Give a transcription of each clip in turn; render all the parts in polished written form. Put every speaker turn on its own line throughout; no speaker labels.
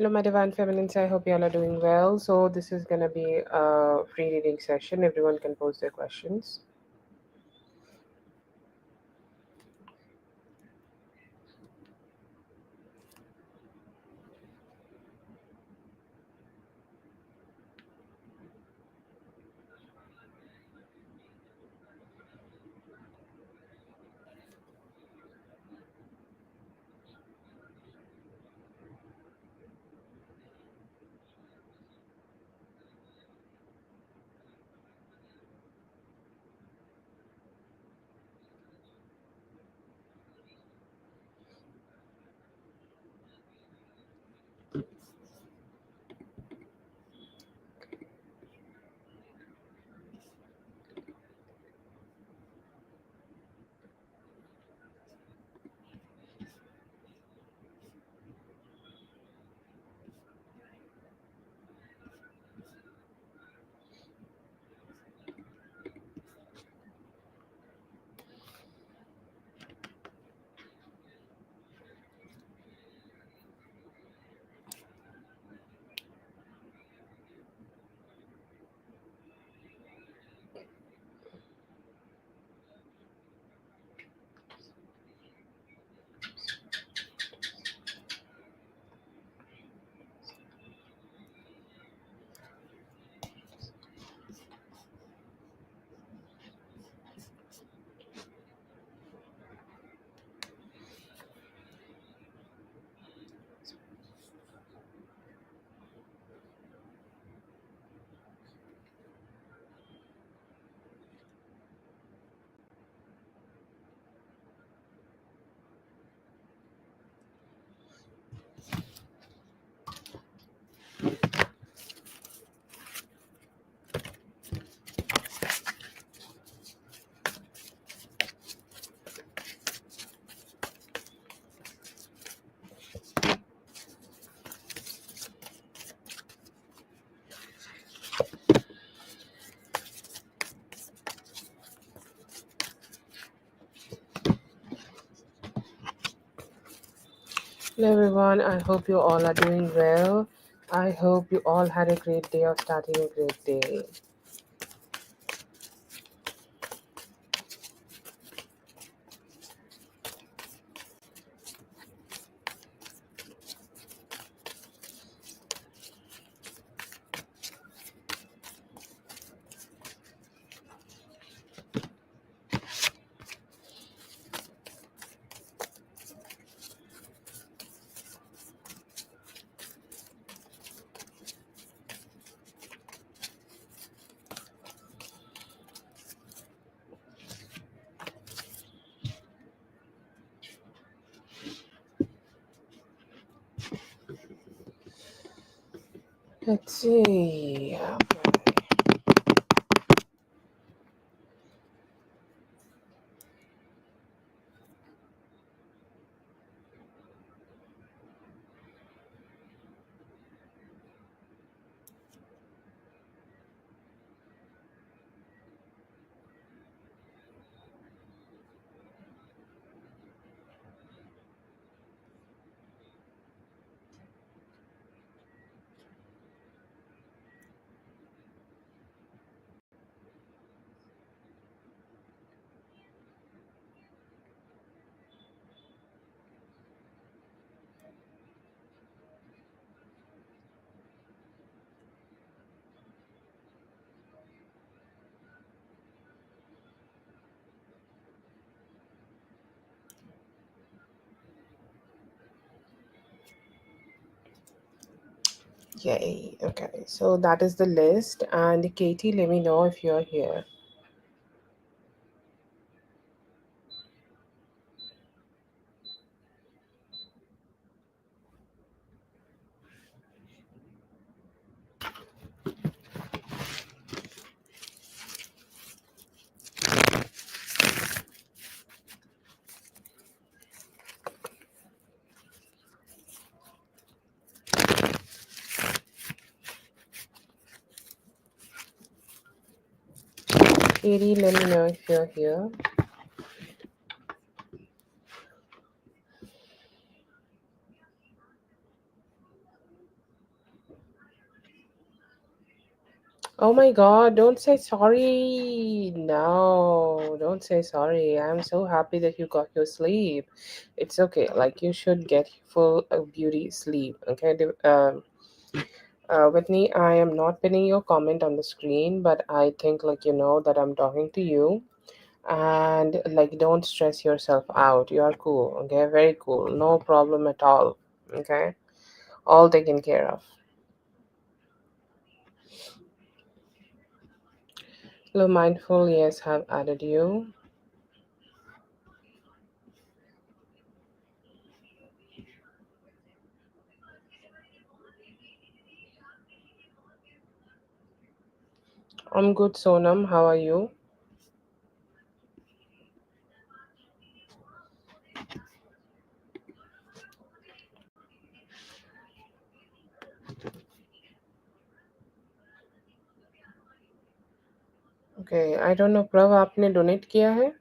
Hello, my divine feminines. I hope you all are doing well. So, this is going to be a free reading session. Everyone can post their questions. Hello, everyone. I hope you all are doing well. I hope you all had a great day or starting a great day. Let's see. Yay. Okay. So that is the list. And Katie, let me know if you're here. Katie, let me know if you're here. Oh my god, don't say sorry. No, don't say sorry. I'm so happy that you got your sleep. It's okay. Like, you should get full beauty sleep. Okay, Whitney, I am not pinning your comment on the screen, but I think, like, you know that I'm talking to you. And, like, don't stress yourself out. You are cool. Okay, very cool. No problem at all. Okay, all taken care of. Hello, mindful. Yes, have added you. I'm good, Sonam. How are you? Okay, I don't know प्रभ, आपने donate किया है?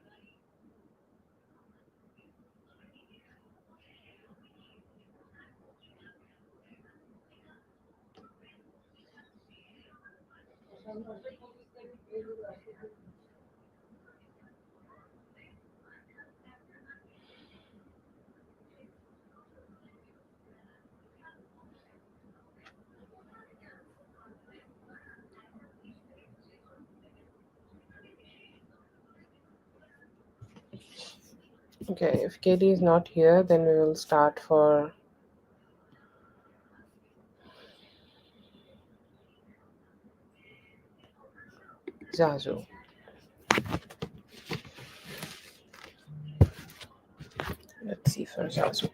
Okay, if Katie is not here, then we will start for Zazu. Let's see for Zazu.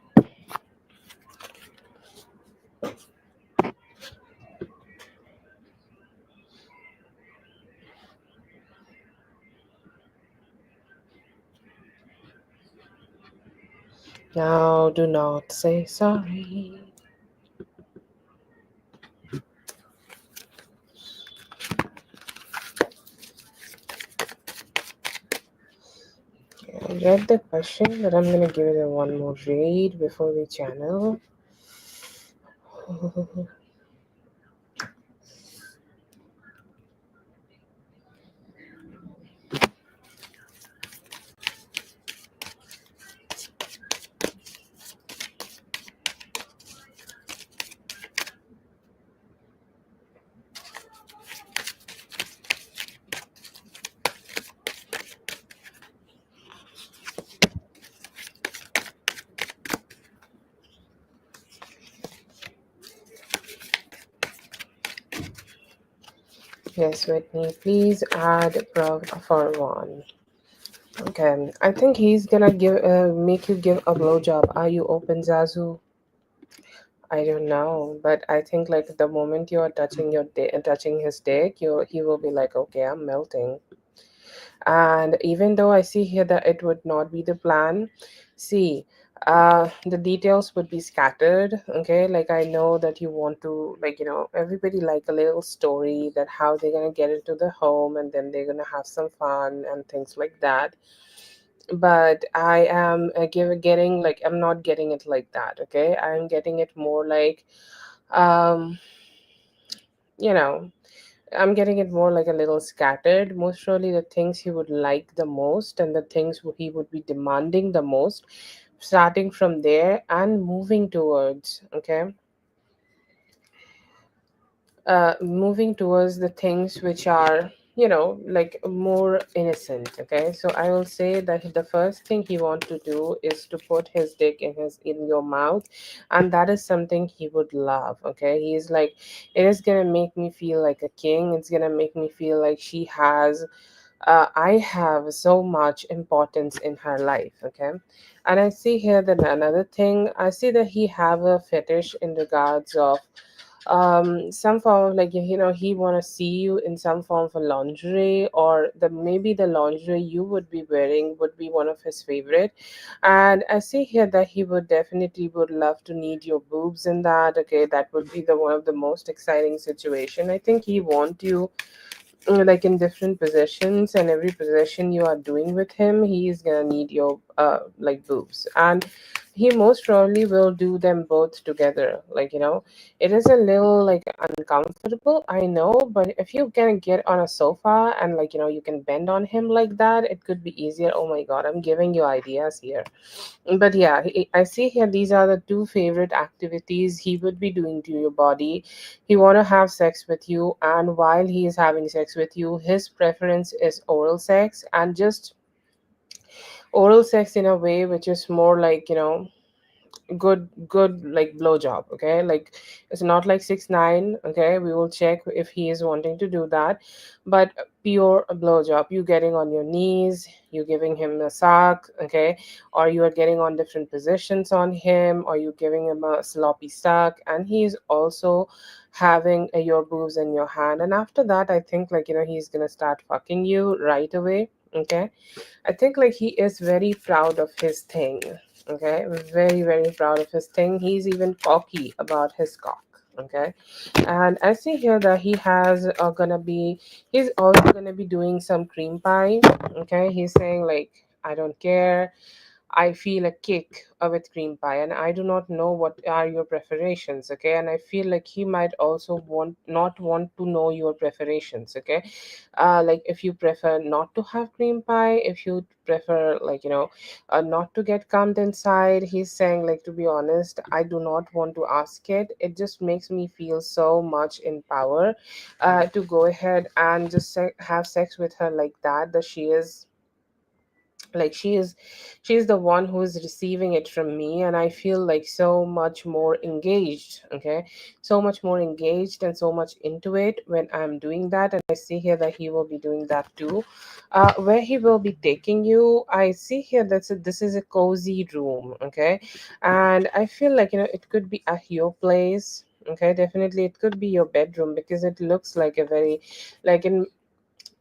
Now, do not say sorry. Okay, I read the question, but I'm gonna give it a one more read before we channel. Yes, Whitney, please add Prav for one. Okay, I think he's gonna make you give a blowjob. Are you open, Zazu? I don't know, but I think, like, the moment you are touching his dick, he will be like, okay, I'm melting. And even though I see here that it would not be the plan, see, the details would be scattered. Okay, like, I know that you want to, like, everybody like a little story that how they're gonna get into the home and then they're gonna have some fun and things like that. But I am getting, like, I'm not getting it like that. Okay, I'm getting it more like, um you know I'm getting it more like a little scattered. Most surely the things he would like the most and the things he would be demanding the most, starting from there and moving towards, okay, moving towards the things which are, like, more innocent. Okay, so I will say that the first thing he want to do is to put his dick in your mouth, and that is something he would love. Okay, he's like, it is gonna make me feel like a king. It's gonna make me feel like I have so much importance in her life. Okay, and I see here that another thing, I see that he have a fetish in regards of some form of, like, he want to see you in some form of a lingerie, or the maybe the lingerie you would be wearing would be one of his favorite. And I see here that he would definitely would love to need your boobs in that. Okay, that would be the one of the most exciting situation. I think he want you, like, in different positions, and every position you are doing with him, he is gonna need your like boobs. And he most probably will do them both together. It is a little like uncomfortable, I know, but if you can get on a sofa and you can bend on him like that, it could be easier. Oh my god, I'm giving you ideas here. But yeah, I see here these are the two favorite activities he would be doing to your body. He want to have sex with you, and while he is having sex with you, his preference is oral sex, and just oral sex in a way which is more good like blowjob. Okay, like it's not like 6 9. Okay, we will check if he is wanting to do that, but pure blowjob, you getting on your knees, you giving him a suck. Okay, or you are getting on different positions on him, or you giving him a sloppy suck, and he's also having your boobs in your hand. And after that, I think he's gonna start fucking you right away. Okay, I think he is very proud of his thing. Okay, very very proud of his thing. He's even cocky about his cock. Okay, and I see here that he's also gonna be doing some cream pie. Okay, he's saying I don't care. I feel a kick with cream pie, and I do not know what are your preparations. Okay, and I feel like he might also want to know your preparations. Okay, like if you prefer not to have cream pie, if you prefer not to get cummed inside. He's saying to be honest, I do not want to ask it. It just makes me feel so much in power, to go ahead and just have sex with her like that. That she is she's the one who is receiving it from me, and I feel so much more engaged. Okay, so much more engaged and so much into it when I'm doing that. And I see here that he will be doing that too. Where he will be taking you, I see here this is a cozy room. Okay, and I feel it could be at your place. Okay, definitely it could be your bedroom, because it looks like a very like in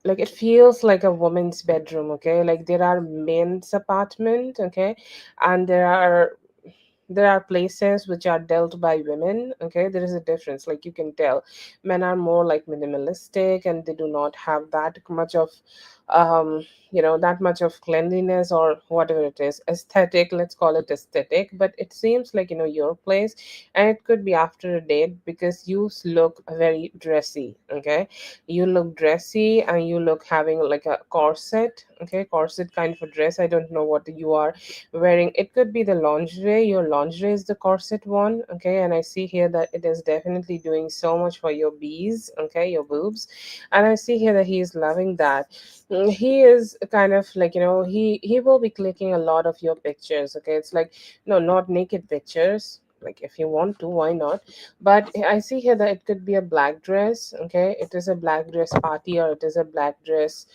it feels like a woman's bedroom. Okay, there are men's apartment. Okay, and there are places which are dealt by women. Okay, there is a difference, you can tell. Men are more minimalistic, and they do not have that much of um that much of cleanliness, or whatever it is, aesthetic, let's call it aesthetic. But it seems your place, and it could be after a date, because you look very dressy. Okay, you look dressy, and you look having a corset. Okay, corset kind of a dress. I don't know what you are wearing. It could be the lingerie. Your lingerie is the corset one. Okay, and I see here that it is definitely doing so much for your bees. Okay, your boobs. And I see here that he is loving that. He is kind of he will be clicking a lot of your pictures. Okay, it's no, not naked pictures. If you want to, why not? But I see here that it could be a black dress. Okay, it is a black dress party, or it is a black dress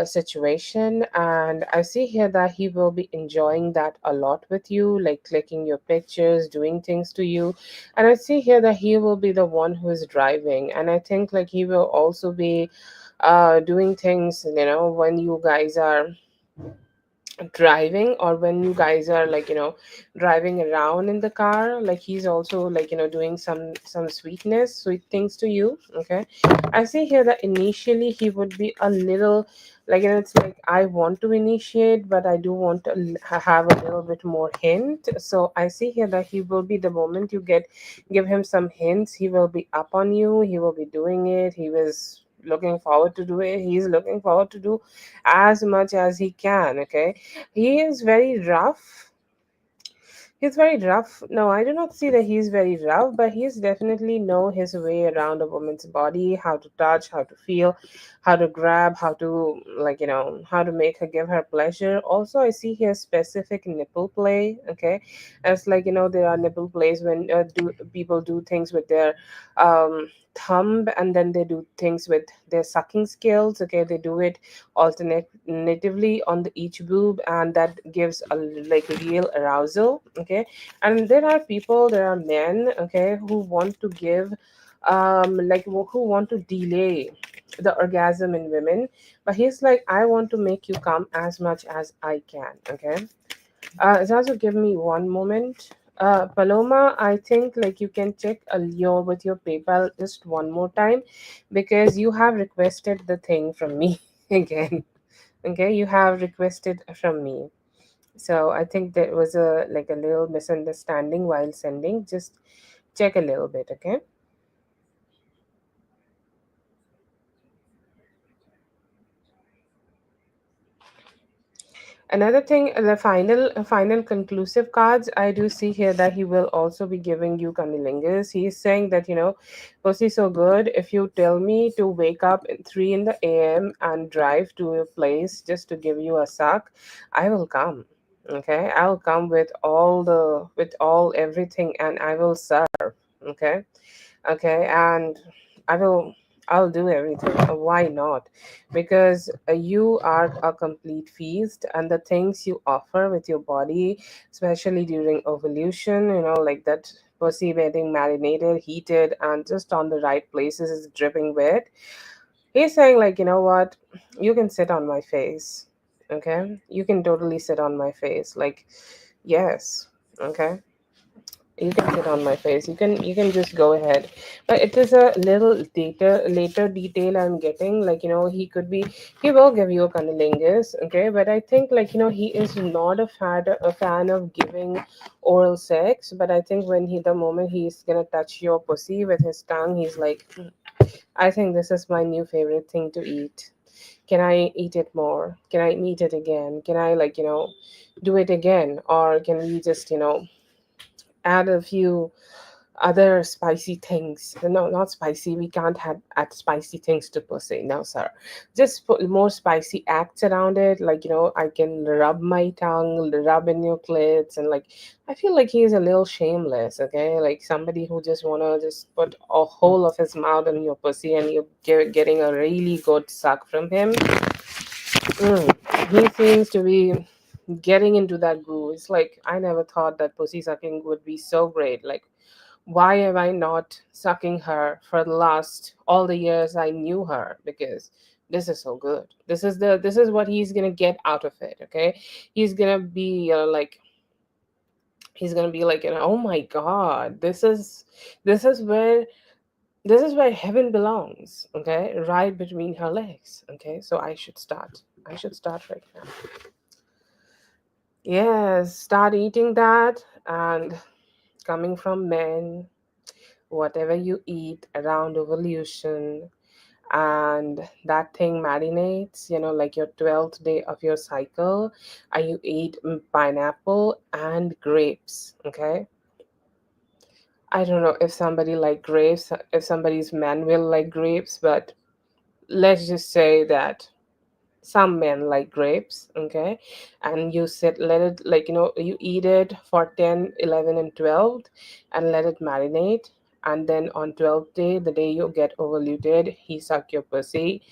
situation. And I see here that he will be enjoying that a lot with you, clicking your pictures, doing things to you. And I see here that he will be the one who is driving, and I think he will also be doing things when you guys are driving, or when you guys are driving around in the car. He's also doing some sweet things to you. Okay, I see here that initially he would be a little it's I want to initiate, but I do want to have a little bit more hint. So I see here that he will be, the moment you give him some hints, he will be up on you. He will be doing it. He was looking forward to do it. He's looking forward to do as much as he can. Okay, he is very rough. He's very rough. No, I do not see that he's very rough, but he's definitely know his way around a woman's body, how to touch, how to feel, how to grab, how to how to make her give her pleasure. Also, I see here specific nipple play. Okay, as there are nipple plays when do people do things with their thumb, and then they do things with their sucking skills. Okay, they do it alternatively on the each boob, and that gives a real arousal. Okay, and there are men, okay, who want to give who want to delay the orgasm in women. But he's I want to make you come as much as I can. Okay, Zazu, give me one moment. Paloma, I think you can check with your PayPal just one more time, because you have requested the thing from me again. Okay, you have requested from me. So I think there was a like a little misunderstanding while sending. Just check a little bit, okay? Another thing, the final conclusive cards, I do see here that he will also be giving you cunnilingus. He's saying that, pussy so good, if you tell me to wake up at 3 in the AM and drive to your place just to give you a suck, I will come. Okay, I'll come with all everything, and I will serve. Okay, okay, and I will I'll do everything. Why not? Because you are a complete feast, and the things you offer with your body, especially during ovulation, like that pussy getting marinated, heated, and just on the right places is dripping wet. He's saying, like, you know what, you can sit on my face. Okay, you can totally sit on my face, like, yes. Okay, you can sit on my face, you can just go ahead. But it is a little later detail I'm getting, like, he will give you a cunnilingus. Okay, but I think, like, he is not a fan of giving oral sex. But I think when the moment he's gonna touch your pussy with his tongue, he's like, I think this is my new favorite thing to eat. Can I eat it more? Can I eat it again? Can I, like, do it again? Or can we just, add a few other spicy things? No, not spicy. We can't add spicy things to pussy. No, sir. Just put more spicy acts around it. Like, I can rub my tongue, rub in your clits, and, like, I feel like he's a little shameless. Okay, like somebody who just wanna just put a whole of his mouth in your pussy, and you're getting a really good suck from him. He seems to be getting into that groove. It's like, I never thought that pussy sucking would be so great. Like, why am I not sucking her for the last all the years I knew her? Because this is so good. This is what he's gonna get out of it. Okay, he's gonna be like, oh my god, this is where heaven belongs. Okay, right between her legs. Okay, so I should start right now. Yes, start eating that. And coming from men, whatever you eat around evolution, and that thing marinates, like your 12th day of your cycle, and you eat pineapple and grapes. Okay, I don't know if somebody like grapes, if somebody's man will like grapes, but let's just say that some men like grapes. Okay, and you sit let it, like, you eat it for 10, 11, and 12, and let it marinate. And then on 12th day, the day you get overluted, he suck your pussy.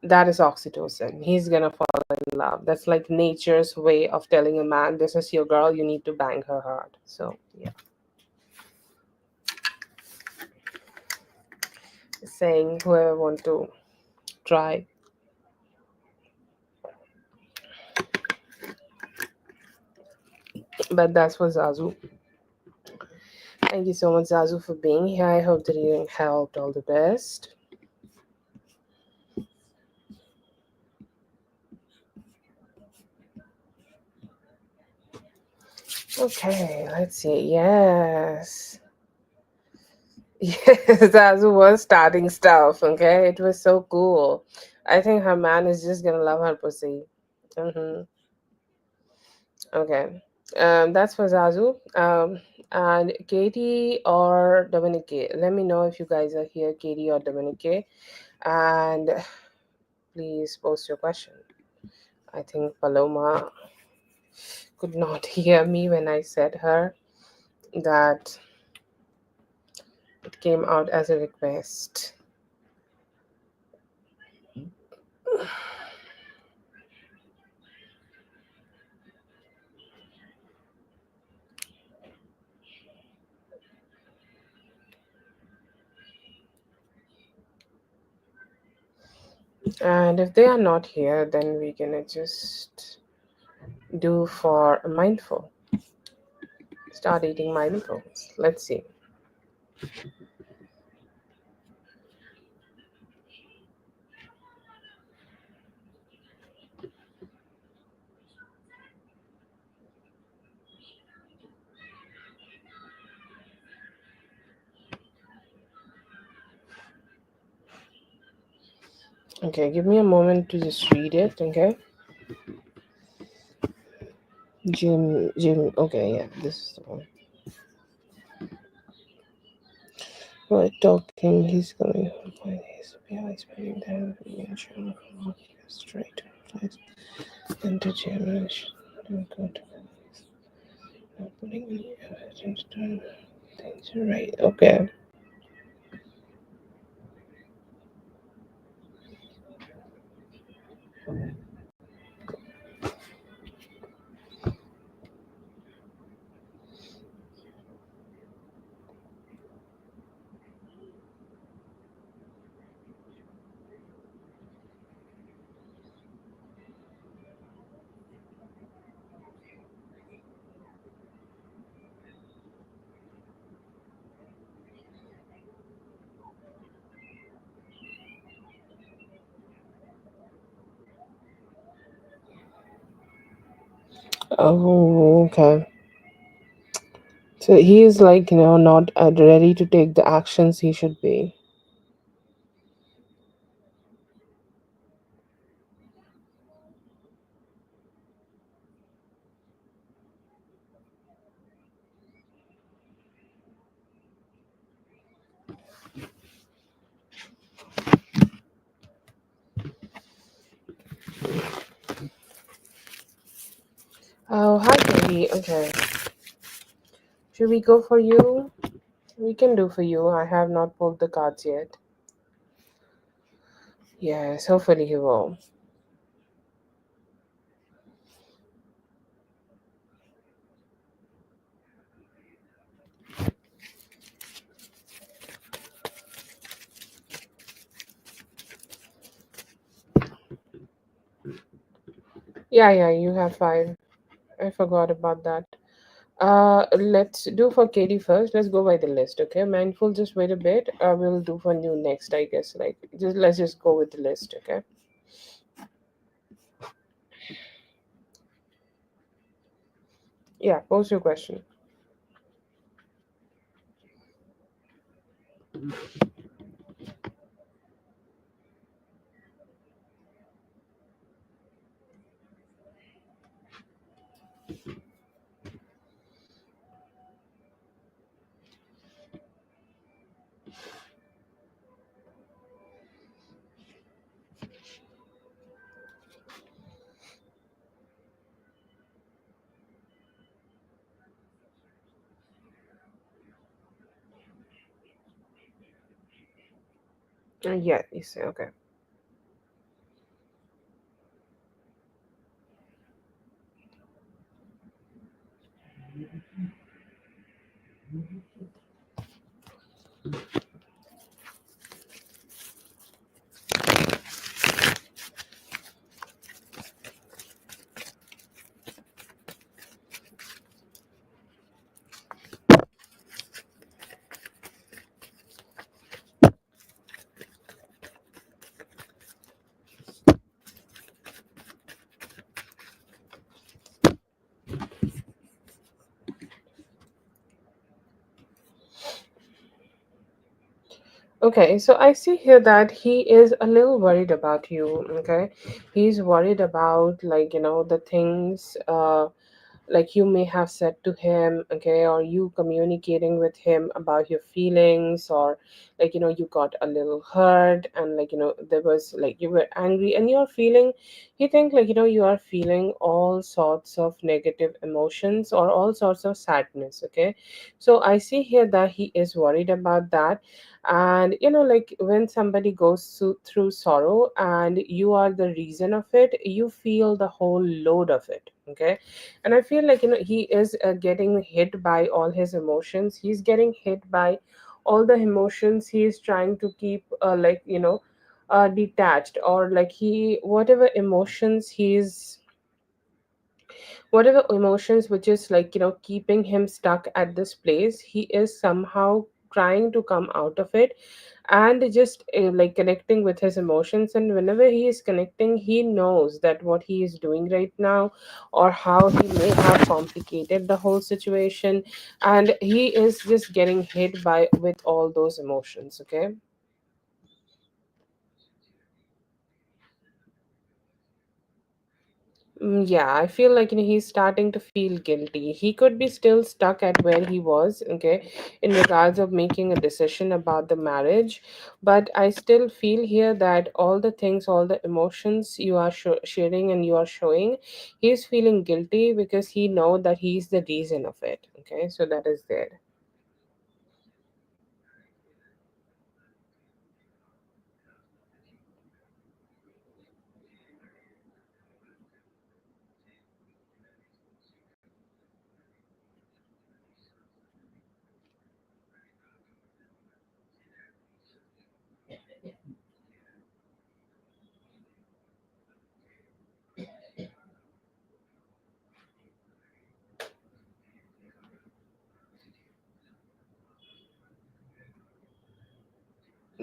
That is oxytocin. He's gonna fall in love. That's like nature's way of telling a man, this is your girl, you need to bang her hard. So yeah, saying whoever want to try. But that's for Zazu. Thank you so much, Zazu, for being here. I hope the reading helped. All the best. Okay, let's see. Yes. Yes, Zazu was starting stuff. Okay, it was so cool. I think her man is just gonna love her pussy. Mm-hmm. Okay. That's for Zazu. And Katie or Dominique. Let me know if you guys are here, Katie or Dominique. And please post your question. I think Paloma could not hear me when I said her that it came out as a request. And if they are not here, then we're gonna just do for mindful. Start eating mindfuls. Let's see. Okay, give me a moment to just read it. Okay. Jim. Okay, yeah, this is the one. We're talking. He's going to find his UPI spending time with me and Sherman from work. He goes straight to place into generation. Don't go to not putting any effort into doing things right. Okay. Oh, okay. So he is like, not ready to take the actions he should be. Oh, hi, Katie. Okay. Should we go for you? We can do for you. I have not pulled the cards yet. Yes, hopefully he will. Yeah, yeah, you have five. I forgot about that. Let's do for Katie first. Let's go by the list, okay? Mindful, just wait a bit. We'll do for you next, I guess. Like, just let's just go with the list, okay? Yeah, pose your question. Yeah, you say okay. Okay, so I see here that he is a little worried about you. Okay, he's worried about, like, the things like you may have said to him, okay, or you communicating with him about your feelings, or like, you got a little hurt, and like, there was like you were angry and you're feeling, he think like, you are feeling all sorts of negative emotions or all sorts of sadness. Okay, so I see here that he is worried about that. And like when somebody goes through sorrow and you are the reason of it, you feel the whole load of it. Okay, and I feel like, he is getting hit by all his emotions. He's getting hit by all the emotions. He is trying to keep like, detached, or like he whatever emotions which is like, keeping him stuck at this place, he is somehow trying to come out of it, and just like connecting with his emotions. And whenever he is connecting, he knows that what he is doing right now, or how he may have complicated the whole situation, and he is just getting hit by with all those emotions. Okay. Yeah, I feel like he's starting to feel guilty. He could be still stuck at where he was, okay, in regards of making a decision about the marriage. But I still feel here that all the things, all the emotions you are sharing and you are showing, he's feeling guilty because he know that he's the reason of it. Okay, so that is there.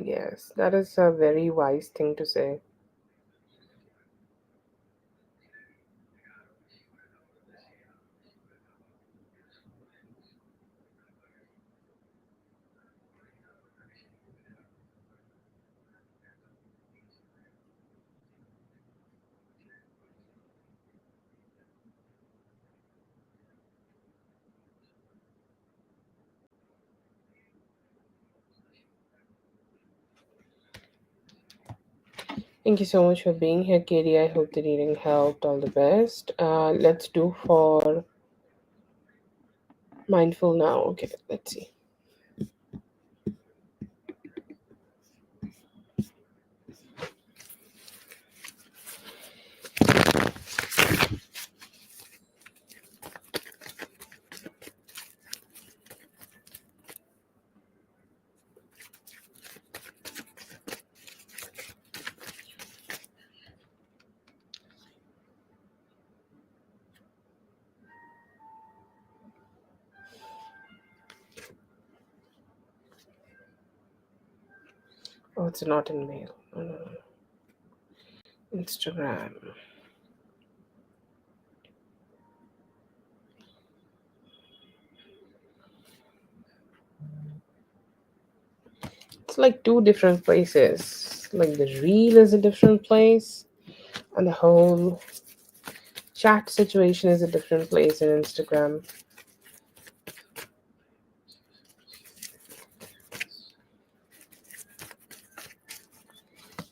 Yes, that is a very wise thing to say. Thank you so much for being here, Katie. I hope the reading helped. All the best. Let's do for mindful now. Okay, let's see. Oh, it's not in mail. No, no, no. Instagram. It's like two different places. Like the reel is a different place, and the whole chat situation is a different place in Instagram.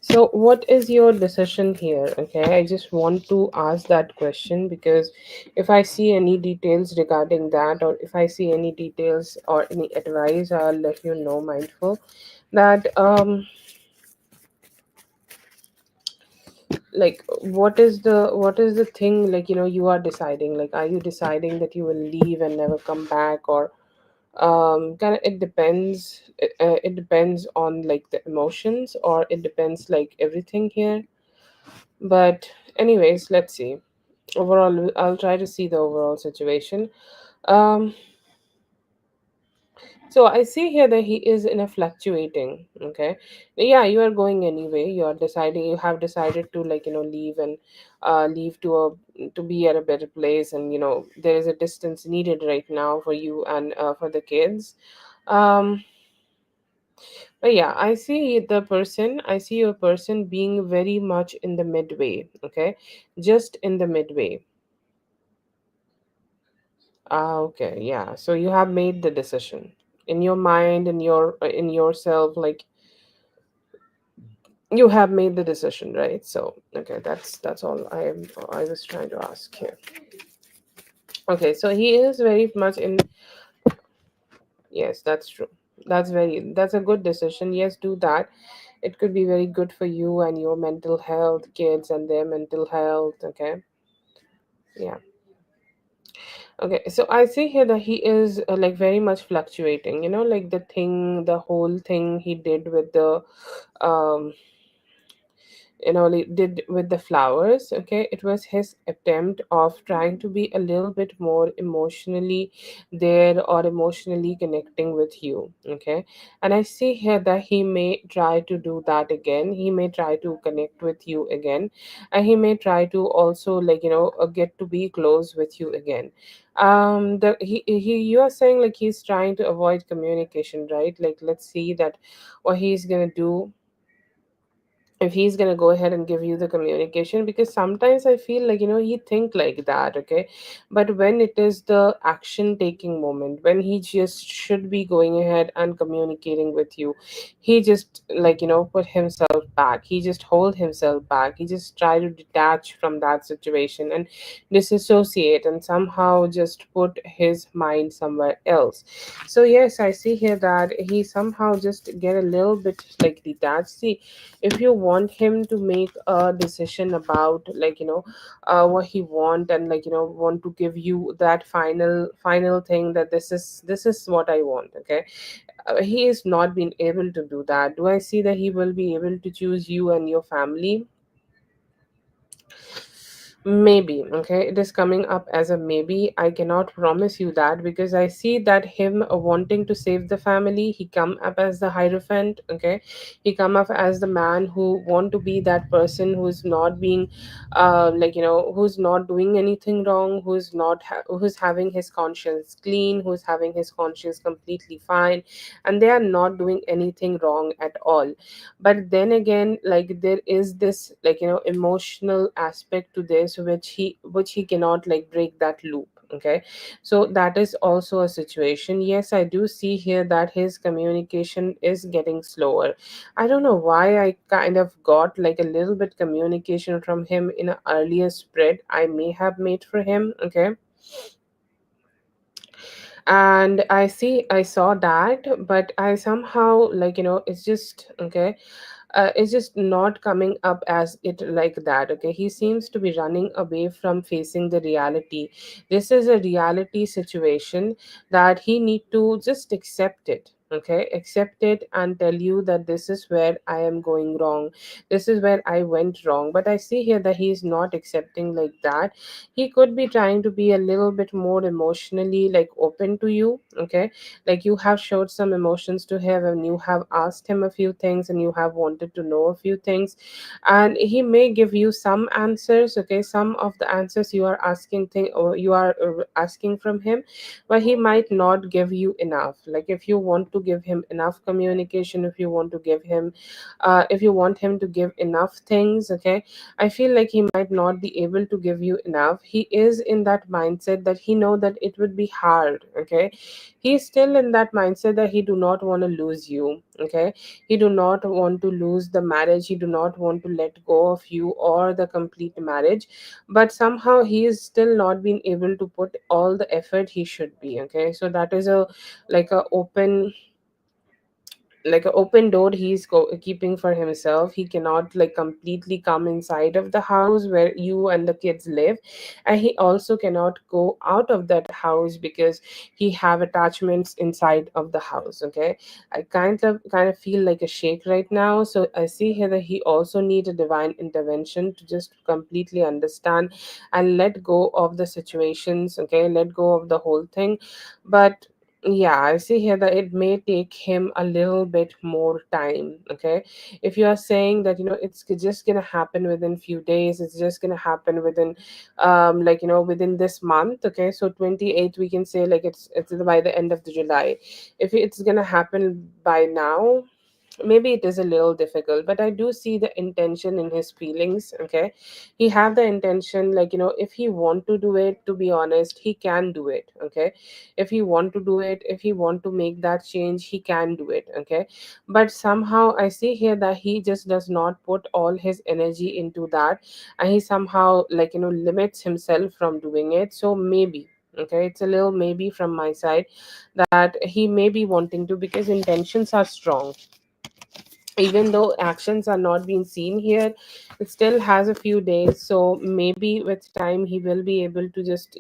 So, what is your decision here? Okay, I just want to ask that question because if I see any details regarding that, or if I see any details or any advice, I'll let you know, mindful, that like what is the thing, like you are deciding, like are you deciding that you will leave and never come back, or kind of it depends, it depends on like the emotions, or it depends like everything here. But anyways, let's see. Overall, I'll try to see the overall situation. um so I see here that he is in a fluctuating. Okay, yeah, you are going anyway. You are deciding. You have decided to, like, leave and leave to be at a better place, and there is a distance needed right now for you and for the kids. Um, but yeah, I see the person. I see your person being very much in the midway. Okay, just in the midway. Ah, okay, yeah. So you have made the decision in your mind, in yourself, like you have made the decision, right? So okay, that's all I was trying to ask here. Okay, so he is very much in. Yes, that's true. That's a good decision. Yes, do that. It could be very good for you and your mental health, kids and their mental health. Okay, yeah. Okay, so I see here that he is like very much fluctuating. Like the whole thing he did with the um did with the flowers. Okay, it was his attempt of trying to be a little bit more emotionally there, or emotionally connecting with you. Okay, and I see here that he may try to do that again. He may try to connect with you again, and he may try to also, like, get to be close with you again. You are saying like he's trying to avoid communication, right? Like, let's see that what he's gonna do. if he's going to go ahead and give you the communication, because sometimes I feel like, he think like that, okay, but when it is the action taking moment, when he just should be going ahead and communicating with you, he just, like, put himself back, he just hold himself back, he just try to detach from that situation and disassociate and somehow just put his mind somewhere else. So yes, I see here that he somehow just get a little bit like detached. See, if you want him to make a decision about, like, what he want, and, like, want to give you that final thing, that this is what I want, okay, he is not being able to do that. Do I see that he will be able to choose you and your family? Maybe, okay, it is coming up as a maybe. I cannot promise you that, because I see that him wanting to save the family, he come up as the hierophant, okay, he come up as the man who want to be that person who's not being, like, who's not doing anything wrong, who's having his conscience clean, who's having his conscience completely fine, and they are not doing anything wrong at all. But then again, like, there is this, like, emotional aspect to this, which he cannot, like, break that loop, okay. So that is also a situation. Yes, I do see here that his communication is getting slower. I don't know why I kind of got like a little bit communication from him in an earlier spread I may have made for him, okay. And I saw that, but I somehow, like, it's just okay, it's just not coming up as it like that, okay. He seems to be running away from facing the reality. This is a reality situation that he need to just accept it, okay, accept it and tell you that this is where I am going wrong, this is where I went wrong. But I see here that he is not accepting like that. He could be trying to be a little bit more emotionally, like, open to you, okay, like you have showed some emotions to him, and you have asked him a few things, and you have wanted to know a few things, and he may give you some answers, okay, some of the answers you are asking thing, or you are asking from him, but he might not give you enough. Like, if you want to give him enough communication, if you want to give him if you want him to give enough things, okay, I feel like he might not be able to give you enough. He is in that mindset that he know that it would be hard, okay. He's still in that mindset that he do not want to lose you, okay. He do not want to lose the marriage, he do not want to let go of you or the complete marriage, but somehow he is still not being able to put all the effort he should be, okay. So that is a, like, a open, like an open door keeping for himself. He cannot, like, completely come inside of the house where you and the kids live, and he also cannot go out of that house because he have attachments inside of the house, okay. I kind of feel like a shake right now. So I see here that he also need a divine intervention to just completely understand and let go of the situations, okay, let go of the whole thing. But yeah, I see here that it may take him a little bit more time, okay. If you are saying that, it's just gonna happen within few days, it's just gonna happen within, like, within this month, okay, so 28th we can say, like, it's by the end of the July. If it's gonna happen by now, maybe it is a little difficult, but I do see the intention in his feelings, okay. He have the intention, like, if he want to do it, to be honest, he can do it, okay. If he want to do it, if he want to make that change, he can do it, okay. But somehow I see here that he just does not put all his energy into that, and he somehow, like, limits himself from doing it. So maybe, okay, it's a little maybe from my side, that he may be wanting to, because intentions are strong. Even though actions are not being seen here, it still has a few days. So maybe with time he will be able to just,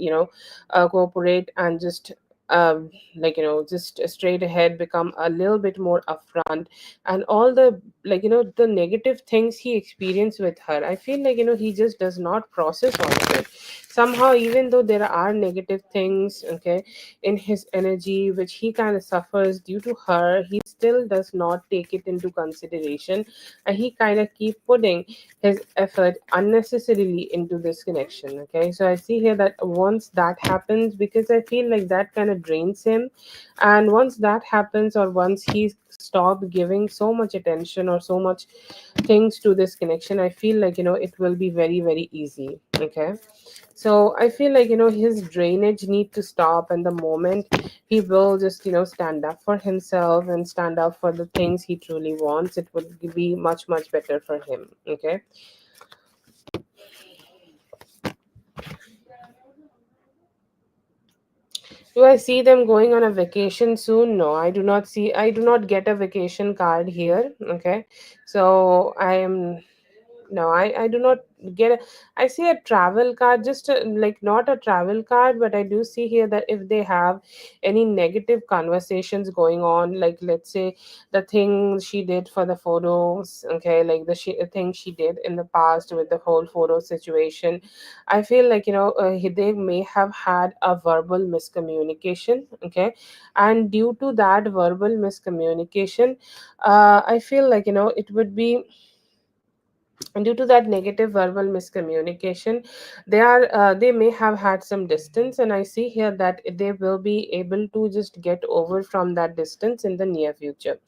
cooperate and just, like, just straight ahead become a little bit more upfront. And all the, like, the negative things he experienced with her, I feel like, he just does not process all of it. Somehow, even though there are negative things, okay, in his energy which he kind of suffers due to her, he still does not take it into consideration, and he kind of keep putting his effort unnecessarily into this connection, okay. So I see here that once that happens, because I feel like that kind of drains him. And once that happens, or once he stop giving so much attention or so much things to this connection, I feel like, it will be very, very easy. Okay. So I feel like, his drainage need to stop, and the moment he will just, stand up for himself and stand up for the things he truly wants, it would be much, much better for him. Okay. Do I see them going on a vacation soon? No, I do not see. I do not get a vacation card here. Okay. So I am, no, I do not get a, I see a travel card, just like not a travel card, but I do see here that if they have any negative conversations going on, like let's say the thing she did for the photos, okay, like thing she did in the past with the whole photo situation, I feel like, they may have had a verbal miscommunication. Okay. And due to that verbal miscommunication, I feel like, it would be, and due to that negative verbal miscommunication, they may have had some distance, and I see here that they will be able to just get over from that distance in the near future.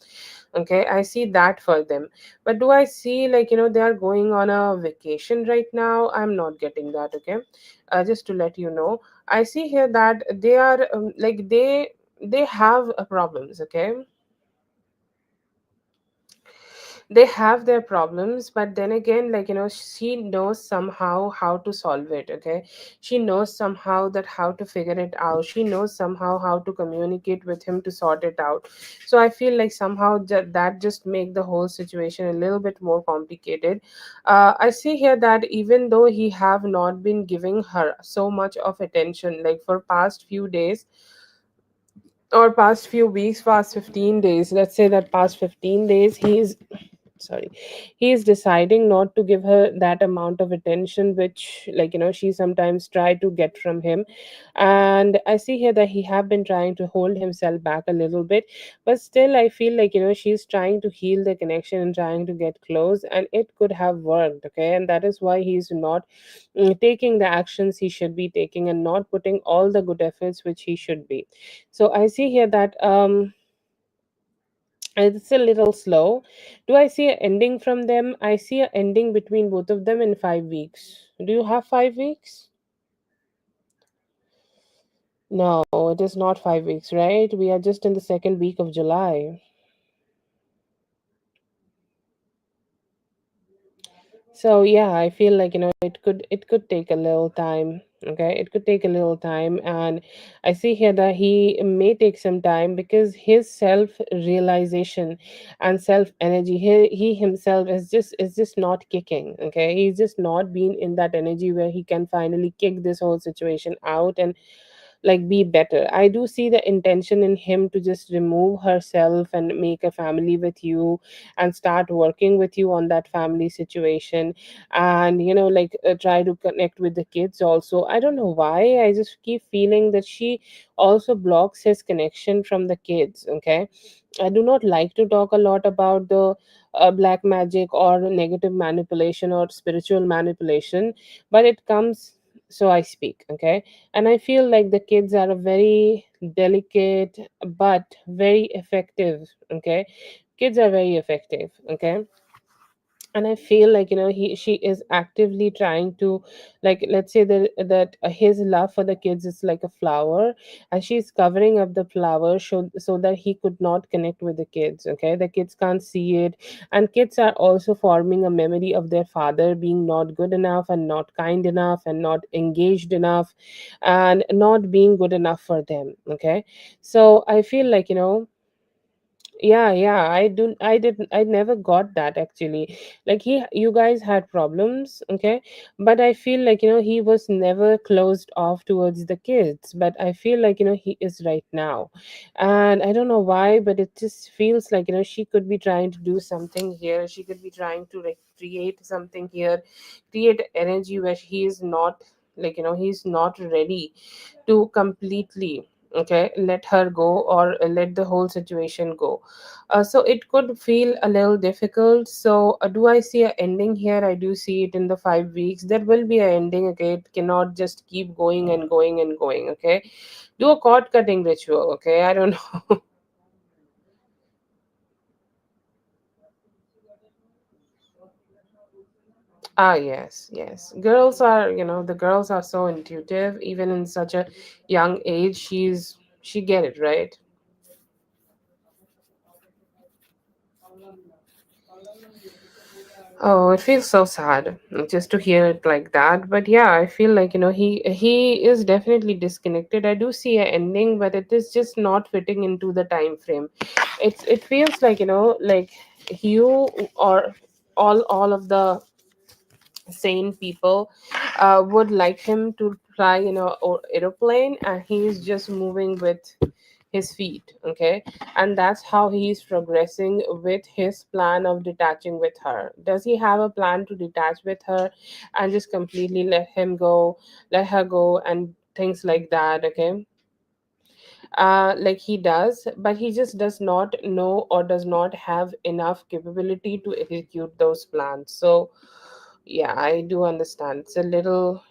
Okay, I see that for them. But do I see, like, they are going on a vacation right now? I'm not getting that. Okay. Just to let you know, I see here that they are, like, they have problems. Okay. They have their problems, but then again, like, she knows somehow how to solve it. Okay. She knows somehow that how to figure it out. She knows somehow how to communicate with him to sort it out. So I feel like somehow that just make the whole situation a little bit more complicated. I see here that even though he have not been giving her so much of attention, like for past few days or past few weeks, past 15 days, let's say that past 15 days, he's, sorry, he is deciding not to give her that amount of attention which, like, she sometimes try to get from him. And I see here that he have been trying to hold himself back a little bit, but still I feel like, she's trying to heal the connection and trying to get close, and it could have worked. Okay. And that is why he's not taking the actions he should be taking, and not putting all the good efforts which he should be. So I see here that it's a little slow. Do I see an ending from them? I see an ending between both of them in 5 weeks. Do you have 5 weeks? No, it is not 5 weeks, right? We are just in the second week of July. So yeah, I feel like, it could take a little time. Okay, it could take a little time, and I see here that he may take some time because his self realization and self energy, he himself is just not kicking. Okay, he's just not being in that energy where he can finally kick this whole situation out and like be better. I do see the intention in him to just remove herself and make a family with you and start working with you on that family situation, and like try to connect with the kids also. I don't know why, I just keep feeling that she also blocks his connection from the kids. Okay. I do not like to talk a lot about the black magic or negative manipulation or spiritual manipulation, but it comes, so I speak. Okay. And I feel like the kids are a very delicate but very effective. Okay. Kids are very effective. Okay. And I feel like, she is actively trying to, like, let's say that his love for the kids is like a flower, and she's covering up the flower so that he could not connect with the kids. Okay, the kids can't see it, and kids are also forming a memory of their father being not good enough and not kind enough and not engaged enough and not being good enough for them. Okay. So I feel like, yeah, I never got that actually. Like, you guys had problems. Okay. But I feel like, he was never closed off towards the kids, but I feel like, he is right now. And I don't know why, but it just feels like, she could be trying to do something here. She could be trying to, like, create something here, create energy where he is not, like, he's not ready to completely. Okay, let her go, or let the whole situation go. So it could feel a little difficult. So do I see a ending here? I do see it in the 5 weeks. There will be a ending. Okay, it cannot just keep going and going and going. Okay, do a cord cutting ritual. Okay, I don't know. Ah, yes, yes. Girls are, the girls are so intuitive, even in such a young age. She get it, right? Oh, it feels so sad just to hear it like that. But yeah, I feel like, he is definitely disconnected. I do see a ending, but it is just not fitting into the time frame. It feels like, like you, or all of the sane people would like him to fly, aeroplane, and he's just moving with his feet. Okay, and that's how he's progressing with his plan of detaching with her. Does he have a plan to detach with her and just completely let her go and things like that? Okay, like he does, but he just does not know or does not have enough capability to execute those plans. So yeah, I do understand. It's a little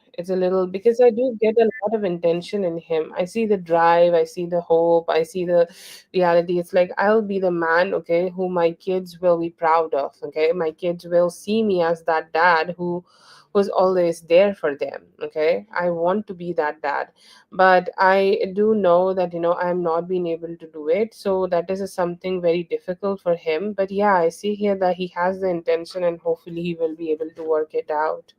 because I do get a lot of intention in him. I see the drive, I see the hope, I see the reality. It's like I'll be the man, okay, who my kids will be proud of. Okay, my kids will see me as that dad who was always there for them. Okay, I want to be that dad, but I do know that I'm not being able to do it. So that is something very difficult for him. But yeah, I see here that he has the intention, and hopefully he will be able to work it out.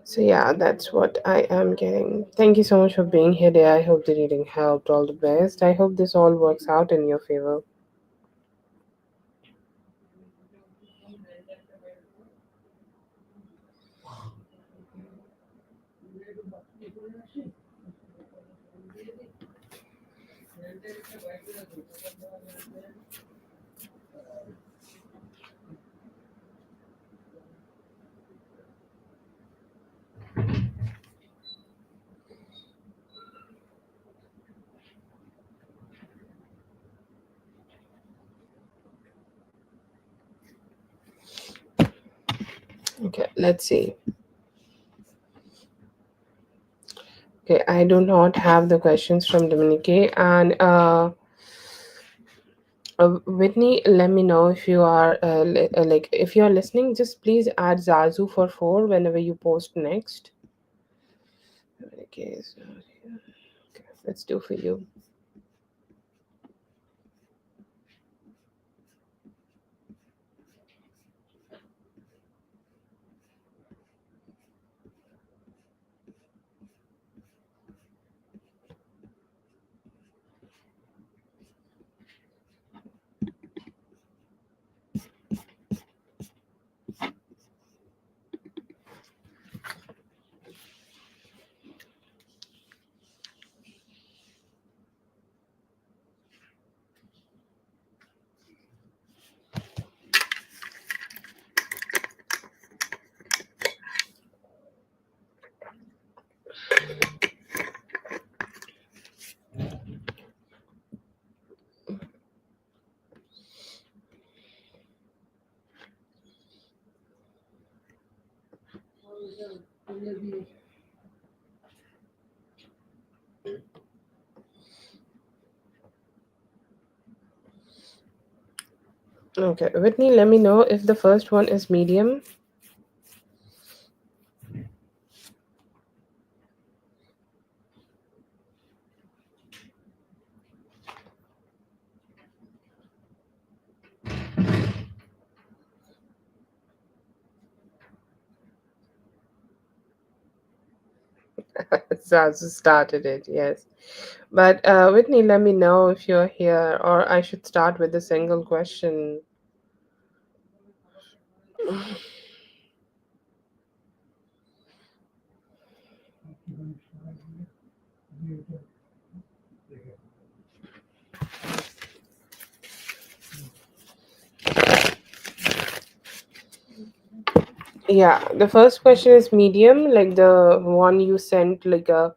So yeah, that's what I am getting. Thank you so much for being here today. I hope the reading helped. All the best. I hope this all works out in your favor. Okay, let's see. Okay, I do not have the questions from Dominique, and Whitney, let me know if you are like if you are listening. Just please add Zazu for 4 whenever you post next. Okay, so okay, let's do for you. Okay, Whitney, let me know if the first one is medium. Zazu started it, yes. But Whitney, let me know if you're here, or I should start with a single question. Yeah, the first question is medium, like the one you sent, like a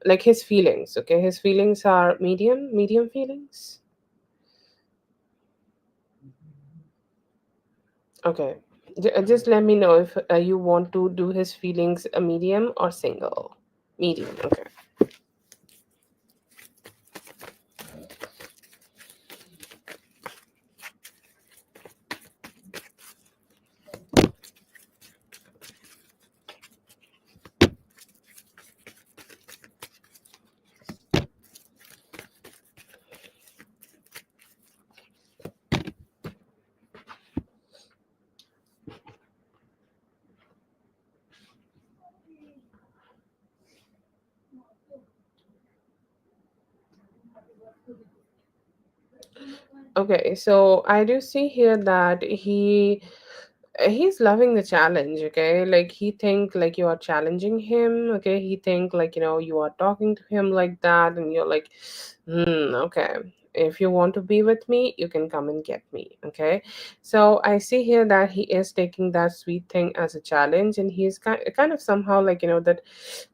like his feelings. Okay, his feelings are medium feelings. Okay, just let me know if you want to do his feelings a medium or single. Medium. Okay. Okay, so I do see here that he's loving the challenge. Okay, like he think like you are challenging him. Okay, he think like you are talking to him like that, and you're like, okay, if you want to be with me, you can come and get me. Okay, so I see here that he is taking that sweet thing as a challenge, and he's kind of somehow like that.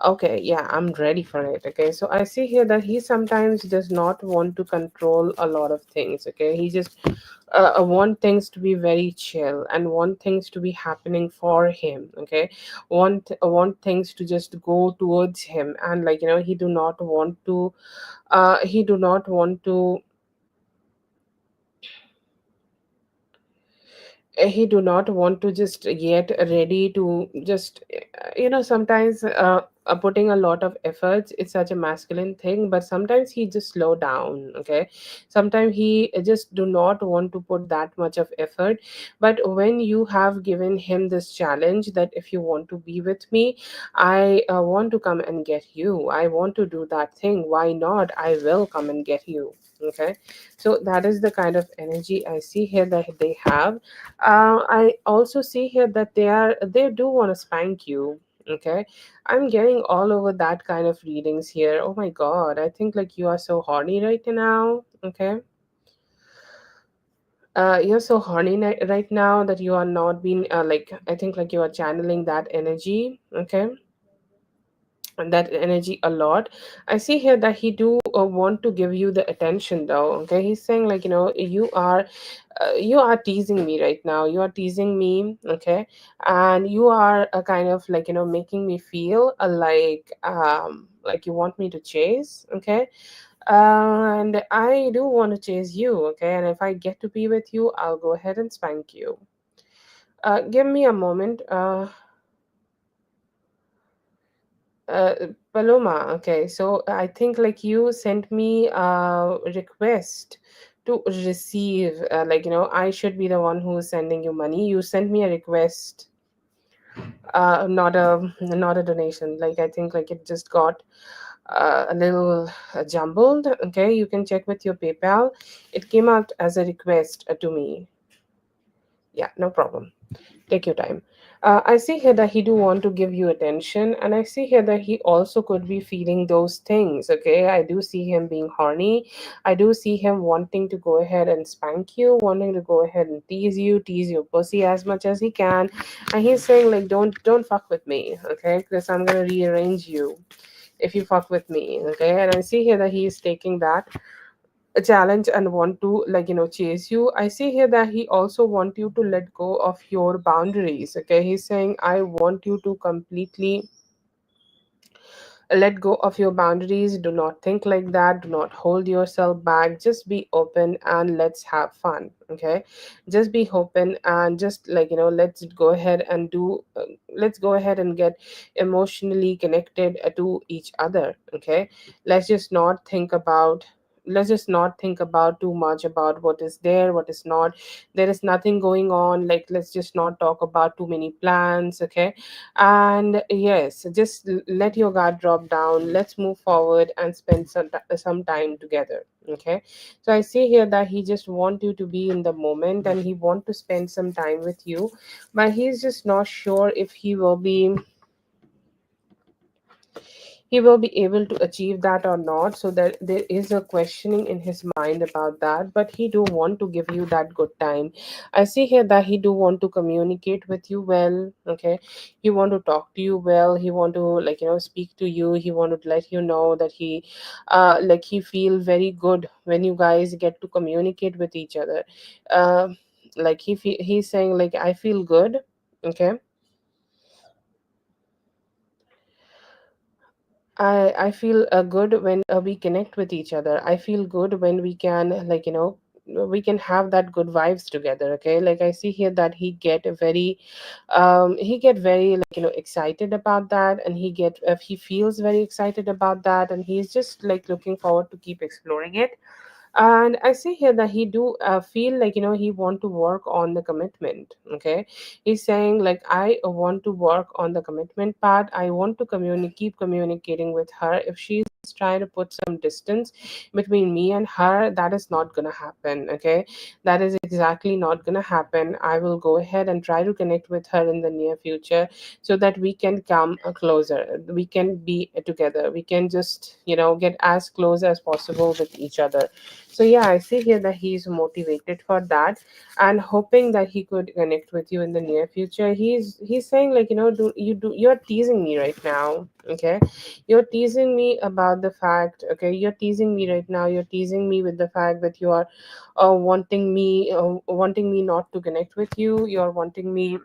Okay, yeah, I'm ready for it. Okay, so I see here that he sometimes does not want to control a lot of things. Okay, he just want things to be very chill and want things to be happening for him. Okay, want things to just go towards him, and like he do not want to he do not want to just yet ready to just sometimes putting a lot of efforts, it's such a masculine thing, but sometimes he just slow down. Okay, sometimes he just do not want to put that much of effort, but when you have given him this challenge that if you want to be with me, I want to come and get you, I want to do that thing, why not, I will come and get you. Okay, so that is the kind of energy I see here that they have. I also see here that they do want to spank you. Okay, I'm getting all over that kind of readings here. Oh my god, I think like you are so horny right now. Okay, you're so horny right now that you are not being like I think like you are channeling that energy. Okay, and that energy a lot. I see here that he do want to give you the attention though. Okay, he's saying like you are teasing me right now, you are teasing me. Okay, and you are kind of like making me feel like you want me to chase. Okay, and I do want to chase you. Okay, and if I get to be with you, I'll go ahead and spank you. Give me a moment. Paloma, okay, so I think like you sent me a request to receive, I should be the one who is sending you money. You sent me a request, not a donation. Like I think like it just got a little jumbled. Okay, you can check with your PayPal. It came out as a request to me. Yeah, no problem. Take your time. I see here that he do want to give you attention, and I see here that he also could be feeling those things. Okay, I do see him being horny. I do see him wanting to go ahead and spank you, wanting to go ahead and tease your pussy as much as he can, and he's saying like, don't fuck with me, okay? Because I'm gonna rearrange you if you fuck with me, okay? And I see here that he is taking that a challenge and want to chase you. I see here that he also want you to let go of your boundaries. Okay, he's saying I want you to completely let go of your boundaries. Do not think like that, do not hold yourself back, just be open and let's have fun. Okay, just be open and just let's go ahead and let's go ahead and get emotionally connected to each other. Okay, let's just not think about let's just not think about too much about what is there, what is not. There is nothing going on, like let's just not talk about too many plans. Okay, and yes, just let your guard drop down, let's move forward and spend some time together. Okay, so I see here that he just want you to be in the moment and he want to spend some time with you, but he's just not sure if he will be able to achieve that or not. So that there is a questioning in his mind about that, but he do want to give you that good time. I see here that he do want to communicate with you well. Okay, he want to talk to you well. He want to, like, speak to you. He want to let you know that he feel very good when you guys get to communicate with each other. uh, he's saying like, I feel good. Okay, I feel good when we connect with each other. I feel good when we can, we can have that good vibes together. Okay, like I see here that he get very, excited about that, and he feels very excited about that, and he's just like looking forward to keep exploring it. And I see here that he do feel like, he want to work on the commitment. Okay, he's saying like, I want to work on the commitment part. I want to keep communicating with her. If she's trying to put some distance between me and her, that is not gonna happen. Okay, that is exactly not gonna happen. I will go ahead and try to connect with her in the near future, so that we can come closer, we can be together, we can just, get as close as possible with each other. So yeah, I see here that he's motivated for that, and hoping that he could connect with you in the near future. He's saying like, you're teasing me right now. Okay, you're teasing me about the fact. Okay, you're teasing me right now. You're teasing me with the fact that you are wanting me not to connect with you. You're wanting me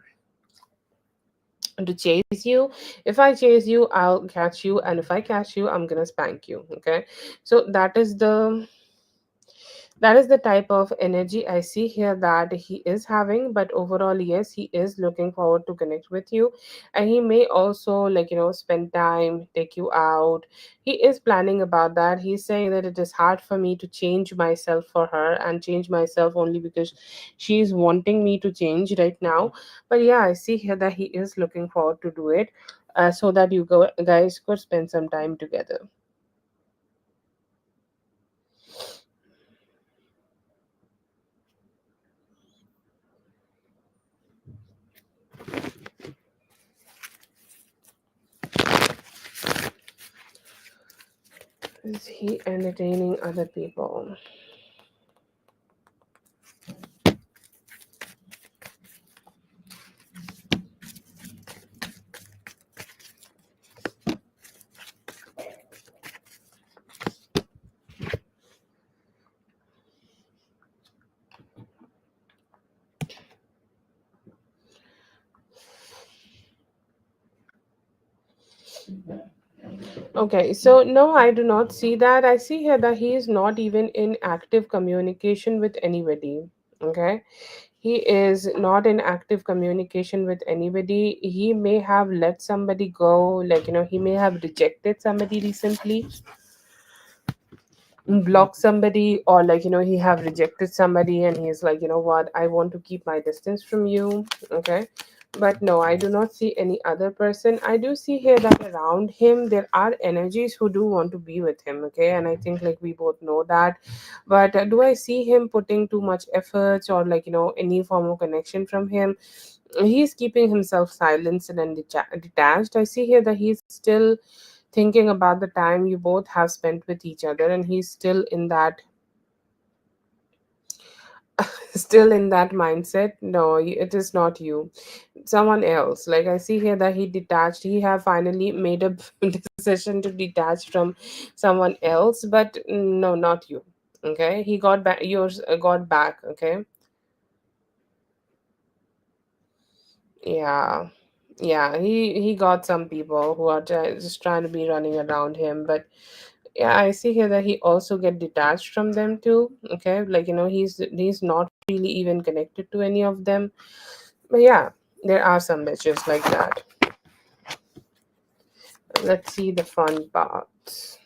to chase you. If I chase you, I'll catch you, and if I catch you, I'm gonna spank you. Okay, so that is the type of energy I see here that he is having. But overall, yes, he is looking forward to connect with you, and he may also, spend time, take you out. He is planning about that. He's saying that it is hard for me to change myself for her, and change myself only because she's wanting me to change right now. But yeah, I see here that he is looking forward to do it, so that guys could spend some time together. Is he entertaining other people? Okay, so no, I do not see that. I see here that he is not even in active communication with anybody. Okay, he is not in active communication with anybody. He may have let somebody go, he may have rejected somebody recently, block somebody, or he have rejected somebody, and he's like, you know what, I want to keep my distance from you. Okay, but no, I do not see any other person. I do see here that around him there are energies who do want to be with him. Okay, and I think like we both know that. But do I see him putting too much efforts, or any form of connection from him? He's keeping himself silenced and detached. I see here that he's still thinking about the time you both have spent with each other, and he's still in that still in that mindset. No, it is not you, someone else. Like I see here that he have finally made a decision to detach from someone else, but no, not you. Okay, he got back, yours got back. Okay, yeah, yeah, he got some people who are just trying to be running around him. But yeah, I see here that he also get detached from them too. Okay, he's not really even connected to any of them. But yeah, there are some bitches like that. Let's see the fun parts.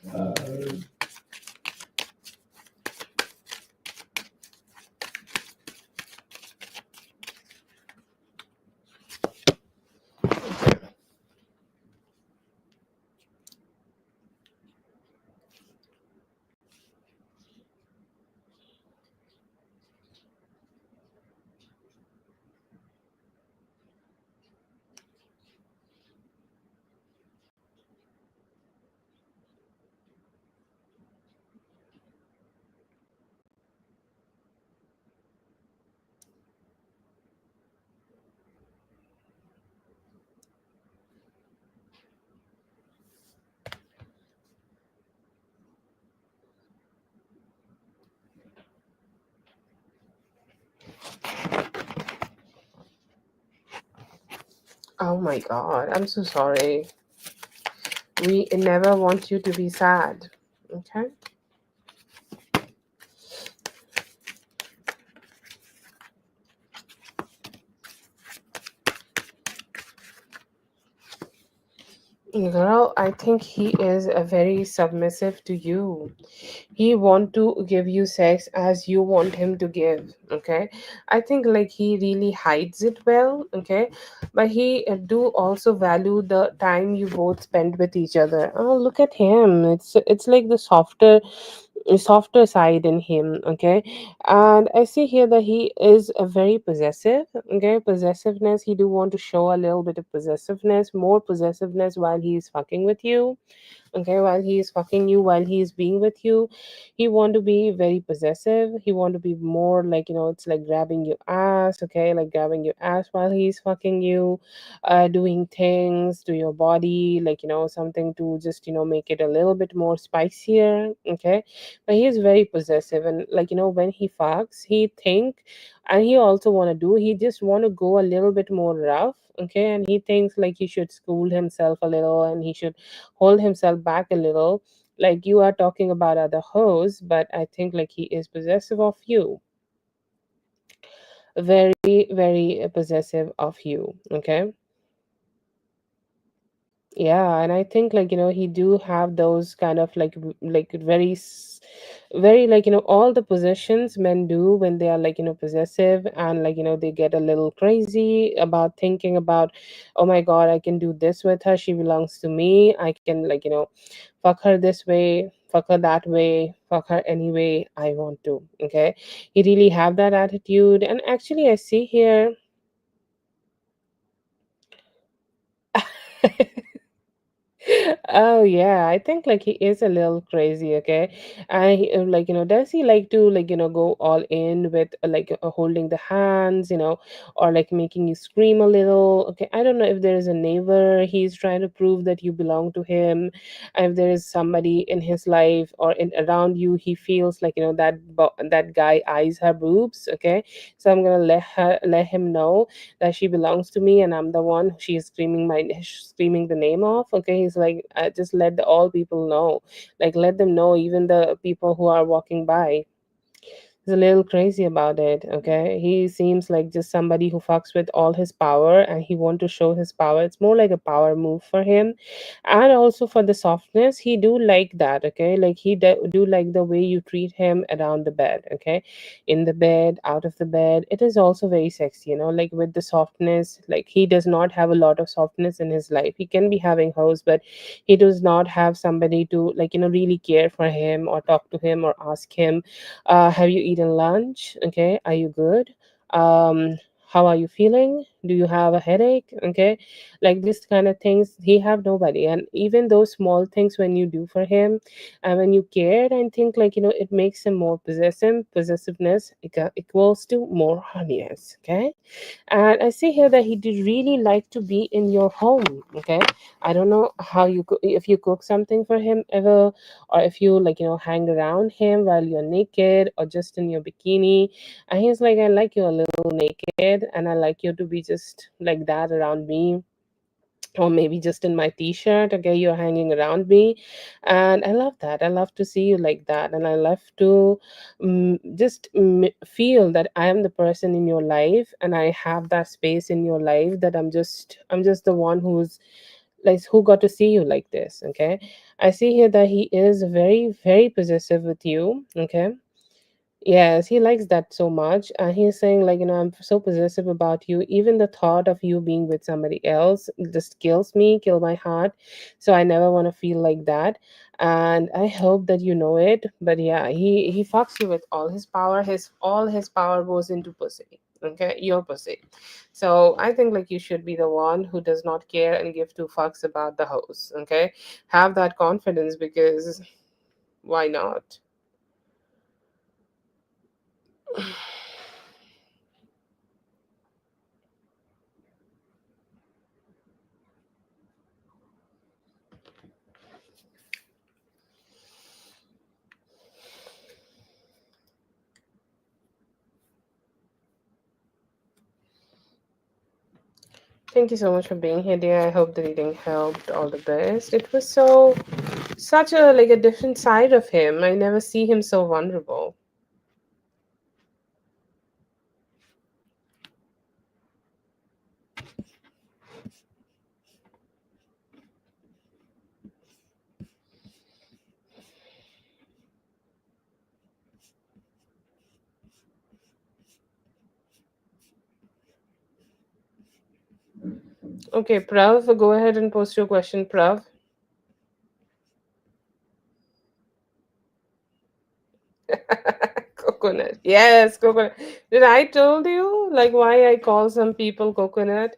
Oh my god, I'm so sorry. We never want you to be sad. Okay? Girl, I think he is very submissive to you. He want to give you sex as you want him to give. Okay, I think like he really hides it well. Okay, but he do also value the time you both spend with each other. Oh, look at him. It's like the softer side in him. Okay, and I see here that he is a very possessive. Okay, possessiveness, he do want to show a little bit of possessiveness, more possessiveness while he's fucking with you. Okay, while he is fucking you, while he is being with you, he want to be very possessive. He want to be more like, it's like grabbing your ass. Okay, like grabbing your ass while he's fucking you, doing things to your body, like, something to just, make it a little bit more spicier. Okay, but he is very possessive, and like, when he fucks, he think, and he also want to do, he just want to go a little bit more rough. Okay, and he thinks like he should school himself a little, and he should hold himself back a little. Like, you are talking about other hoes, but I think like he is possessive of you. Very, very possessive of you. Okay. Yeah, and I think like, he do have those kind of like like very very like, all the possessions men do when they are like, possessive, and like, they get a little crazy about thinking about, oh my god, I can do this with her, she belongs to me, I can like, fuck her this way, fuck her that way, fuck her any way I want to. Okay, he really have that attitude, and actually I see here. Oh yeah, I think like he is a little crazy, okay? And like, does he like to like, go all in with like holding the hands, or like making you scream a little? Okay, I don't know if there is a neighbor he's trying to prove that you belong to him, and if there is somebody in his life or in around you, he feels like, that guy eyes her boobs, okay? So I'm gonna let him know that she belongs to me, and I'm the one she's screaming the name of. Okay, he's like, just let all people know, like let them know, even the people who are walking by. He's a little crazy about it. Okay, he seems like just somebody who fucks with all his power, and he want to show his power. It's more like a power move for him. And also for the softness, he do like that. Okay, like he do like the way you treat him around the bed. Okay, in the bed, out of the bed, it is also very sexy, like with the softness. Like, he does not have a lot of softness in his life. He can be having hoes, but he does not have somebody to like, really care for him or talk to him or ask him, have you eaten lunch? Okay, are you good? How are you feeling? Do you have a headache? Okay, like this kind of things, he have nobody. And even those small things when you do for him, and when you care, I think like, it makes him more possessive. Possessiveness equals to more horniness. Okay, and I see here that he did really like to be in your home. Okay, I don't know how if you cook something for him ever, or if you like, hang around him while you're naked or just in your bikini, and he's like, I like you a little naked, and I like you to be just like that around me, or maybe just in my t-shirt. Okay, you're hanging around me, and I love that. I love to see you like that, and I love to just feel that I am the person in your life, and I have that space in your life, that I'm just the one who's like, who got to see you like this. Okay, I see here that he is very, very possessive with you. Okay, yes, he likes that so much. And he's saying, like, I'm so possessive about you. Even the thought of you being with somebody else just kill my heart. So I never want to feel like that. And I hope that you know it. But yeah, he fucks you with all his power. All his power goes into pussy. Okay, your pussy. So I think like you should be the one who does not care and give two fucks about the host. Okay, have that confidence, because why not? Thank you so much for being here, dear. I hope the reading helped. All the best. It was so such a like a different side of him. I never see him so vulnerable. Okay, Prav, go ahead and post your question, Prav. Coconut. Yes, coconut. Did I told you like why I call some people coconut?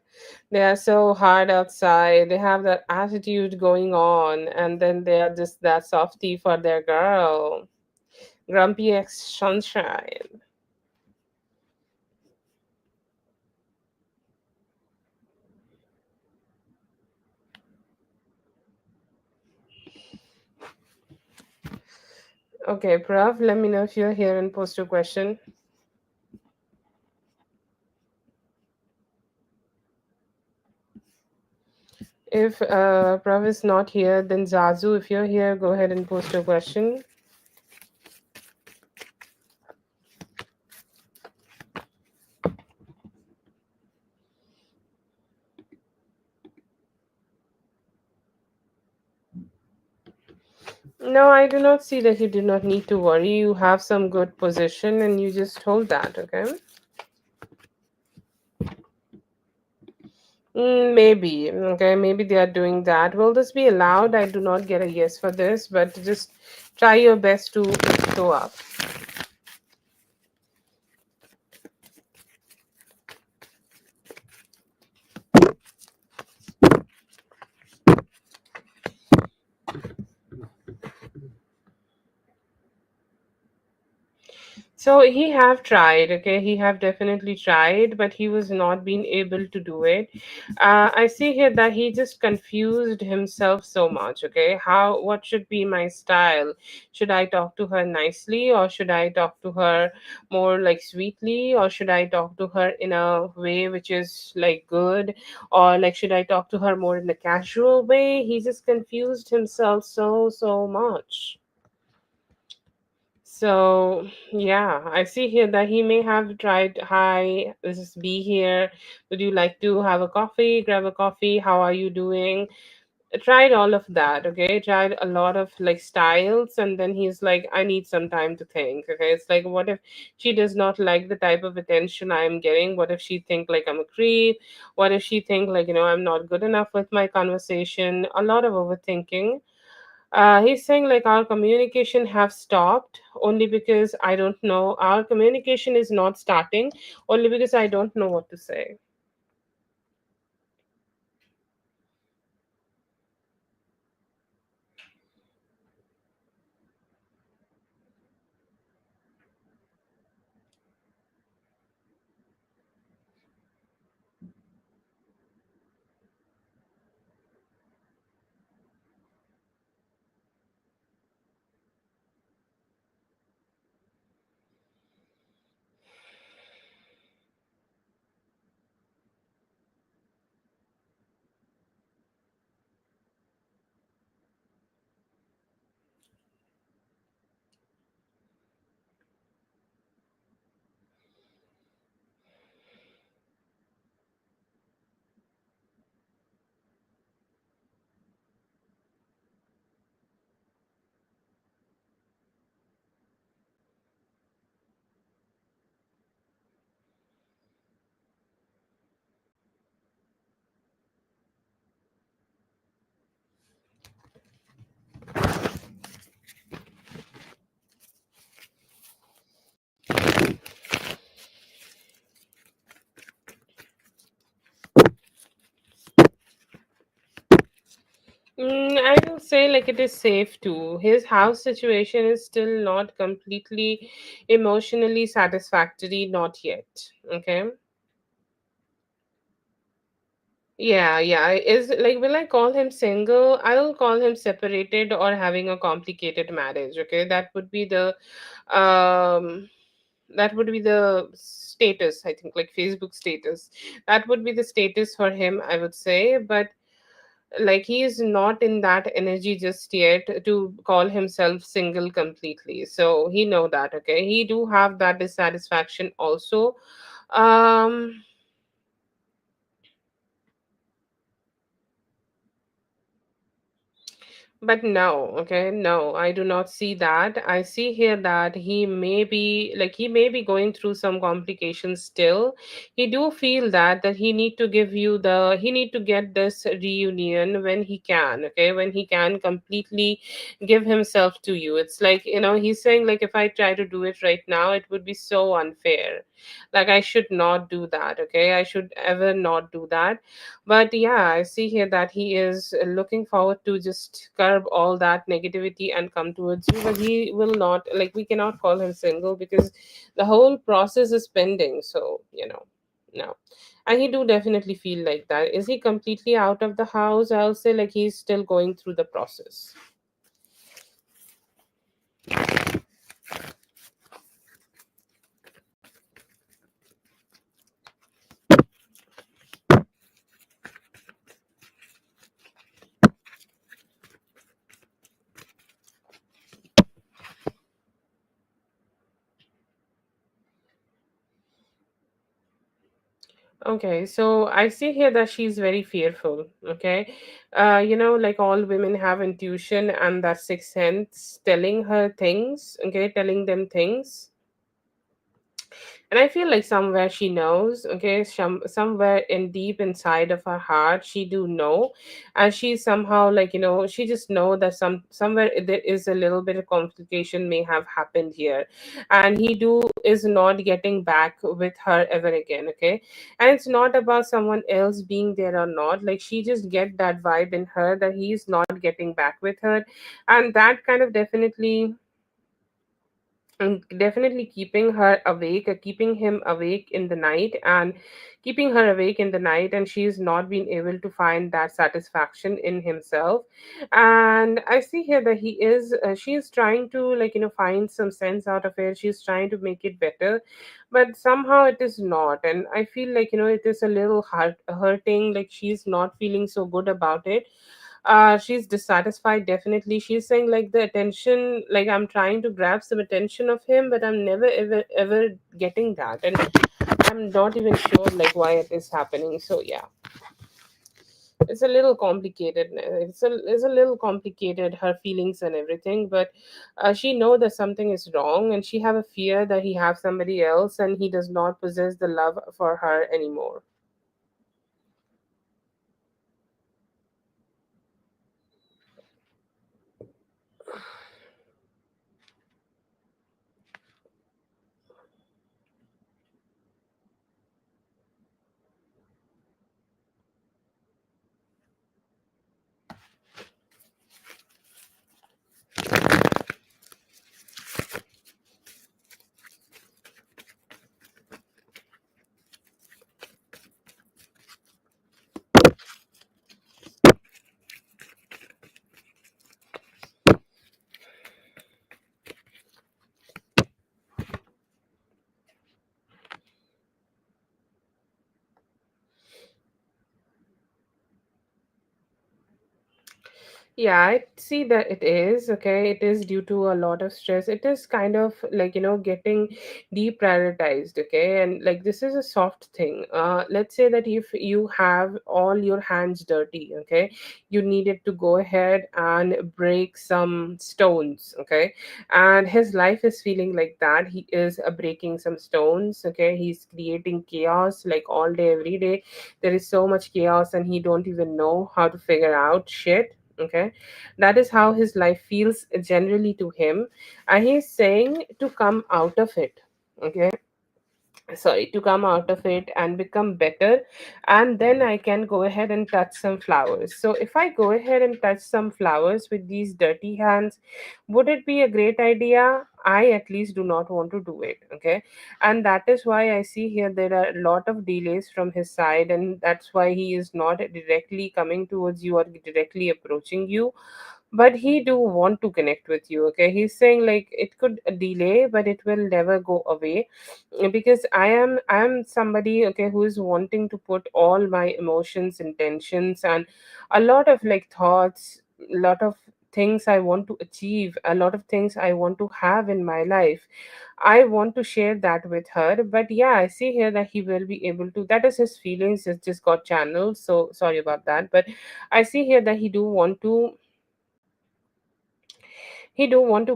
They are so hard outside. They have that attitude going on, and then they are just that softy for their girl. Grumpy ex sunshine. Okay, Prav, let me know if you're here and post your question. If Prav is not here, then Zazu, if you're here, go ahead and post your question. No, I do not see that you do not need to worry. You have some good position and you just hold that, okay? Maybe, okay, maybe they are doing that. Will this be allowed? I do not get a yes for this, but just try your best to show up. So he have tried, okay, he have definitely tried, but he was not being able to do it. I see here that he just confused himself so much, okay, how what should be my style? Should I talk to her nicely, or should I talk to her more like sweetly, or should I talk to her in a way which is like good, or like should I talk to her more in a casual way? He just confused himself so much. So, yeah, I see here that he may have tried, hi, this is B here. Would you like to have a coffee? Grab a coffee. How are you doing? Tried all of that, okay? Tried a lot of like styles, and then he's like, I need some time to think, okay? It's like, what if she does not like the type of attention I'm getting? What if she think like I'm a creep? What if she think like, I'm not good enough with my conversation? A lot of overthinking. He's saying like our communication have stopped only because I don't know. Our communication is not starting only because I don't know what to say. I will say like it is safe too. His house situation is still not completely emotionally satisfactory, not yet. Okay. Yeah, yeah. Is like, will I call him single? I will call him separated or having a complicated marriage. Okay, that would be the um That would be the status, I think, like Facebook status. That would be the status for him, I would say. But like he is not in that energy just yet to call himself single completely. So he know that, okay, he do have that dissatisfaction also. um But no, okay, no, I do not see that. I see here that he may be going through some complications still. He do feel that he need to give you the he need to get this reunion when he can, okay, when he can completely give himself to you. It's like, he's saying like if I try to do it right now, it would be so unfair. Like I should not do that, okay? I should ever not do that. But yeah, I see here that he is looking forward to just curb all that negativity and come towards you. But he will not, like, we cannot call him single because the whole process is pending. So, no. And he do definitely feel like that. Is he completely out of the house? I'll say like he's still going through the process. Okay, so I see here that she's very fearful. Okay, like all women have intuition and that sixth sense telling her things. Okay, telling them things. And I feel like somewhere she knows, okay, somewhere in deep inside of her heart, she do know, and she somehow like she just know that somewhere there is a little bit of complication may have happened here, and he do is not getting back with her ever again, okay, and it's not about someone else being there or not. Like she just get that vibe in her that he's not getting back with her, and that kind of definitely keeping her awake, keeping him awake in the night, and keeping her awake in the night, and she's not been able to find that satisfaction in himself. And I see here that she is trying to like find some sense out of it. She's trying to make it better, but somehow it is not. And I feel like it is a little hurting. Like she's not feeling so good about it. She's dissatisfied, definitely. She's saying like the attention, like I'm trying to grab some attention of him, but I'm never ever getting that, and I'm not even sure like why it is happening. So yeah, it's a little complicated. It's a little complicated, her feelings and everything. But she know that something is wrong, and she have a fear that he have somebody else and he does not possess the love for her anymore. Yeah, I see that it is okay. It is due to a lot of stress. It is kind of like, getting deprioritized, okay? And like this is a soft thing. Let's say that if you have all your hands dirty, okay, you needed to go ahead and break some stones, okay? And his life is feeling like that. He is breaking some stones, okay? He's creating chaos like all day, every day. There is so much chaos, and he don't even know how to figure out shit, okay. That is how his life feels generally to him, and he's saying to come out of it, okay, sorry, to come out of it and become better. And then I can go ahead and touch some flowers. So if I go ahead and touch some flowers with these dirty hands, would it be a great idea? I at least do not want to do it, okay. And that is why I see here there are a lot of delays from his side, and that's why he is not directly coming towards you or directly approaching you. but he do want to connect with you. Okay, he's saying like it could delay but it will never go away, because I am somebody, okay, who is wanting to put all my emotions, intentions, and a lot of like thoughts, a lot of things I want to achieve, a lot of things I want to have in my life. I want to share that with her. But yeah, I see here that he will be able to. That is his feelings. It just got channeled. So sorry about that. But I see here that he do want to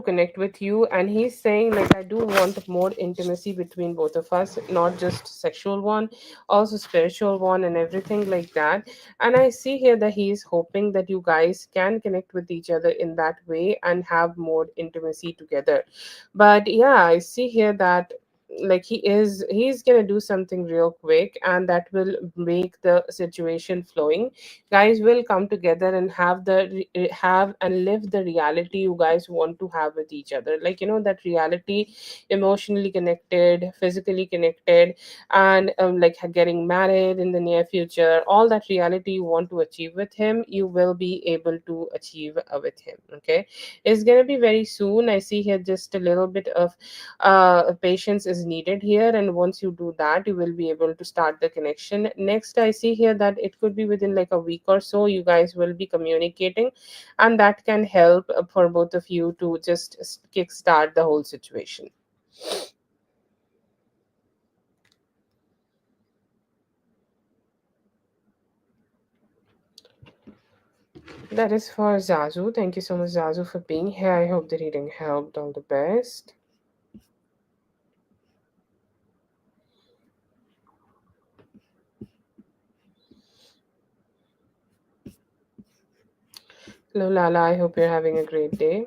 connect with you, and he's saying like I do want more intimacy between both of us, not just sexual one, also spiritual one and everything like that. And I see here that he is hoping that you guys can connect with each other in that way and have more intimacy together. But yeah, I see here that like he's gonna do something real quick, and that will make the situation flowing. Guys will come together and have and live the reality you guys want to have with each other, like that reality, emotionally connected, physically connected, and like getting married in the near future. All that reality you want to achieve with him, you will be able to achieve with him. Okay, it's gonna be very soon. I see here just a little bit of patience is needed here, and once you do that, you will be able to start the connection. Next, I see here that it could be within like a week or so you guys will be communicating, and that can help for both of you to just kickstart the whole situation. That is for Zazu. Thank you so much, Zazu, for being here. I hope the reading helped. All the best. Hello, Lala. I hope you're having a great day.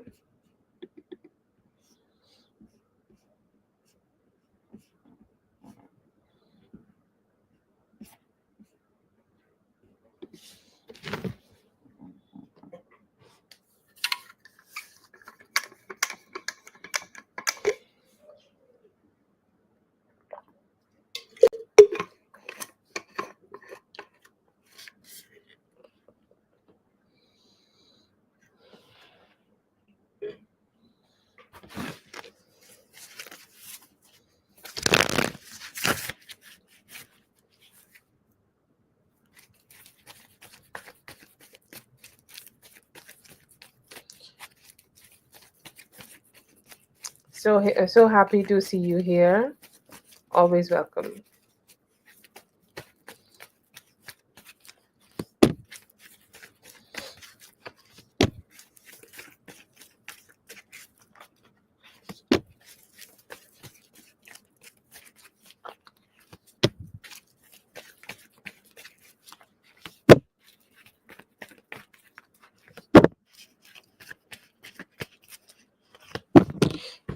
So happy to see you here. Always welcome.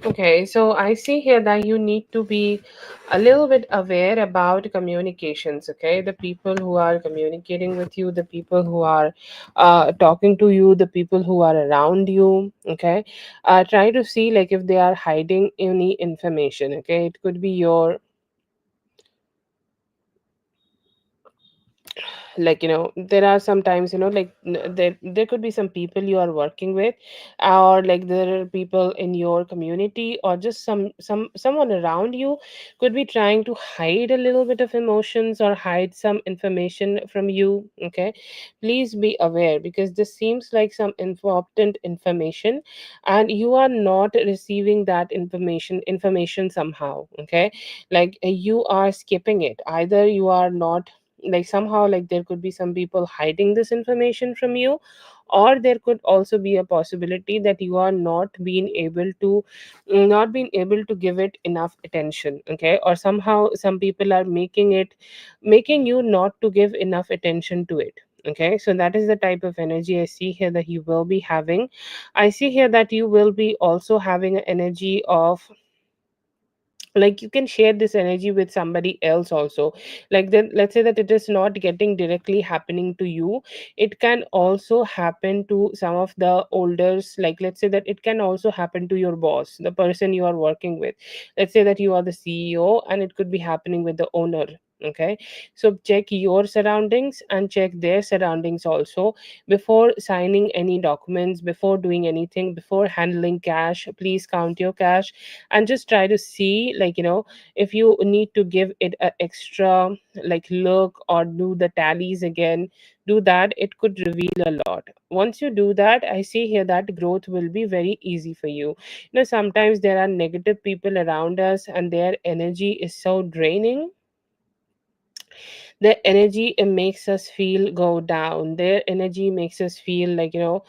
Okay, so I see here that you need to be a little bit aware about communications. Okay, the people who are communicating with you, the people who are talking to you, the people who are around you. Okay, try to see like if they are hiding any information. Okay, it could be your, like there are sometimes like there could be some people you are working with, or like there are people in your community, or just someone around you could be trying to hide a little bit of emotions or hide some information from you. Okay, please be aware, because this seems like some important information, and you are not receiving that information somehow. Okay, like you are skipping it, either you are not, like somehow like there could be some people hiding this information from you, or there could also be a possibility that you are not being able to give it enough attention. Okay, or somehow some people are making you not to give enough attention to it. Okay, so that is the type of energy I see here that you will be having. I see here that you will be also having an energy of, like you can share this energy with somebody else also. Like then let's say that it is not getting directly happening to you, it can also happen to some of the olders. Like let's say that it can also happen to your boss, the person you are working with. Let's say that you are the CEO, and it could be happening with the owner. Okay, so check your surroundings and check their surroundings also before signing any documents, before doing anything, before handling cash. Please count your cash and just try to see, like, if you need to give it a extra like look or do the tallies again, do that. It could reveal a lot. Once you do that, I see here that growth will be very easy for you. Sometimes there are negative people around us and their energy is so draining. Their energy, it makes us feel go down. Their energy makes us feel like, oh,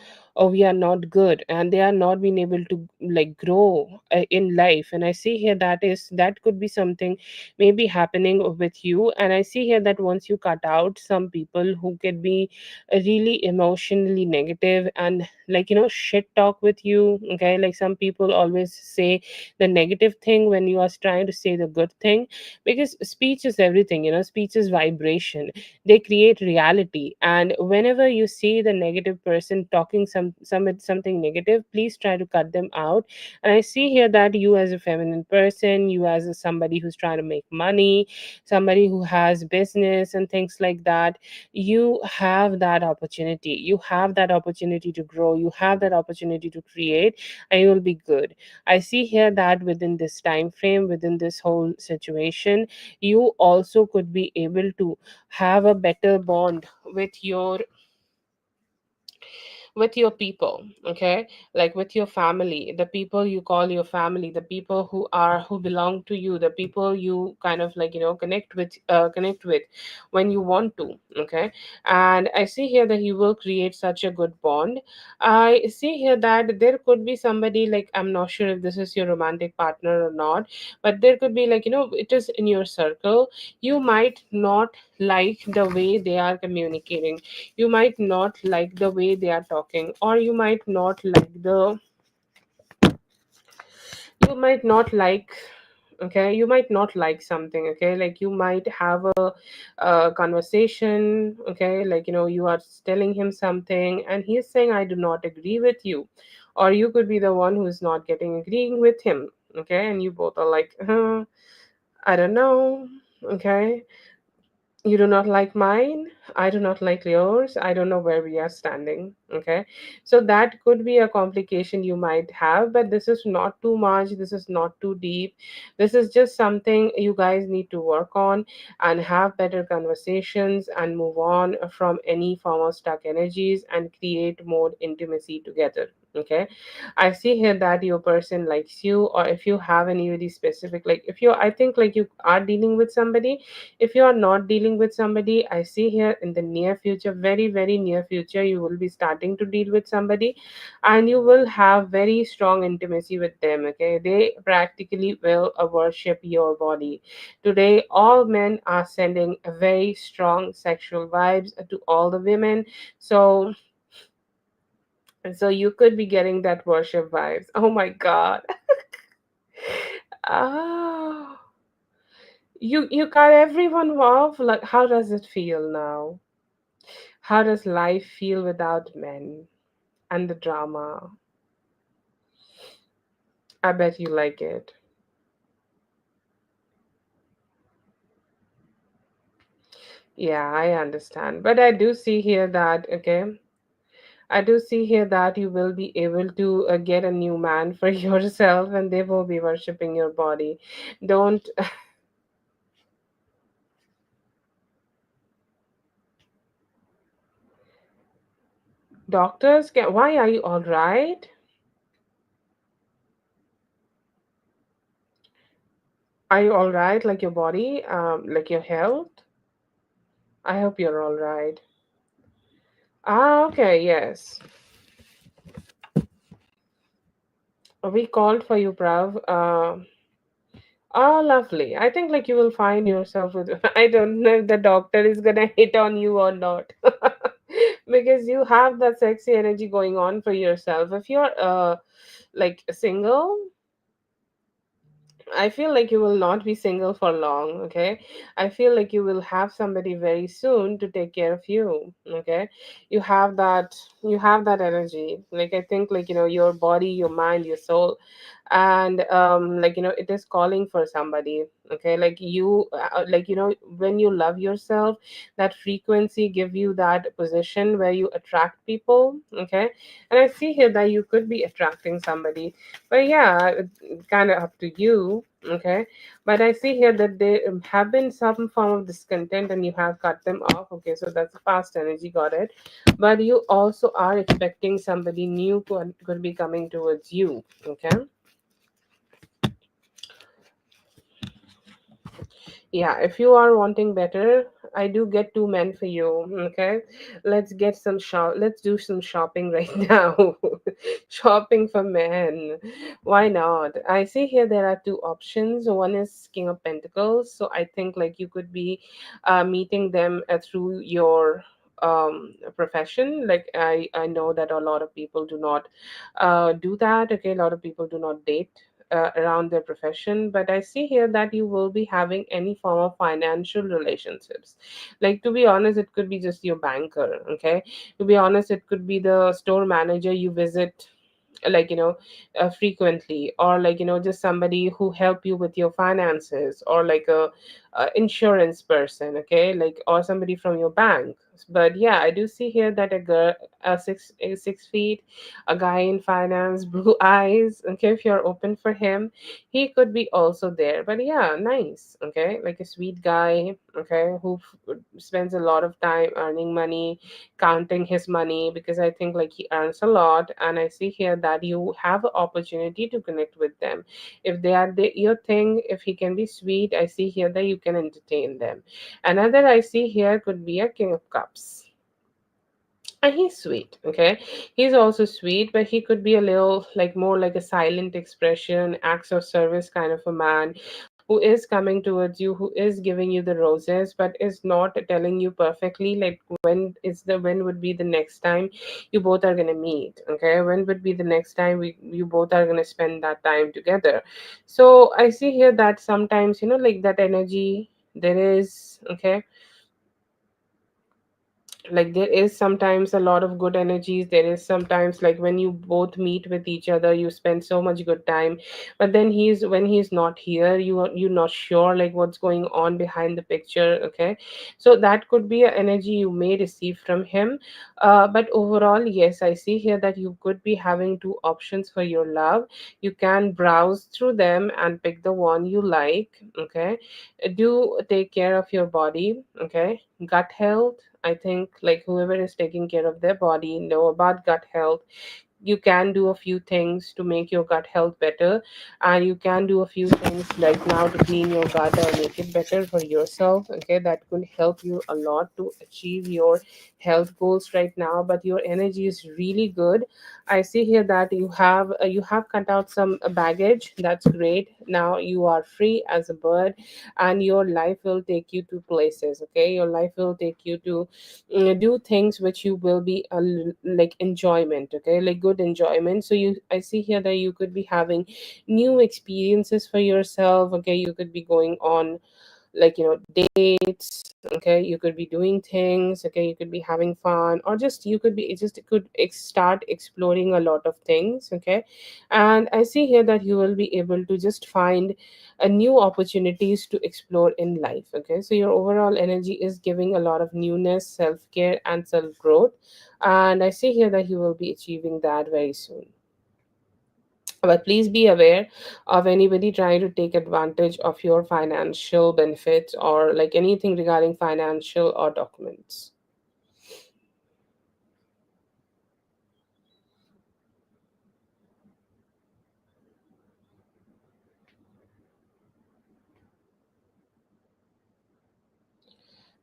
we are not good, and they are not being able to like grow in life. And I see here that could be something maybe happening with you. And I see here that once you cut out some people who could be really emotionally negative and like, shit talk with you. Okay, like some people always say the negative thing when you are trying to say the good thing, because speech is everything. Speech is vibration. They create reality. And whenever you see the negative person talking something negative, please try to cut them out. And I see here that you as a feminine person, you as somebody who's trying to make money, somebody who has business and things like that, you have that opportunity. You have that opportunity to grow, you have that opportunity to create, and you will be good. I see here that within this time frame, within this whole situation, you also could be able to have a better bond with your people. Okay, like with your family, the people you call your family, the people who belong to you, the people you kind of like, connect with when you want to. Okay, and I see here that you will create such a good bond. I see here that there could be somebody, like, I'm not sure if this is your romantic partner or not, but there could be like, it is in your circle. You might not like the way they are communicating, you might not like the way they are talking, or you might not like okay, you might not like something. Okay, like you might have a conversation. Okay, like, you are telling him something and he's saying, I do not agree with you, or you could be the one who's not getting agreeing with him. Okay, and you both are like, I don't know. Okay, you do not like mine, I do not like yours, I don't know where we are standing. Okay, so that could be a complication you might have, but this is not too much, this is not too deep. This is just something you guys need to work on and have better conversations and move on from any form of stuck energies and create more intimacy together. Okay, I see here that your person likes you, or if you have any really specific, like if you I think like you are dealing with somebody. If you are not dealing with somebody, I see here in the near future, very, very near future, you will be starting to deal with somebody and you will have very strong intimacy with them. Okay, they practically will worship your body. Today, all men are sending very strong sexual vibes to all the women. So you could be getting that worship vibes. Oh my god. Oh, you got everyone off. Like, how does it feel now? How does life feel without men and the drama? I bet you like it. Yeah, I understand. But I do see here that, okay, I do see here that you will be able to get a new man for yourself and they will be worshipping your body. Don't, doctors, why are you all right? Are you all right? Like your body, like your health? I hope you're all right. Ah, okay, yes. We called for you, Prav. Oh, lovely. I think like you will find yourself with. I don't know if the doctor is gonna hit on you or not, because you have that sexy energy going on for yourself. If you're like single, I feel like you will not be single for long. Okay, I feel like you will have somebody very soon to take care of you. Okay, you have that. You have that energy. Like I think like your body, your mind, your soul. and it is calling for somebody. Okay, like when you love yourself, that frequency give you that position where you attract people. Okay, and I see here that you could be attracting somebody, but yeah, it's kind of up to you. Okay, but I see here that there have been some form of discontent and you have cut them off. Okay, so that's a past energy, got it. But you also are expecting somebody new could be coming towards you. Okay, yeah, if you are wanting better, I do get two men for you. Okay, let's do some shopping right now. Shopping for men, why not? I see here there are two options. One is King of Pentacles, so I think like you could be meeting them through your profession. Like I know that a lot of people do not do that. Okay, a lot of people do not date around their profession, but I see here that you will be having any form of financial relationships. Like, to be honest, it could be just your banker. Okay, to be honest, it could be the store manager you visit, frequently, or just somebody who help you with your finances, or like a insurance person. Okay, like, or somebody from your bank. But yeah, I do see here that a girl, a 6 feet, a guy in finance, blue eyes. Okay, if you're open for him, he could be also there. But yeah, nice. Okay, like a sweet guy. Okay, who spends a lot of time earning money, counting his money, because I think like he earns a lot, and I see here that you have an opportunity to connect with them. If they are your thing, if he can be sweet, I see here that you can entertain them. Another I see here could be a King of Cups, and he's sweet. Okay, he's also sweet, but he could be a little like more like a silent expression, acts of service kind of a man, who is coming towards you, who is giving you the roses, but is not telling you perfectly like when would be the next time you both are going to meet. Okay, when would be the next time you both are going to spend that time together. So I see here that sometimes, like that energy there is. Okay, like there is sometimes a lot of good energies. There is sometimes like when you both meet with each other, you spend so much good time, but then when he's not here, you're not sure like what's going on behind the picture. Okay, so that could be an energy you may receive from him. But overall, yes, I see here that you could be having two options for your love. You can browse through them and pick the one you like. Okay, do take care of your body. Okay, gut health, I think like whoever is taking care of their body know about gut health. You can do a few things to make your gut health better, and you can do a few things like now to clean your gut or make it better for yourself. Okay, that could help you a lot to achieve your health goals right now. But your energy is really good. I see here that you have cut out some baggage. That's great. Now you are free as a bird, and your life will take you to places. Okay, your life will take you to do things which you will be like enjoyment. Okay, like good enjoyment. So I see here that you could be having new experiences for yourself. Okay, you could be going on like dates. Okay, you could be doing things. Okay, you could be having fun, or just you could be just could start exploring a lot of things. Okay, and I see here that you will be able to just find new opportunities to explore in life. Okay, so your overall energy is giving a lot of newness, self-care, and self-growth, and I see here that you will be achieving that very soon. But please be aware of anybody trying to take advantage of your financial benefits or like anything regarding financial or documents.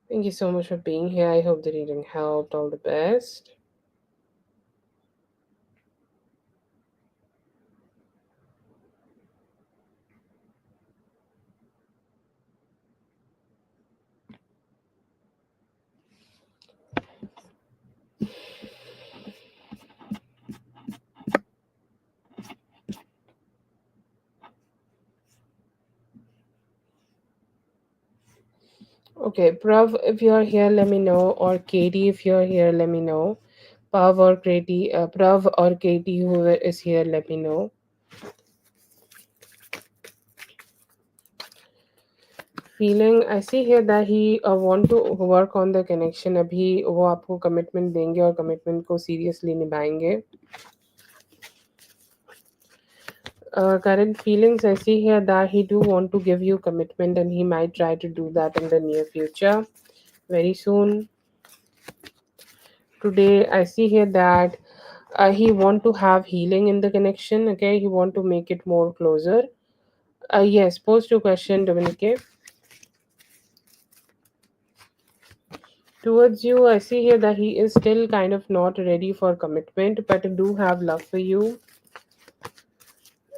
Thank you so much for being here. I hope the reading helped. All the best. Okay, Prav, if you're here, let me know. Or Katie, if you're here, let me know. Prav or Katie, whoever is here, let me know. feeling, I see here that he want to work on the connection. अभी वो आपको commitment देंगे और commitment को seriously निभाएंगे. Current feelings, I see here that he do want to give you commitment and he might try to do that in the near future, very soon. Today, I see here that he want to have healing in the connection. Okay, he want to make it more closer. Yes, pose your question, Dominique. Towards you, I see here that he is still kind of not ready for commitment, but do have love for you.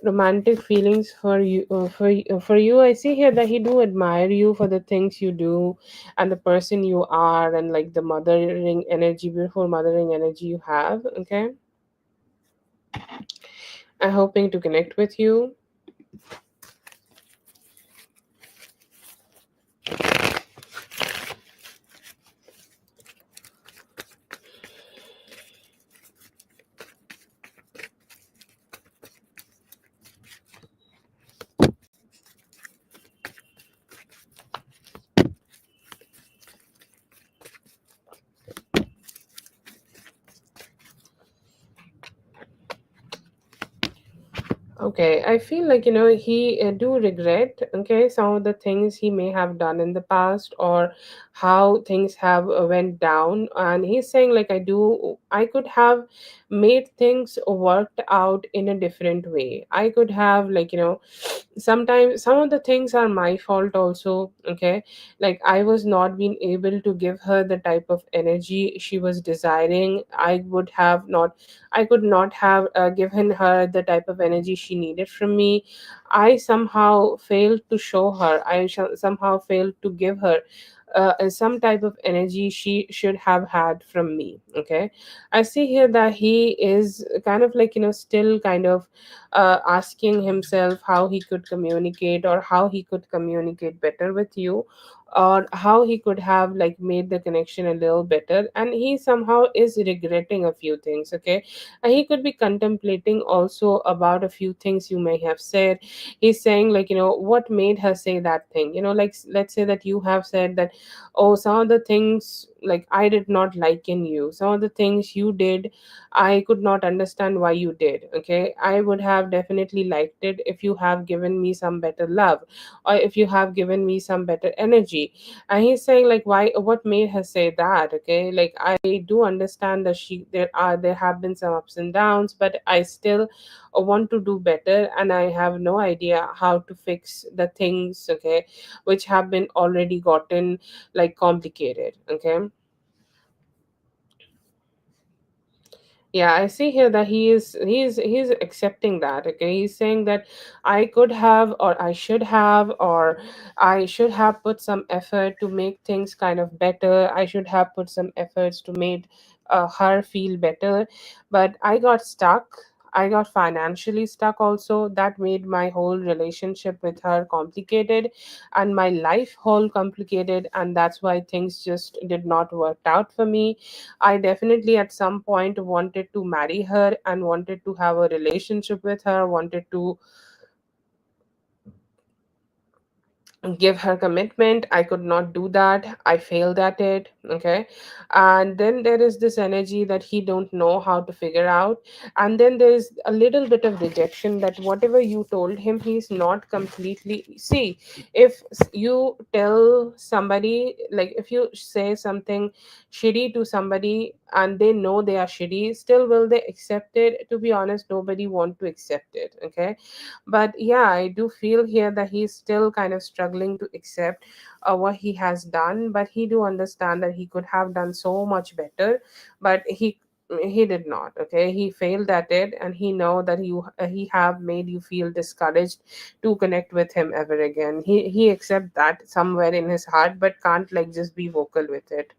Romantic feelings for you, for you. I see here that he do admire you for the things you do, and the person you are, and like the mothering energy, beautiful mothering energy you have. Okay, I'm hoping to connect with you. Okay, I feel like he do regret, okay, some of the things he may have done in the past, or how things have went down, and he's saying like I could have made things worked out in a different way. I could have, like, sometimes some of the things are my fault also, okay, like I was not being able to give her the type of energy she was desiring. I could not have given her the type of energy she needed from me. I somehow failed to show her. Somehow failed to give her some type of energy she should have had from me. Okay, I see here that he is kind of like still kind of asking himself how he could communicate, or how he could communicate better with you, or how he could have like made the connection a little better, and he somehow is regretting a few things. Okay, he could be contemplating also about a few things you may have said. He's saying like, what made her say that thing, like let's say that you have said that, oh, some of the things like I did not like in you, some of the things you did, I could not understand why you did. Okay, I would have definitely liked it if you have given me some better love, or if you have given me some better energy. And he's saying like, why, what made her say that? Okay, like I do understand that there have been some ups and downs, but I still want to do better, and I have no idea how to fix the things, okay, which have been already gotten like complicated. Okay, yeah, I see here that he's accepting that. Okay, he's saying that I could have, or I should have put some effort to make things kind of better. I should have put some efforts to make her feel better, but I got stuck. I got financially stuck also. That made my whole relationship with her complicated, and my life whole complicated, and that's why things just did not work out for me. I definitely at some point wanted to marry her and wanted to have a relationship with her, wanted to give her commitment. I could not do that. I failed at it. Okay, and then there is this energy that he don't know how to figure out, and then there's a little bit of rejection that whatever you told him, he's not completely. See, if you tell somebody, like if you say something shitty to somebody and they know they are shitty, still will they accept it? To be honest, nobody want to accept it. Okay, but yeah, I do feel here that he's still kind of struggling to accept what he has done, but he do understand that he could have done so much better, but he did not. Okay, he failed at it, and he know that he have made you feel discouraged to connect with him ever again. He accept that somewhere in his heart, but can't like just be vocal with it.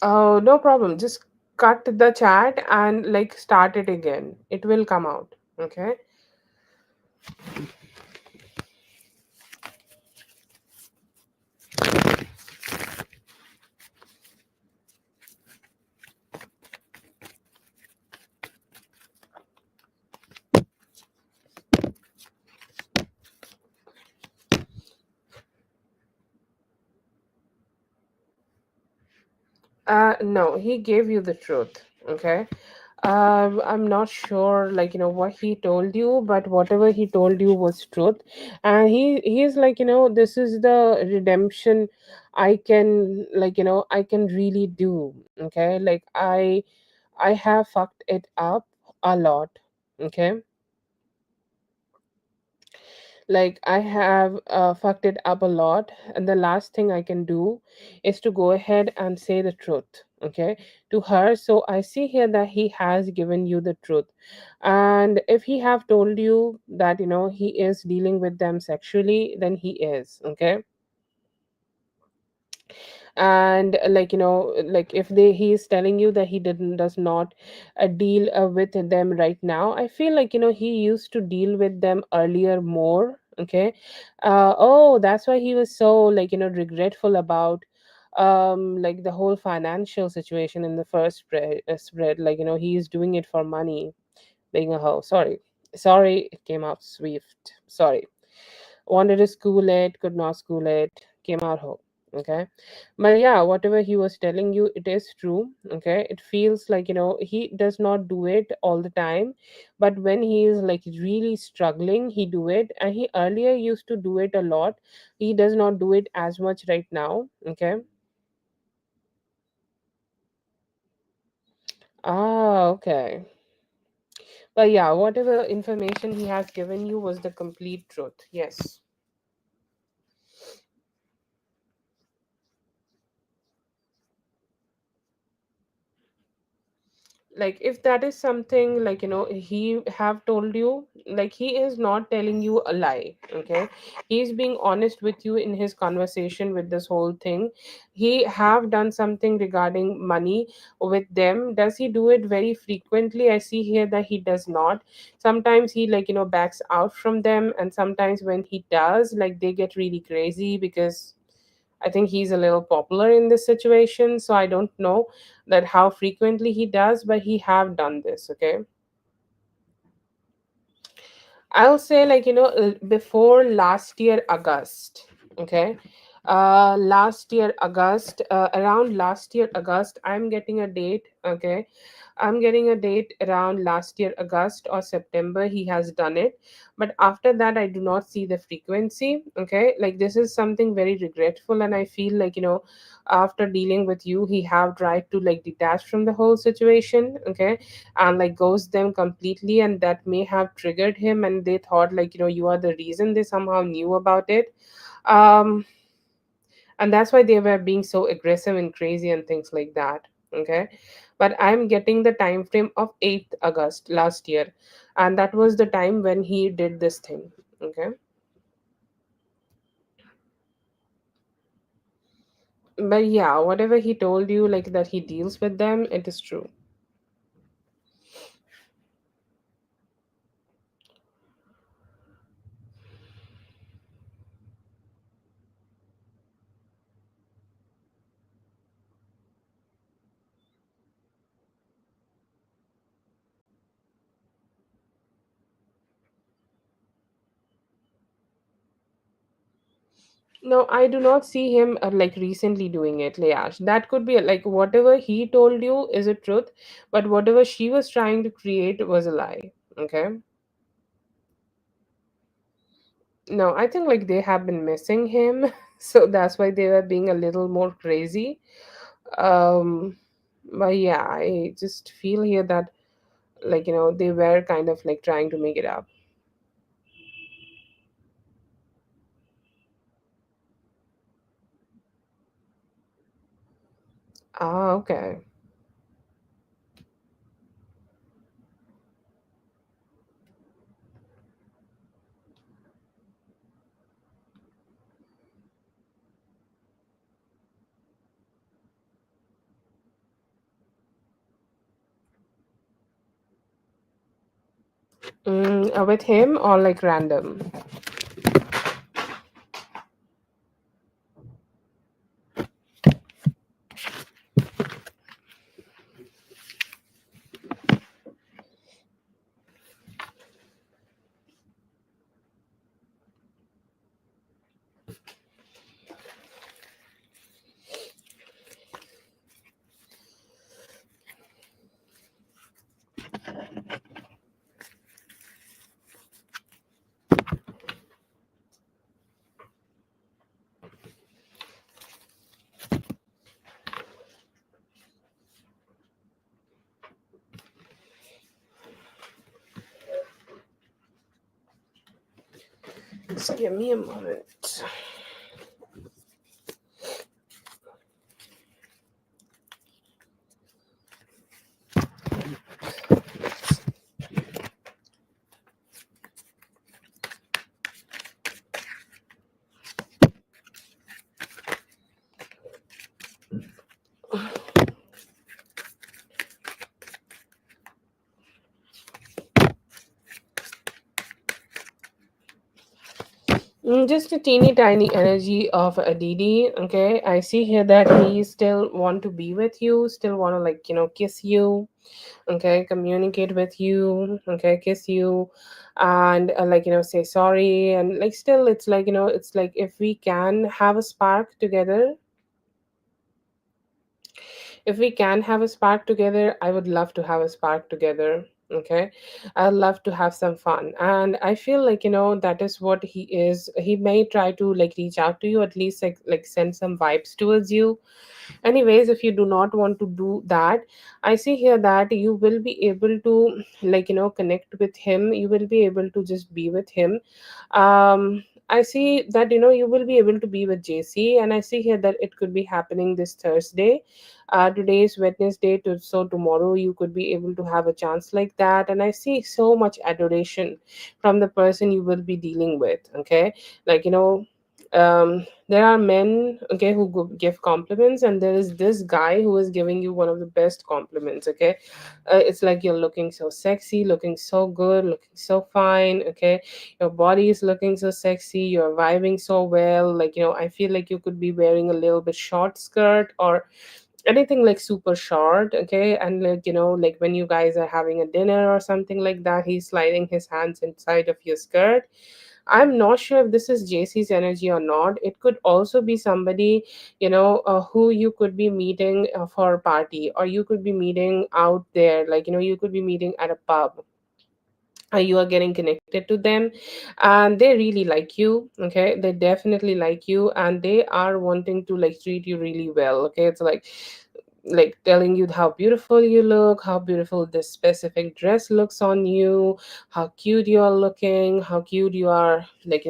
Oh, no problem. Just cut the chat and like start it again. It will come out. Okay. No, he gave you the truth. Okay. I'm not sure, like what he told you, but whatever he told you was truth, and he's like this is the redemption I can I can really do. Okay, like I have fucked it up a lot. Okay, like I have fucked it up a lot, and the last thing I can do is to go ahead and say the truth, okay, to her. So I see here that he has given you the truth, and if he have told you that he is dealing with them sexually, then he is, okay. And like if he is telling you that he didn't does not deal with them right now, I feel like he used to deal with them earlier more, okay. Oh, that's why he was so regretful about like the whole financial situation in the first spread, like he is doing it for money, being a hoe. Sorry, it came out swift. Sorry, wanted to school it, could not school it, came out home. Okay. But yeah, whatever he was telling you, it is true. Okay. It feels like, he does not do it all the time. But when he is like really struggling, he do it. And he earlier used to do it a lot. He does not do it as much right now. Okay. Ah, okay. But yeah, whatever information he has given you was the complete truth. Yes. Like if that is something like he have told you, like he is not telling you a lie, okay. He is being honest with you in his conversation with this whole thing. He have done something regarding money with them. Does he do it very frequently? I see here that he does not. Sometimes he backs out from them, and sometimes when he does, like they get really crazy because I think he's a little popular in this situation. So I don't know that how frequently he does, but he have done this. Okay. I'll say like before last year August. Okay. Last year August, around last year August, I'm getting a date. Okay. I'm getting a date around last year August or September. He has done it, but after that, I do not see the frequency. Okay, like this is something very regretful, and I feel like after dealing with you, he have tried to like detach from the whole situation. Okay, and like ghost them completely, and that may have triggered him, and they thought like you are the reason. They somehow knew about it. Um, and that's why they were being so aggressive and crazy and things like that. Okay, but I'm getting the time frame of 8th August last year, and that was the time when he did this thing. Okay, but yeah, whatever he told you, like that he deals with them, it is true. No, I do not see him like recently doing it, Leash. That could be like whatever he told you is a truth, but whatever she was trying to create was a lie. Okay. No, I think like they have been missing him, so that's why they were being a little more crazy. Um, but yeah, I just feel here that like they were kind of like trying to make it up. Ah, okay. With him or like random? Just give me a moment. Just a teeny tiny energy of a DD. Okay, I see here that he still want to be with you, still want to like kiss you. Okay, communicate with you. Okay, kiss you, and like say sorry, and like still it's like it's like if we can have a spark together, if we can have a spark together, I would love to have a spark together. Okay, I'd love to have some fun, and I feel like that is what he is. He may try to like reach out to you, at least like send some vibes towards you. Anyways, if you do not want to do that, I see here that you will be able to like connect with him. You will be able to just be with him. I see that you will be able to be with JC, and I see here that it could be happening this Thursday. Today is Wednesday, so tomorrow you could be able to have a chance like that. And I see so much adoration from the person you will be dealing with. Okay, like there are men, okay, who give compliments, and there is this guy who is giving you one of the best compliments. Okay, it's like you're looking so sexy, looking so good, looking so fine. Okay, your body is looking so sexy, you're vibing so well. Like I feel like you could be wearing a little bit short skirt or anything like super short. Okay, and like like when you guys are having a dinner or something like that, he's sliding his hands inside of your skirt. I'm not sure if this is JC's energy or not. It could also be somebody, who you could be meeting for a party, or you could be meeting out there. Like, you could be meeting at a pub. You are getting connected to them, and they really like you. Okay, they definitely like you, and they are wanting to like treat you really well. Okay, it's like telling you how beautiful you look, how beautiful this specific dress looks on you, how cute you are looking, how cute you are, like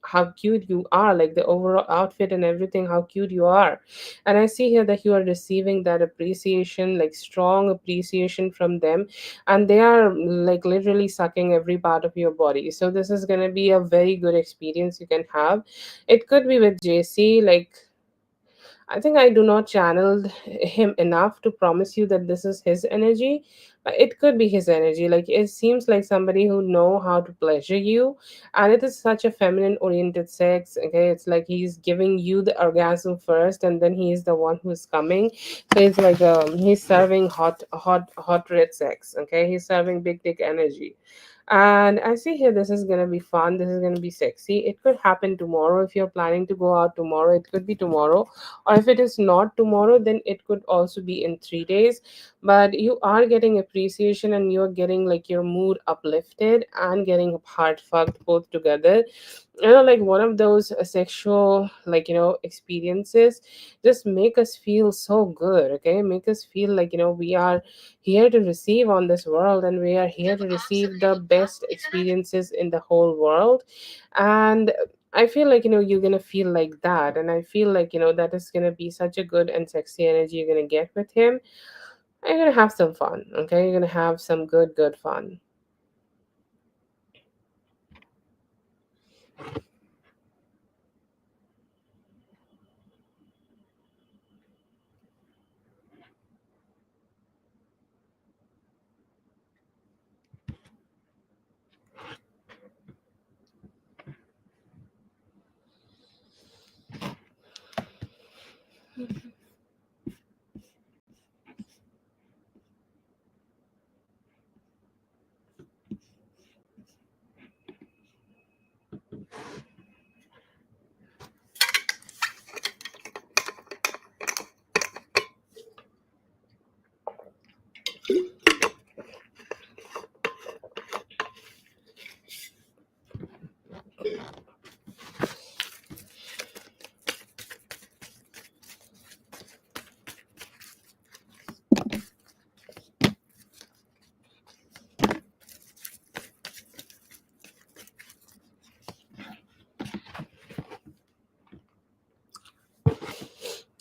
how cute you are, like the overall outfit and everything, how cute you are. And I see here that you are receiving that appreciation, like strong appreciation from them, and they are like literally sucking every part of your body. So this is going to be a very good experience you can have. It could be with JC. Like, I think I do not channel him enough to promise you that this is his energy, but it could be his energy. Like, it seems like somebody who know how to pleasure you, and it is such a feminine oriented sex. Okay, it's like he's giving you the orgasm first, and then he is the one who is coming. So it's like he's serving hot red sex. Okay, he's serving big dick energy. And I see here this is gonna be fun. This is gonna be sexy. It could happen tomorrow if you're planning to go out tomorrow. It could be tomorrow, or if it is not tomorrow, then it could also be in 3 days. But you are getting appreciation, and you're getting like your mood uplifted and getting heart fucked both together. Like one of those sexual like experiences just make us feel so good. Okay, make us feel like we are here to receive on this world, and we are here to receive the best experiences in the whole world. And I feel like you're gonna feel like that, and I feel like that is gonna be such a good and sexy energy you're gonna get with him. You're gonna have some fun. Okay, you're gonna have some good fun.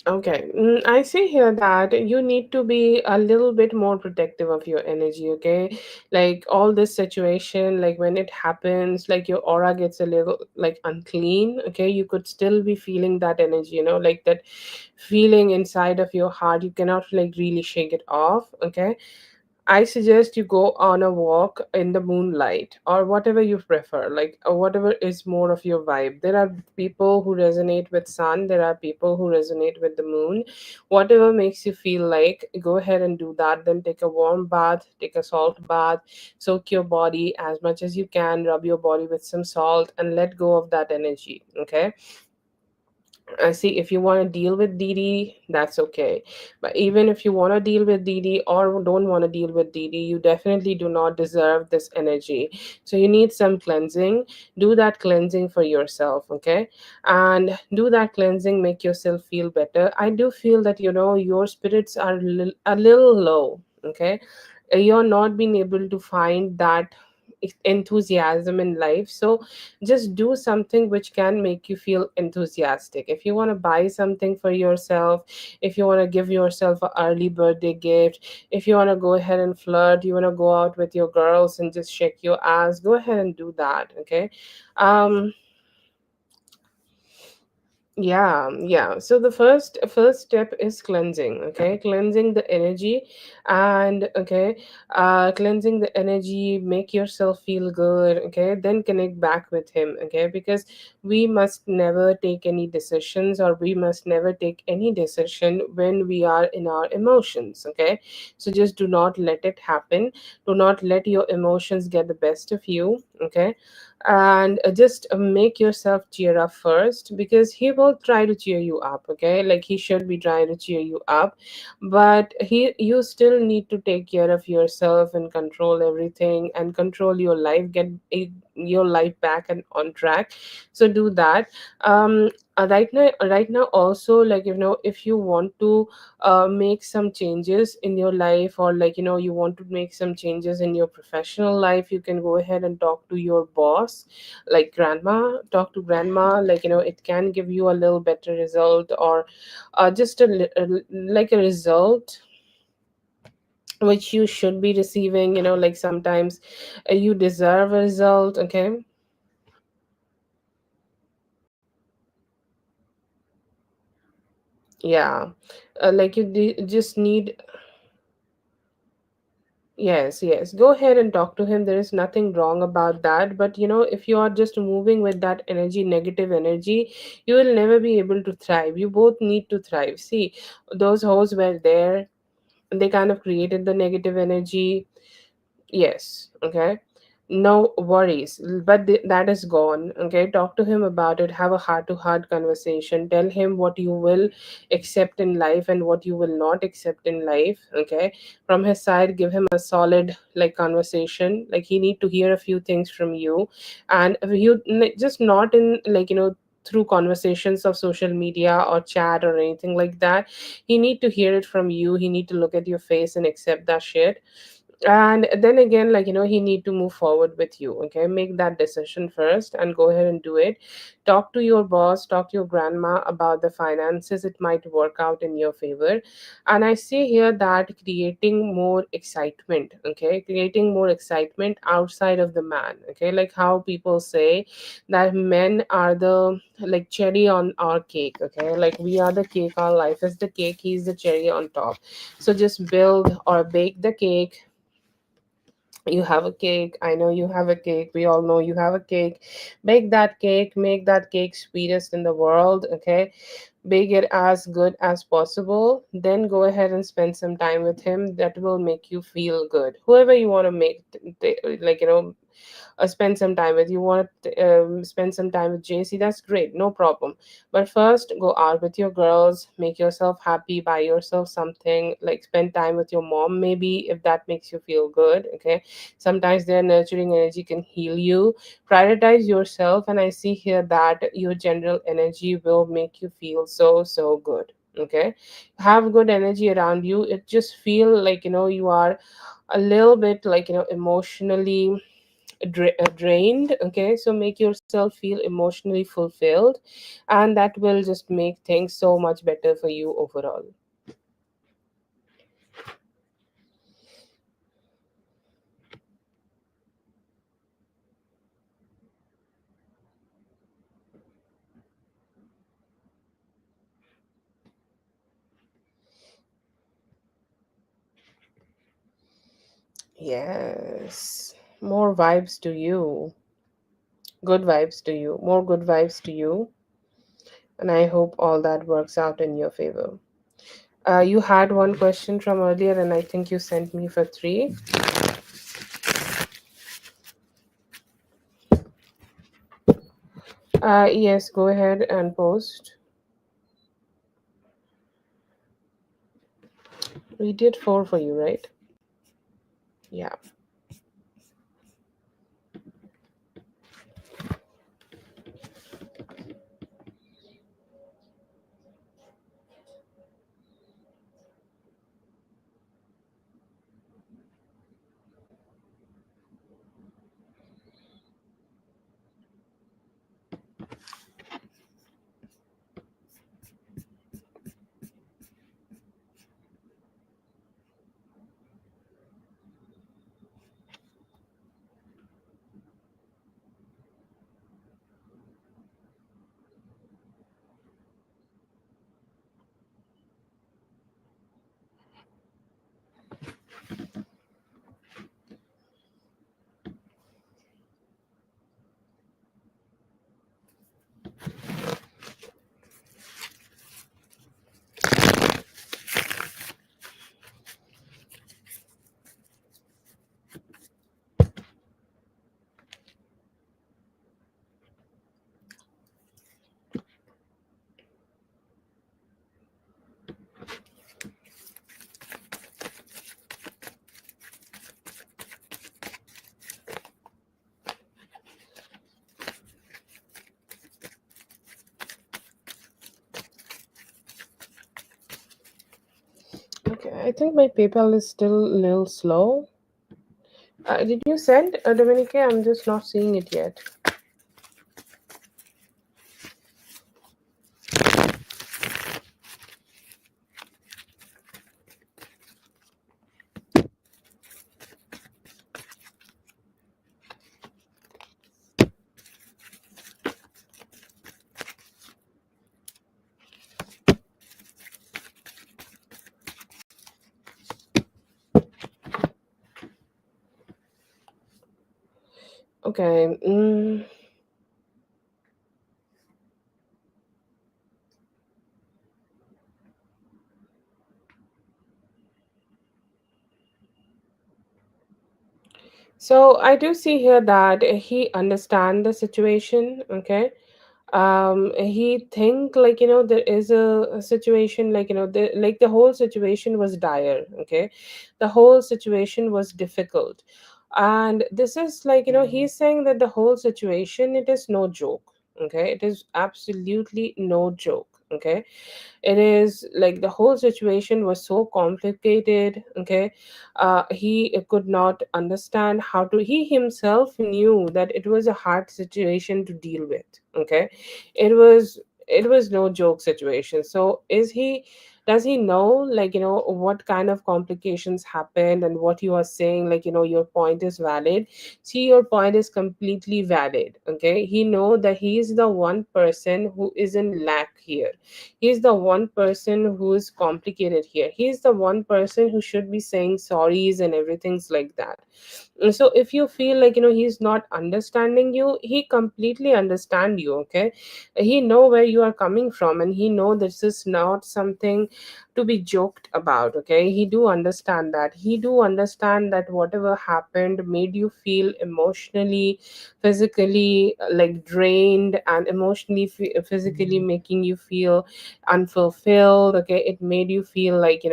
Okay, I see here that you need to be a little bit more protective of your energy, okay? Like all this situation, like when it happens, like your aura gets a little like unclean, okay? You could still be feeling that energy, like that feeling inside of your heart. You cannot like really shake it off, okay? I suggest you go on a walk in the moonlight or whatever you prefer, like whatever is more of your vibe. There are people who resonate with sun, there are people who resonate with the moon. Whatever makes you feel like, go ahead and do that. Then take a warm bath, take a salt bath, soak your body as much as you can, rub your body with some salt and let go of that energy, okay? See, if you want to deal with DD, that's okay. But even if you want to deal with DD or don't want to deal with DD, you definitely do not deserve this energy. So you need some cleansing. Do that cleansing for yourself, okay? And do that cleansing, make yourself feel better. I do feel that, your spirits are a little low, okay? You're not being able to find that enthusiasm in life. So just do something which can make you feel enthusiastic. If you want to buy something for yourself, if you want to give yourself an early birthday gift, if you want to go ahead and flirt, you want to go out with your girls and just shake your ass, go ahead and do that, okay? um yeah. So the first step is cleansing, okay? Cleansing the energy. And okay, cleansing the energy, make yourself feel good, okay? Then connect back with him, okay? Because we must never take any decisions, or we must never take any decision when we are in our emotions, okay? So just do not let it happen. Do not let your emotions get the best of you, okay? And just make yourself cheer up first, because he will try to cheer you up, okay? Like he should be trying to cheer you up, but you still need to take care of yourself and control everything and control your life, get your life back and on track. So do that. Right now also, like, if you want to make some changes in your life, or like, you want to make some changes in your professional life, you can go ahead and talk to your boss, like grandma. Talk to grandma, like, it can give you a little better result, or just like a result which you should be receiving. Like sometimes you deserve a result, okay? Yeah. Like just need. Yes, go ahead and talk to him. There is nothing wrong about that. But if you are just moving with that energy, negative energy, you will never be able to thrive. You both need to thrive. See, those hoes were there, they kind of created the negative energy. Yes, okay. No worries, but that is gone. Okay, talk to him about it. Have a heart to heart conversation. Tell him what you will accept in life and what you will not accept in life. Okay, from his side, give him a solid like conversation. Like he need to hear a few things from you, and just not in like through conversations of social media or chat or anything like that. He need to hear it from you. He need to look at your face and accept that shit. And then again, like, he need to move forward with you, okay? Make that decision first and go ahead and do it. Talk to your boss, talk to your grandma about the finances. It might work out in your favor. And I see here that creating more excitement, okay? Creating more excitement outside of the man, okay? Like how people say that men are the like cherry on our cake, okay? Like we are the cake, our life is the cake, he's the cherry on top. So just build or bake the cake. You have a cake, I know you have a cake, we all know you have a cake. Bake that cake, make that cake sweetest in the world, okay? Bake it as good as possible, then go ahead and spend some time with him. That will make you feel good. Whoever you want to make like, spend some time with. You want to spend some time with JC, that's great, no problem. But first, go out with your girls, make yourself happy, buy yourself something, like spend time with your mom, maybe, if that makes you feel good, okay? Sometimes their nurturing energy can heal you. Prioritize yourself, and I see here that your general energy will make you feel so good, okay? Have good energy around you. It just feel like, you are a little bit like, emotionally drained. Okay, so make yourself feel emotionally fulfilled, and that will just make things so much better for you overall. Yes, more vibes to you. Good vibes to you. More good vibes to you. And I hope all that works out in your favor. You had one question from earlier, and I think you sent me for three. Yes, go ahead and post. We did four for you, right? Yeah. Okay, I think my PayPal is still a little slow. Did you send, Dominique? I'm just not seeing it yet. Okay. So I do see here that he understand the situation. Okay. He think, like, there is a situation, like, the whole situation was dire. Okay, the whole situation was difficult, and this is, like, he's saying that the whole situation, it is no joke. Okay, it is absolutely no joke. Okay, it is like the whole situation was so complicated. Okay, he could not understand how to, he himself knew that it was a hard situation to deal with. Okay, it was no joke situation. So is he, does he know, like, what kind of complications happened, and what you are saying, like, your point is valid. See, your point is completely valid. Okay, he know that he is the one person who is in lack here. He's the one person who is complicated here. He's the one person who should be saying sorries and everything's like that. So if you feel like, he's not understanding you, he completely understand you. Okay, he know where you are coming from, and he know this is not something to be joked about. Okay, he do understand that. He do understand that whatever happened made you feel emotionally, physically, like, drained, and emotionally, physically making you feel unfulfilled. Okay, it made you feel like,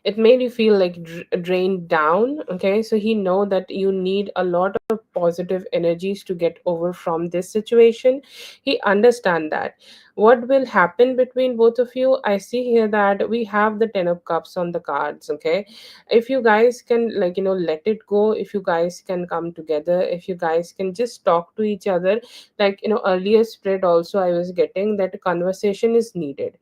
it made you feel like drained down. Okay, so he know that you need a lot of positive energies to get over from this situation. He understand that. What will happen between both of you, I see here that we have the 10 of cups on the cards. Okay, if you guys can, like, let it go, if you guys can come together, if you guys can just talk to each other, like, earlier spread also I was getting that conversation is needed.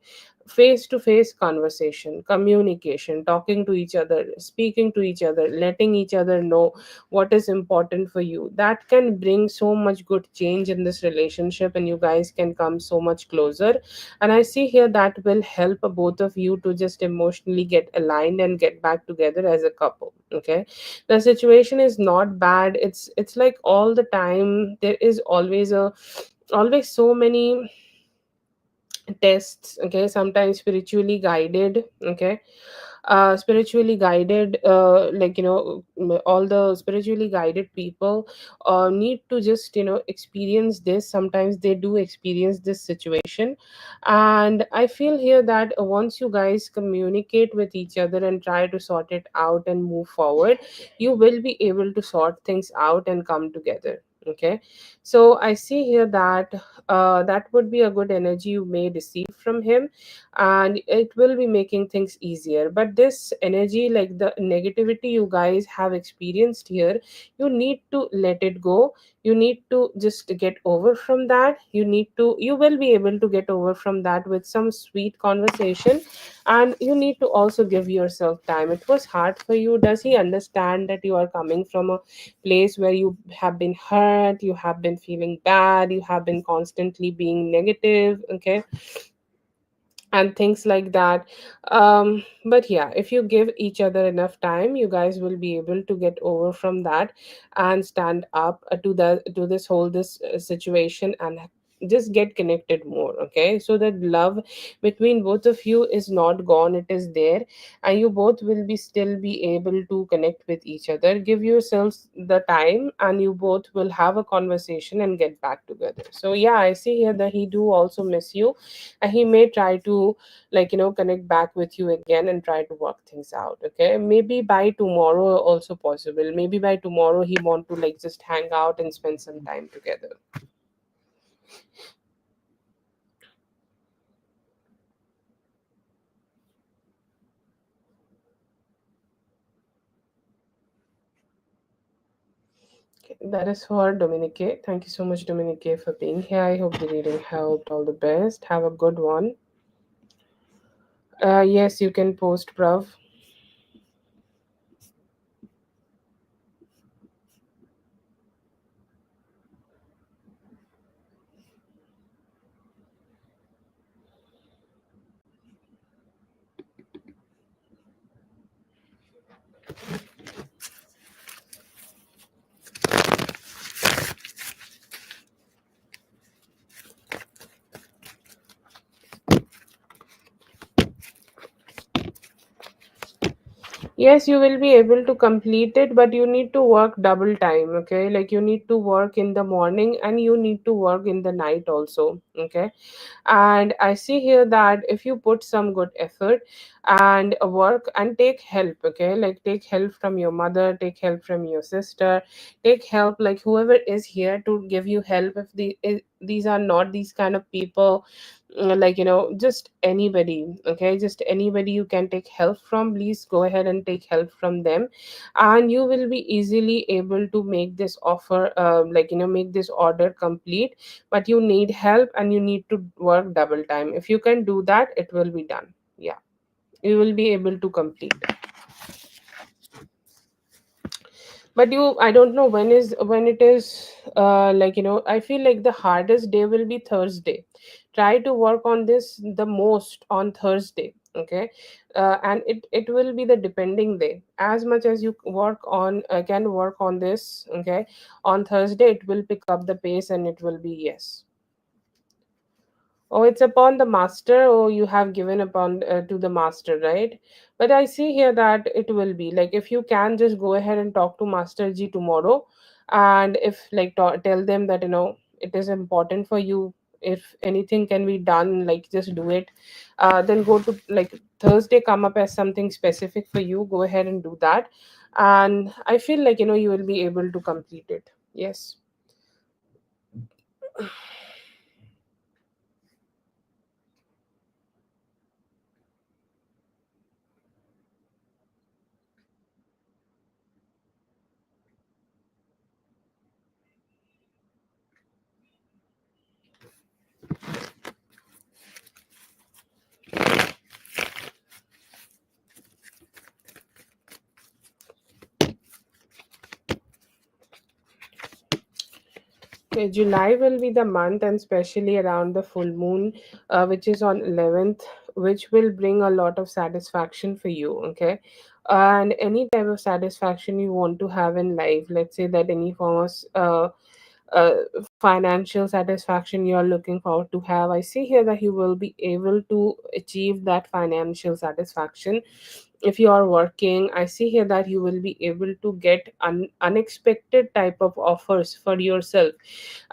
Face to face conversation, communication, talking to each other, speaking to each other, letting each other know what is important for you, that can bring so much good change in this relationship, and you guys can come so much closer. And I see here that will help both of you to just emotionally get aligned and get back together as a couple. Okay, the situation is not bad. It's like all the time there is always so many tests. Okay, sometimes spiritually guided. Okay, spiritually guided, all the spiritually guided people need to just experience this. Sometimes they do experience this situation, and I feel here that once you guys communicate with each other and try to sort it out and move forward, you will be able to sort things out and come together. Okay, so I see here that that would be a good energy you may receive from him, and it will be making things easier. But this energy, like the negativity you guys have experienced here, you need to let it go. You need to just get over from that. You will be able to get over from that with some sweet conversation. And you need to also give yourself time. It was hard for you. Does he understand that you are coming from a place where you have been hurt, you have been feeling bad, you have been constantly being negative? Okay, and things like that. But yeah, if you give each other enough time, you guys will be able to get over from that and stand up to this situation, and just get connected more. Okay, so that love between both of you is not gone, it is there, and you both will be still be able to connect with each other. Give yourselves the time, and you both will have a conversation and get back together. So yeah, I see here that he do also miss you, and he may try to, connect back with you again and try to work things out. Okay, maybe by tomorrow also possible. Maybe by tomorrow he want to, like, just hang out and spend some time together. Okay, that is for Dominique. Thank you so much, Dominique, for being here. I hope the reading helped. All the best. Have a good one. Yes, you can post, bruv. Yes, you will be able to complete it, but you need to work double time. Okay, like you need to work in the morning and you need to work in the night also. Okay, and I see here that if you put some good effort and work and take help. Okay, like take help from your mother, take help from your sister, take help, like whoever is here to give you help. If these are not these kind of people, just anybody. Okay, just anybody you can take help from, please go ahead and take help from them, and you will be easily able to make this offer, make this order complete. But you need help and you need to work double time. If you can do that, it will be done. Yeah, you will be able to complete. But I don't know when it is. I feel like the hardest day will be Thursday. Try to work on this the most on Thursday. Okay, and it will be the depending day. As much as you can work on this. Okay, on Thursday it will pick up the pace and it will be yes. Oh, it's upon the master. Oh, you have given upon to the master, right? But I see here that it will be like, if you can just go ahead and talk to Master G tomorrow, and if tell them that it is important for you. if anything can be done, like just do it. Then go to like Thursday come up as something specific for you, go ahead and do that. And I feel like you will be able to complete it. Yes. Okay, July will be the month, and especially around the full moon, which is on 11th, which will bring a lot of satisfaction for you. Okay, and any type of satisfaction you want to have in life, let's say that any form of uh, financial satisfaction you are looking forward to have, I see here that you will be able to achieve that financial satisfaction. If you are working, I see here that you will be able to get unexpected type of offers for yourself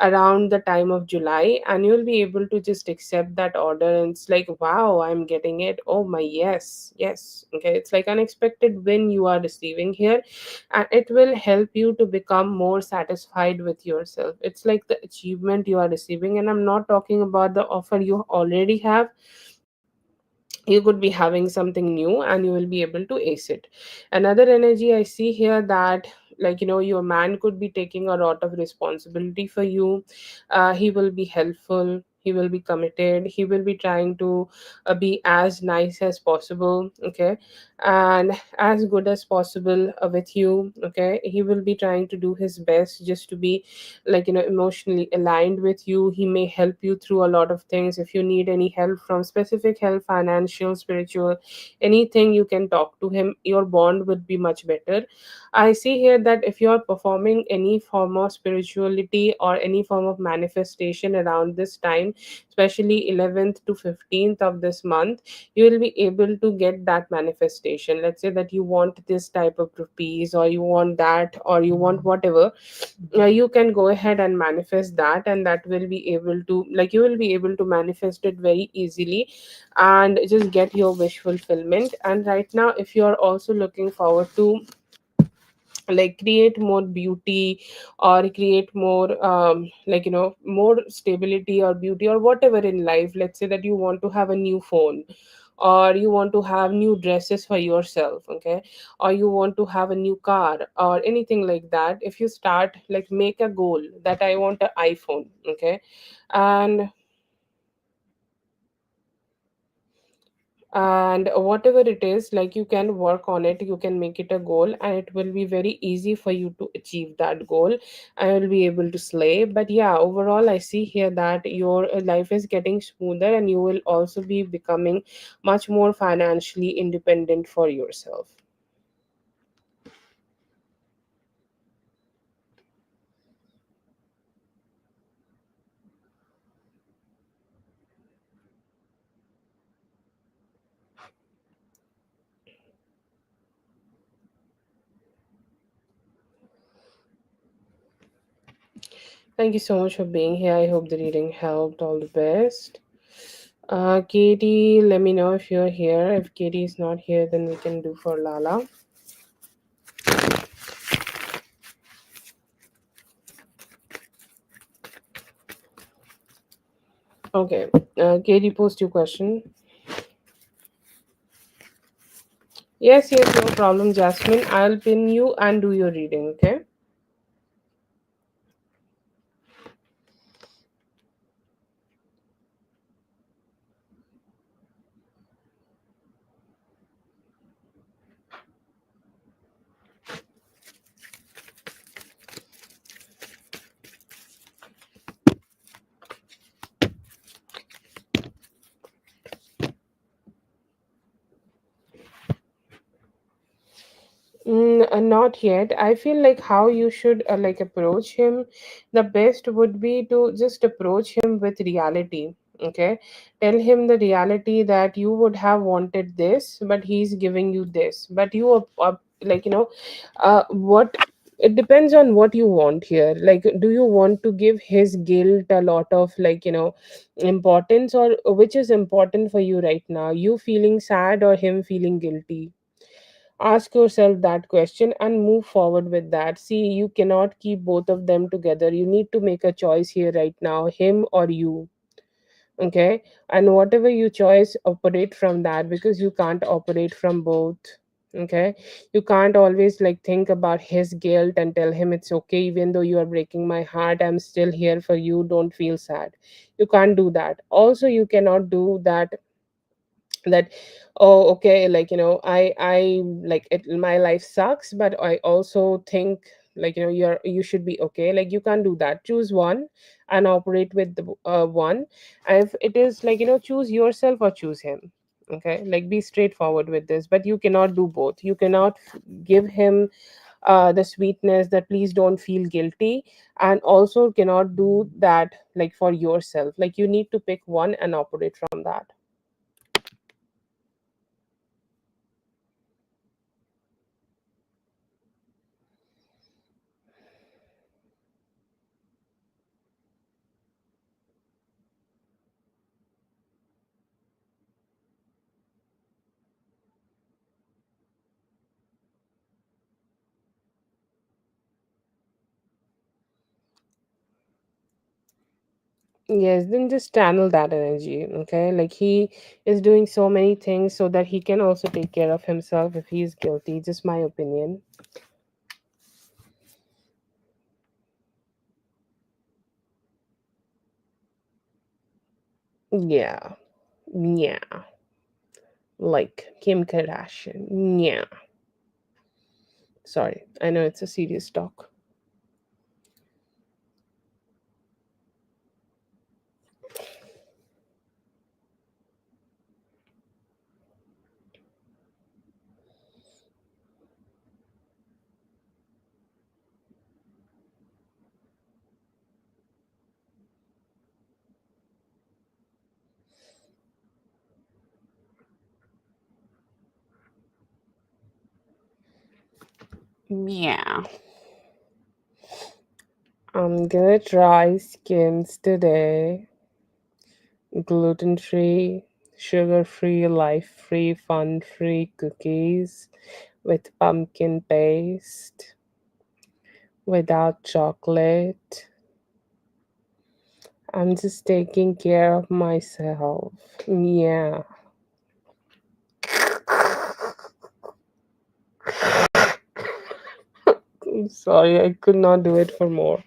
around the time of July, and you'll be able to just accept that order, and it's like, wow, I'm getting it. Oh my, yes, yes. Okay, it's like unexpected win you are receiving here, and it will help you to become more satisfied with yourself. It's like the achievement you are receiving, and I'm not talking about the offer you already have. You could be having something new and you will be able to ace it. Another energy I see here that, like, your man could be taking a lot of responsibility for you. He will be helpful, he will be committed, he will be trying to be as nice as possible, okay, and as good as possible with you. Okay, he will be trying to do his best just to be, like, emotionally aligned with you. He may help you through a lot of things. If you need any help, from specific help, financial, spiritual, anything, you can talk to him. Your bond would be much better. I see here that if you are performing any form of spirituality or any form of manifestation around this time, especially 11th to 15th of this month, you will be able to get that manifestation. Let's say that you want this type of rupees, or you want that, or you want whatever, you can go ahead and manifest that, and that will be able to, like, you will be able to manifest it very easily and just get your wish fulfillment. And right now, if you are also looking forward to, like, create more beauty, or create more, like, more stability or beauty or whatever in life, let's say that you want to have a new phone, or you want to have new dresses for yourself, okay, or you want to have a new car or anything like that. If you start, like, make a goal that I want an iPhone, okay, and whatever it is, like, you can work on it, you can make it a goal, and it will be very easy for you to achieve that goal. I will be able to slay. But yeah, overall, I see here that your life is getting smoother, and you will also be becoming much more financially independent for yourself. Thank you so much for being here. I hope the reading helped. All the best. Katie, let me know if you're here. If Katie is not here, then we can do for Lala. Okay. Katie, post your question. Yes, yes, no problem, Jasmine. I'll pin you and do your reading, okay? Not yet. I feel like how you should, like, approach him. The best would be to just approach him with reality. Okay, tell him the reality that you would have wanted this, but he's giving you this. But you are, like, what? It depends on what you want here. Like, do you want to give his guilt a lot of, like, importance, or which is important for you right now, you feeling sad or him feeling guilty? Ask yourself that question and move forward with that. See, you cannot keep both of them together. You need to make a choice here right now, him or you. Okay, and whatever you choice, operate from that, because you can't operate from both. Okay, you can't always like think about his guilt and tell him it's okay, even though you are breaking my heart, I'm still here for you, don't feel sad. You can't do that. Also, you cannot do that, that, oh okay, like, I like it, my life sucks, but I also think, like, you should be okay. Like, you can't do that. Choose one and operate with the one. And if it is like, choose yourself or choose him. Okay, like, be straightforward with this. But you cannot do both. You cannot give him the sweetness that please don't feel guilty, and also cannot do that like for yourself. Like, you need to pick one and operate from that. Yes, then just channel that energy, okay? Like, he is doing so many things so that he can also take care of himself if he is guilty. Just my opinion. Yeah. Yeah. Like Kim Kardashian. Yeah. Sorry. I know it's a serious talk. Yeah. I'm gonna try Skims today. Gluten free, sugar free, life free, fun free cookies with pumpkin paste, without chocolate. I'm just taking care of myself. Yeah. I'm sorry, I could not do it for more.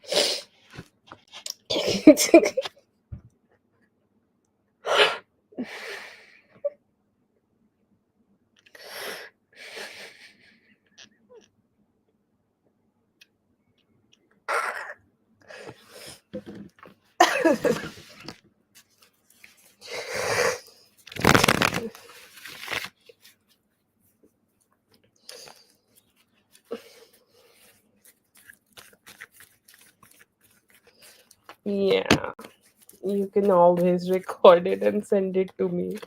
Yeah, you can always record it and send it to me.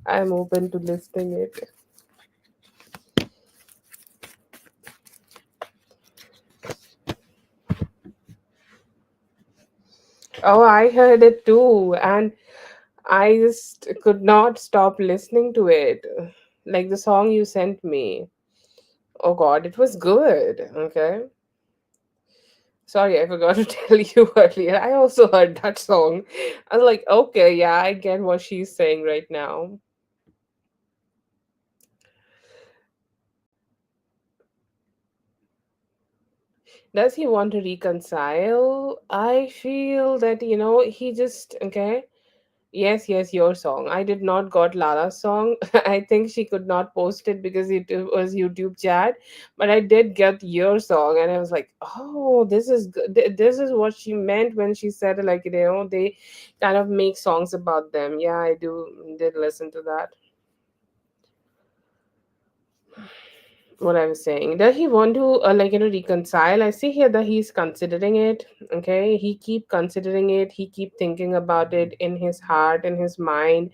I'm open to listening it. Oh, I heard it too, and I just could not stop listening to it. Like the song you sent me. Oh god, it was good. Okay. Sorry, I forgot to tell you earlier. I also heard that song. I was like, okay, yeah, I get what she's saying right now. Does he want to reconcile? I feel that, he just, okay. Yes, yes, your song. I did not got Lala's song. I think she could not post it because it was YouTube chat. But I did get your song, and I was like, oh, this is good. This is what she meant when she said, like, they kind of make songs about them. Yeah, I did listen to that. What I was saying. Does he want to reconcile? I see here that he's considering it. Okay, he keep considering it. He keep thinking about it in his heart, in his mind,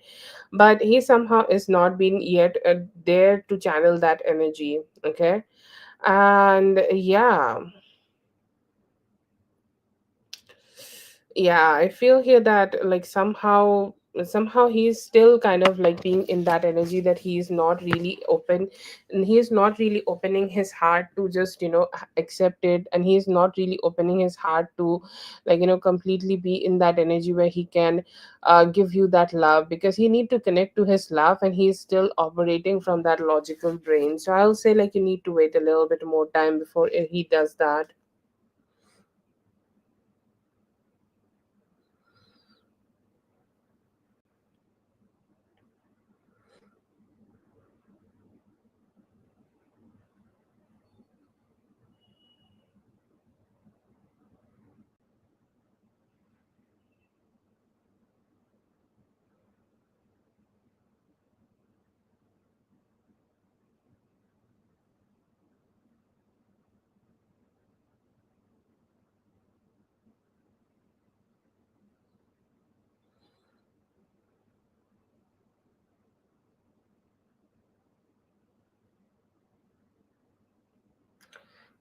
but he somehow is not been yet there to channel that energy. Okay, And yeah, I feel here that like somehow he's still kind of like being in that energy that he's not really open, and he's not really opening his heart to just accept it, and he's not really opening his heart to like completely be in that energy where he can give you that love, because he need to connect to his love, and he's still operating from that logical brain. So I'll say like you need to wait a little bit more time before he does that.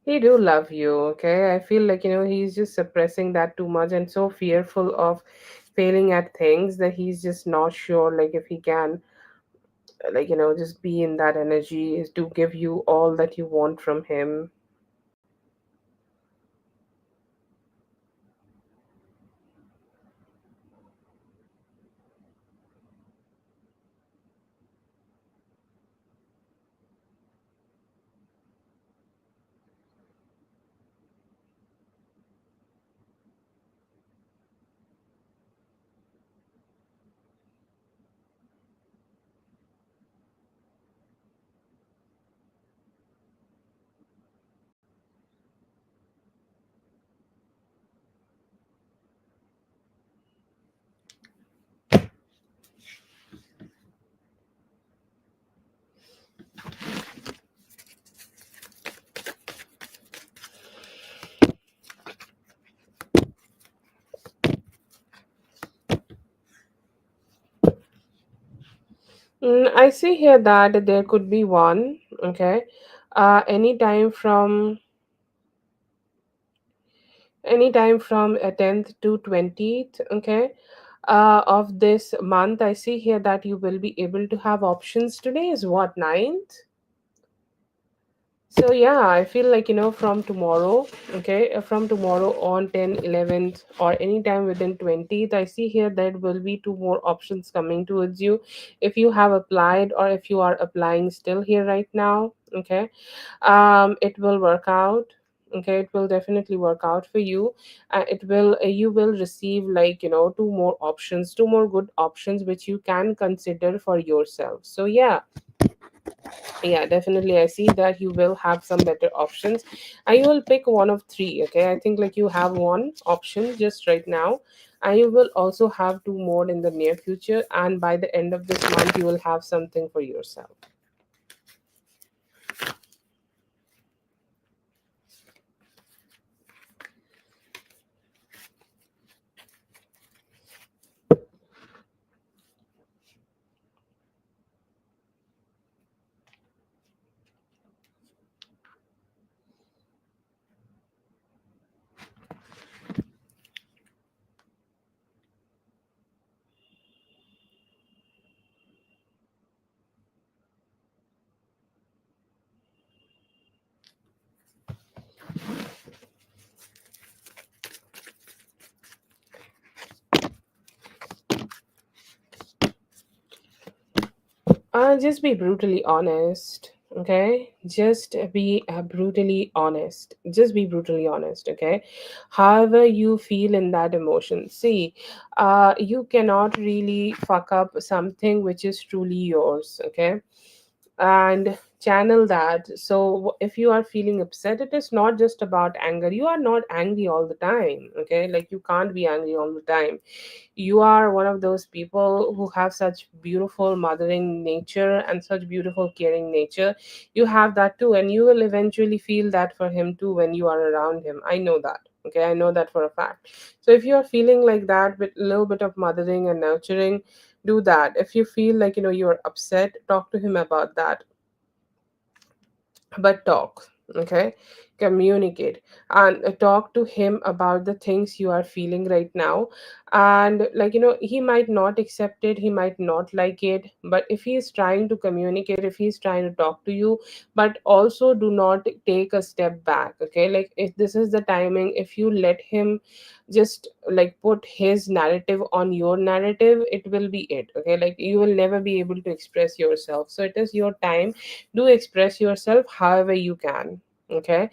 He do love you, okay? I feel like, he's just suppressing that too much and so fearful of failing at things that he's just not sure like if he can like, just be in that energy to give you all that you want from him. I see here that there could be one, okay? Anytime from anytime from 10th to 20th, okay, of this month. I see here that you will be able to have options. Today is what, 9th? So yeah, I feel like from tomorrow, okay, from tomorrow on 10, 11th, or anytime within 20th, I see here there will be two more options coming towards you. If you have applied or if you are applying still here right now, okay, it will work out. Okay, it will definitely work out for you. It will you will receive like two more options, two more good options which you can consider for yourself. So yeah, definitely I see that you will have some better options, and you will pick one of three. Okay, I think like you have one option just right now, and you will also have two more in the near future, and by the end of this month you will have something for yourself. Just be brutally honest. Okay, just be brutally honest. Just be brutally honest. Okay, however you feel in that emotion. See, you cannot really fuck up something which is truly yours. Okay, and channel that. So if you are feeling upset, it is not just about anger. You are not angry all the time. Okay, like you can't be angry all the time. You are one of those people who have such beautiful mothering nature and such beautiful caring nature. You have that too, and you will eventually feel that for him too when you are around him. I know that. Okay, I know that for a fact. So if you are feeling like that with a little bit of mothering and nurturing, do that. If you feel like you're upset, talk to him about that, but talk. Okay, communicate and talk to him about the things you are feeling right now. And he might not accept it, he might not like it, but if he is trying to communicate, if he's trying to talk to you, but also do not take a step back. Okay, like if this is the timing, if you let him just put his narrative on your narrative, it will be it. Okay, like you will never be able to express yourself, so it is your time. Do express yourself however you can. Okay,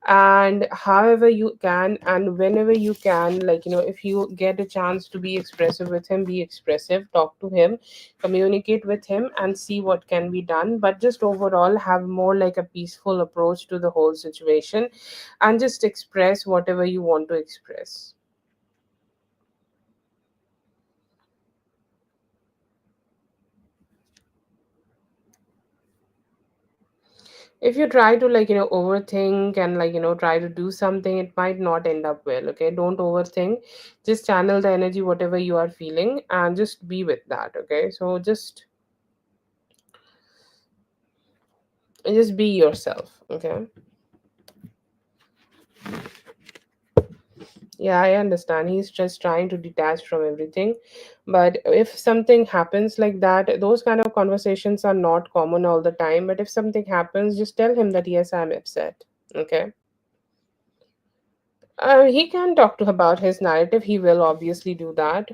and however you can and whenever you can, if you get a chance to be expressive with him, be expressive, talk to him, communicate with him, and see what can be done. But just overall have more like a peaceful approach to the whole situation, and just express whatever you want to express. If you try to overthink and try to do something, it might not end up well. Okay, don't overthink, just channel the energy whatever you are feeling and just be with that. Okay, so just be yourself. Okay, yeah, I understand he's just trying to detach from everything, but if something happens like that, those kind of conversations are not common all the time, but if something happens, just tell him that yes, I'm upset. Okay, he can talk to about his narrative, he will obviously do that.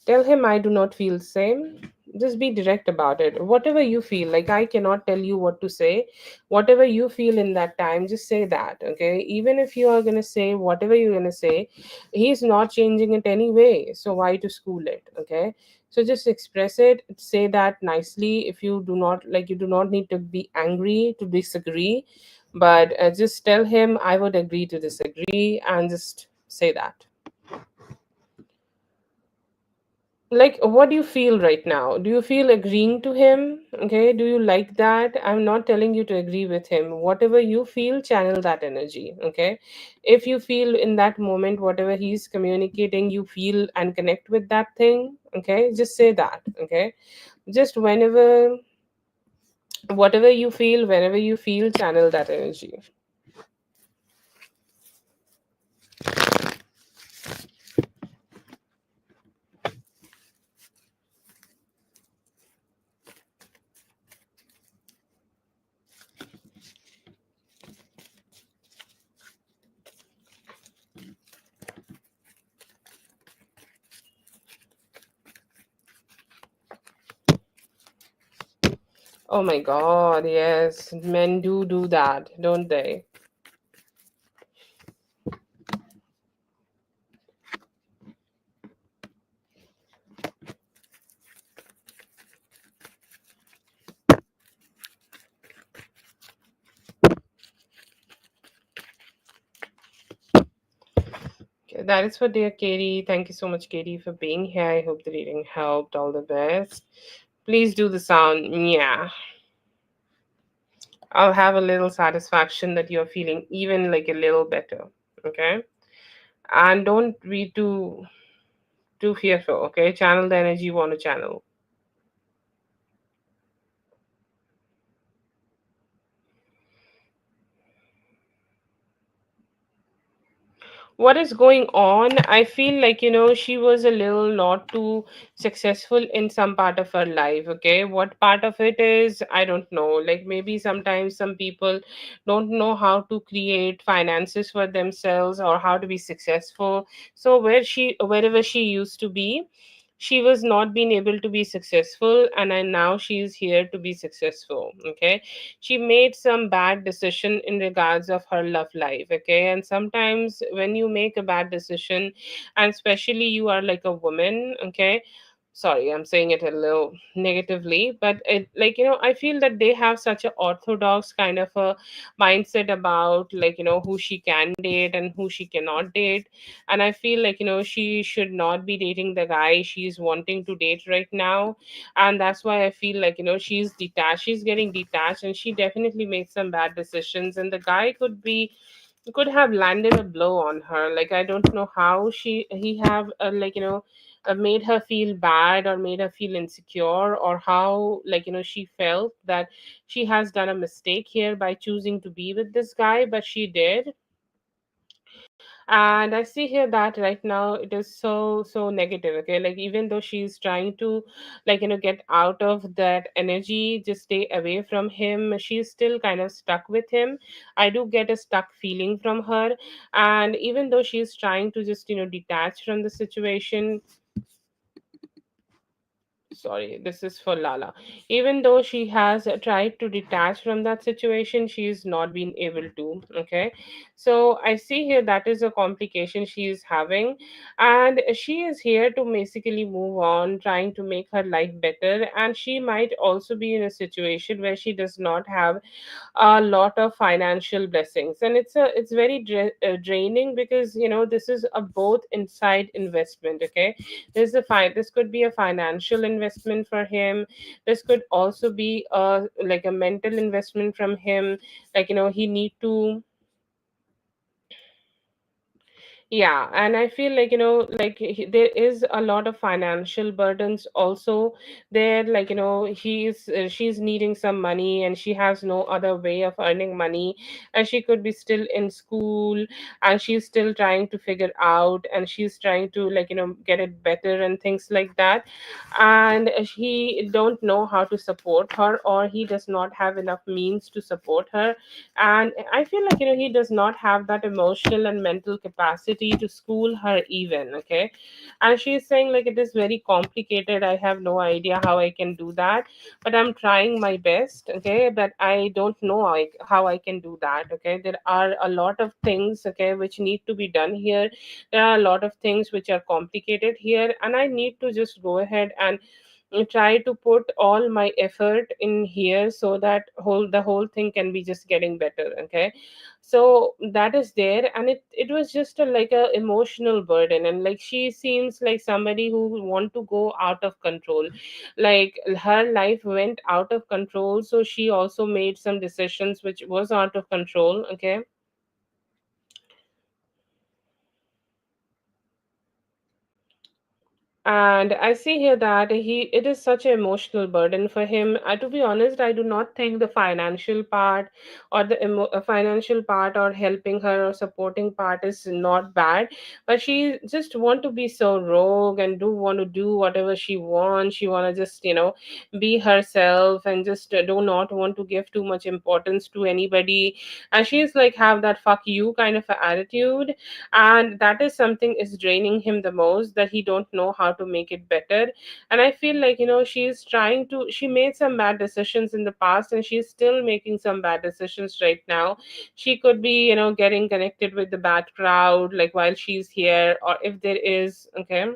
Tell him I do not feel same. Just be direct about it. Whatever you feel, like I cannot tell you what to say. Whatever you feel in that time, just say that. Okay. Even if you are gonna say whatever you're gonna say, he's not changing it anyway. So why to school it? Okay. So just express it, say that nicely. If you do not you do not need to be angry to disagree, but just tell him I would agree to disagree and just say that. What do you feel right now? Do you feel agreeing to him? Okay, do you like that? I'm not telling you to agree with him. Whatever you feel, channel that energy. Okay, if you feel in that moment whatever he's communicating, you feel and connect with that thing. Okay, just say that. Okay, just whatever you feel, whenever you feel, channel that energy. Oh my god, yes, men do that, don't they? Okay, that is for dear Katie. Thank you so much, Katie, for being here. I hope the reading helped. All the best. Please do the sound. Yeah. I'll have a little satisfaction that you're feeling even like a little better. Okay. And don't be too fearful. Okay. Channel the energy you want to channel. What is going on? I feel she was a little not too successful in some part of her life. Okay, what part of it is, I don't know. Like maybe sometimes some people don't know how to create finances for themselves or how to be successful. So wherever she used to be, she was not being able to be successful, and now she is here to be successful. Okay, she made some bad decision in regards of her love life. Okay, and sometimes when you make a bad decision, and especially you are like a woman. Okay, sorry, I'm saying it a little negatively, but it I feel that they have such a orthodox kind of a mindset about who she can date and who she cannot date. And I feel she should not be dating the guy she's wanting to date right now. And that's why I feel she's detached, she's getting detached, and she definitely made some bad decisions, and the guy could be could have landed a blow on her. Like I don't know how he have made her feel bad or made her feel insecure, or how she felt that she has done a mistake here by choosing to be with this guy, but she did. And I see here that right now it is so negative. Okay, like even though she's trying to get out of that energy, just stay away from him, she's still kind of stuck with him. I do get a stuck feeling from her. And even though she's trying to just detach from the situation, sorry, this is for Lala. Even though she has tried to detach from that situation, she's not been able to. Okay, so I see here that is a complication she is having, and she is here to basically move on, trying to make her life better. And she might also be in a situation where she does not have a lot of financial blessings, and it's very draining, because this is a both inside investment. Okay, this could be a financial investment for him. This could also be a mental investment from him. He need to. Yeah, and I feel there is a lot of financial burdens also there. She's needing some money, and she has no other way of earning money, and she could be still in school, and she's still trying to figure out, and she's trying to get it better and things like that. And he don't know how to support her, or he does not have enough means to support her. And I feel he does not have that emotional and mental capacity to school her even. Okay, and she's saying it is very complicated, I have no idea how I can do that, but I'm trying my best. Okay, but I don't know how I can do that. Okay, there are a lot of things, okay, which need to be done here. There are a lot of things which are complicated here, and I need to just go ahead and try to put all my effort in here, so that the whole thing can be just getting better. Okay, so that is there, and it was just a emotional burden, and she seems like somebody who want to go out of control. Her life went out of control, so she also made some decisions which was out of control. Okay, and I see here that it is such an emotional burden for him. To be honest, I do not think the financial part, or the financial part, or helping her or supporting part is not bad. But she just want to be so rogue, and do want to do whatever she wants. She want to just be herself, and just do not want to give too much importance to anybody. And she's like have that fuck you kind of a attitude, and that is something is draining him the most, that he don't know how to make it better. And I feel she's trying to, she made some bad decisions in the past, and she's still making some bad decisions right now. She could be getting connected with the bad crowd while she's here, or if there is. Okay,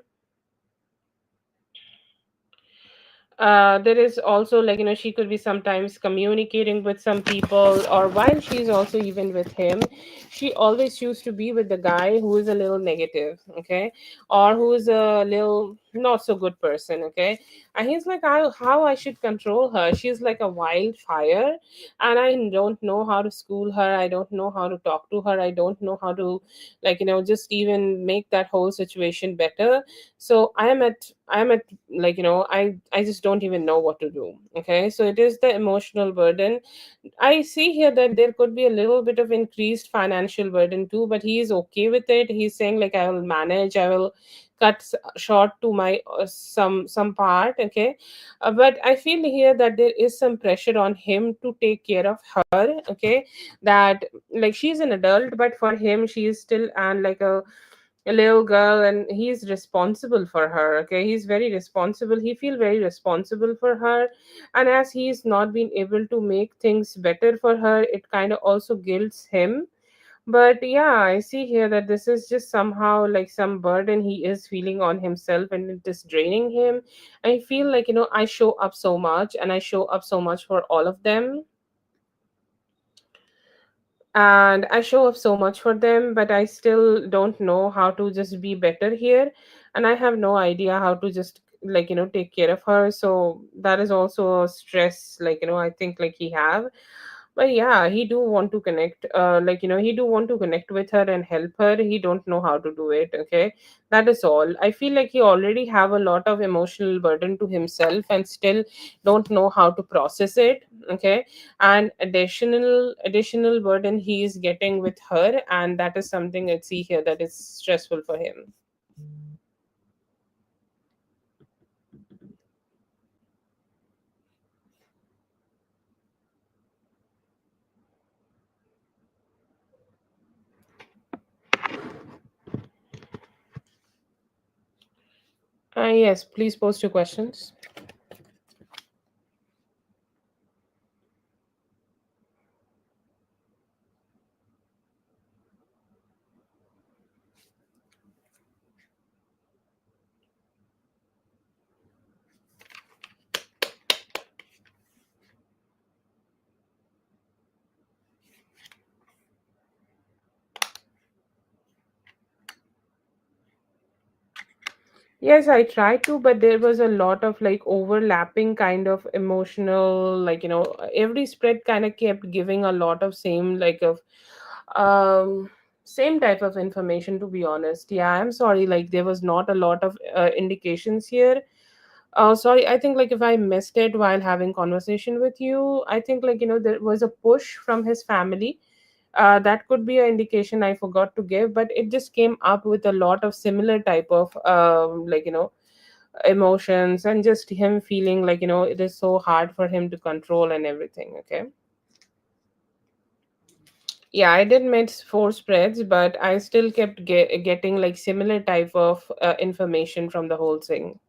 there is also she could be sometimes communicating with some people, or while she's also even with him, she always used to be with the guy who is a little negative. Okay, or who is a little not so good person. Okay, and he's like, how I should control her. She's like a wildfire, and I don't know how to school her, I don't know how to talk to her, I don't know how to just even make that whole situation better. So I'm at I just don't even know what to do. Okay, so it is the emotional burden. I see here that there could be a little bit of increased financial burden too, but he is okay with it. He's saying I will manage, I will cut short to my some part. Okay, but I feel here that there is some pressure on him to take care of her. Okay, that she's an adult, but for him she is still and a little girl, and he's responsible for her. Okay, he's very responsible, he feel very responsible for her. And as he's not been able to make things better for her, it kind of also guilts him. But yeah, I see here that this is just somehow some burden he is feeling on himself, and it is draining him. I feel I show up so much, and I show up so much for all of them, and I show up so much for them, but I still don't know how to just be better here. And I have no idea how to just take care of her. So that is also a stress, I think he have. But yeah, he do want to connect, he do want to connect with her and help her. He don't know how to do it. Okay, that is all. I feel like he already have a lot of emotional burden to himself and still don't know how to process it. Okay, and additional burden he is getting with her, and that is something I see here that is stressful for him. Yes, please post your questions. Yes, I tried to, but there was a lot of like overlapping kind of emotional, every spread kind of kept giving a lot of um, same type of information, to be honest. Yeah, I'm sorry, like there was not a lot of indications here. Sorry, I think like if I missed it while having conversation with you, I think there was a push from his family. That could be an indication I forgot to give, but it just came up with a lot of similar type of emotions, and just him feeling it is so hard for him to control and everything. Okay. Yeah, I did miss four spreads, but I still kept getting like similar type of information from the whole thing.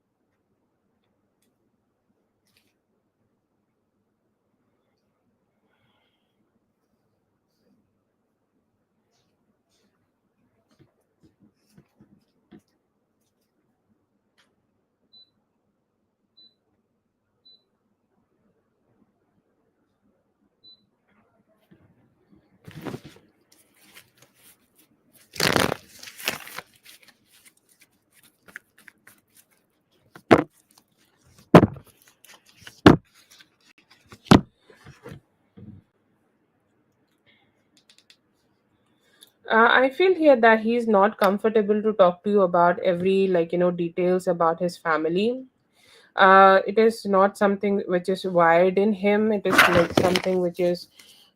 I feel here that he's not comfortable to talk to you about every details about his family. It is not something which is wired in him. It is like something which is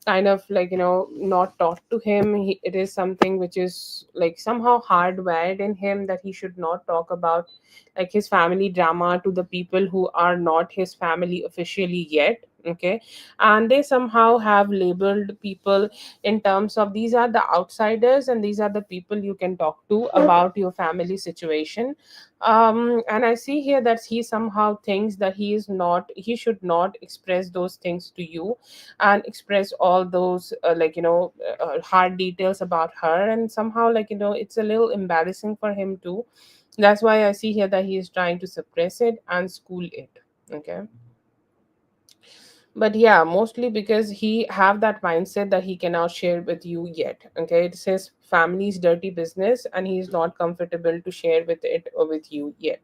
kind of not taught to him. It is something which is like somehow hardwired in him that he should not talk about like his family drama to the people who are not his family officially yet. Okay, and they somehow have labeled people in terms of these are the outsiders and these are the people you can talk to about your family situation. And I see here that he somehow thinks that he should not express those things to you and express all those hard details about her, and somehow it's a little embarrassing for him too. That's why I see here that he is trying to suppress it and school it. Okay, but yeah, mostly because he have that mindset that he cannot share with you yet. Okay, it's his family's dirty business and he's not comfortable to share with it or with you yet.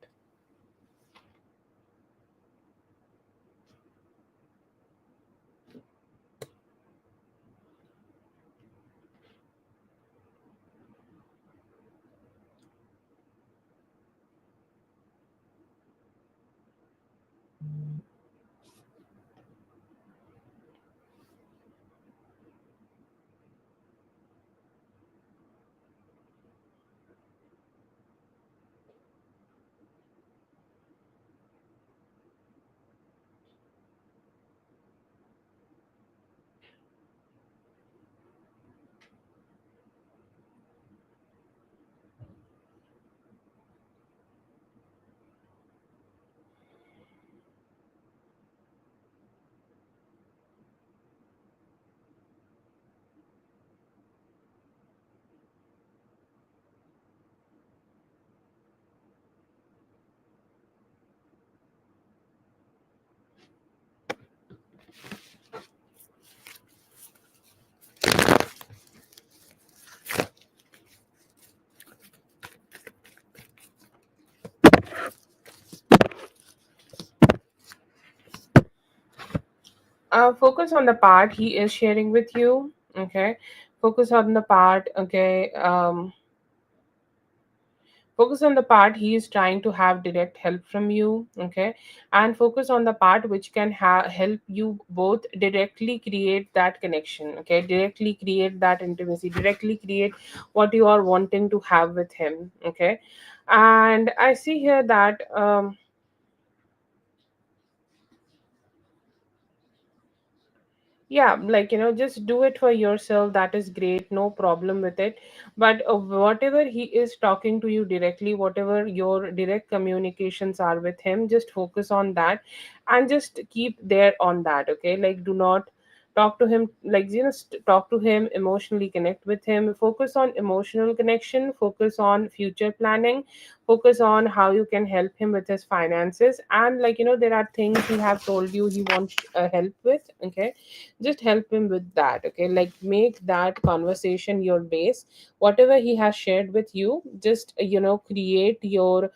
Focus on the part he is sharing with you. Okay, focus on the part. Okay, focus on the part he is trying to have direct help from you. Okay, and focus on the part which can help you both directly create that connection. Okay, directly create that intimacy, directly create what you are wanting to have with him. Okay, and I see here that yeah, like just do it for yourself, that is great, no problem with it. But whatever he is talking to you directly, whatever your direct communications are with him, just focus on that and just keep there on that. Okay, like do not talk to him, like talk to him emotionally, connect with him, focus on emotional connection, focus on future planning, focus on how you can help him with his finances. And there are things he have told you he wants help with. Okay, just help him with that. Okay, like make that conversation your base. Whatever he has shared with you, just create your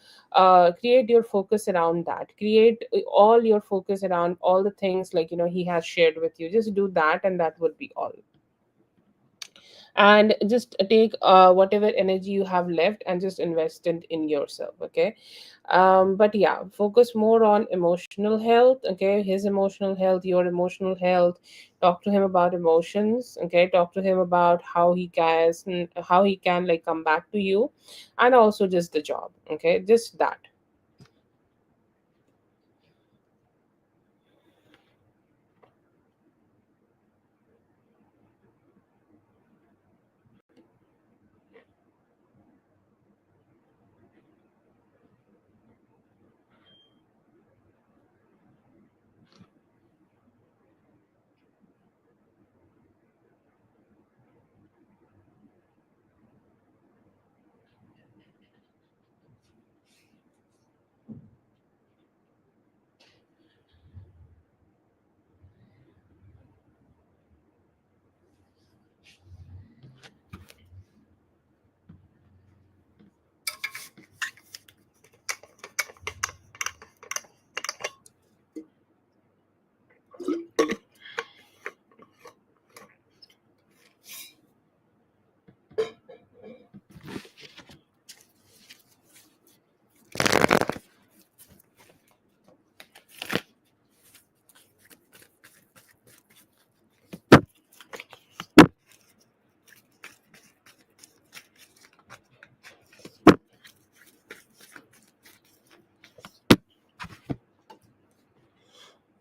focus around that, create all your focus around all the things he has shared with you. Just do that, and that would be all. And just take whatever energy you have left and just invest it in yourself. Okay, but yeah, focus more on emotional health. Okay, his emotional health, your emotional health. Talk to him about emotions. Okay, talk to him about how he can like come back to you, and also just the job. Okay, just that.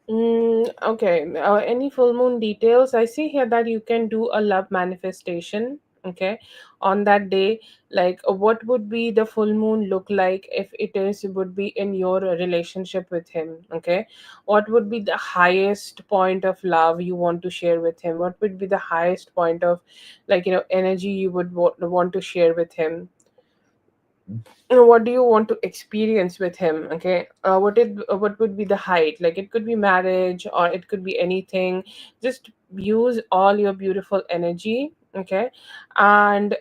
Okay. Any full moon details? I see here that you can do a love manifestation. Okay, on that day, like what would be the full moon look like if it is would be in your relationship with him? Okay, what would be the highest point of love you want to share with him? What would be the highest point of energy you would want to share with him? What do you want to experience with him? Okay, what would be the height? Like it could be marriage or it could be anything. Just use all your beautiful energy. Okay, and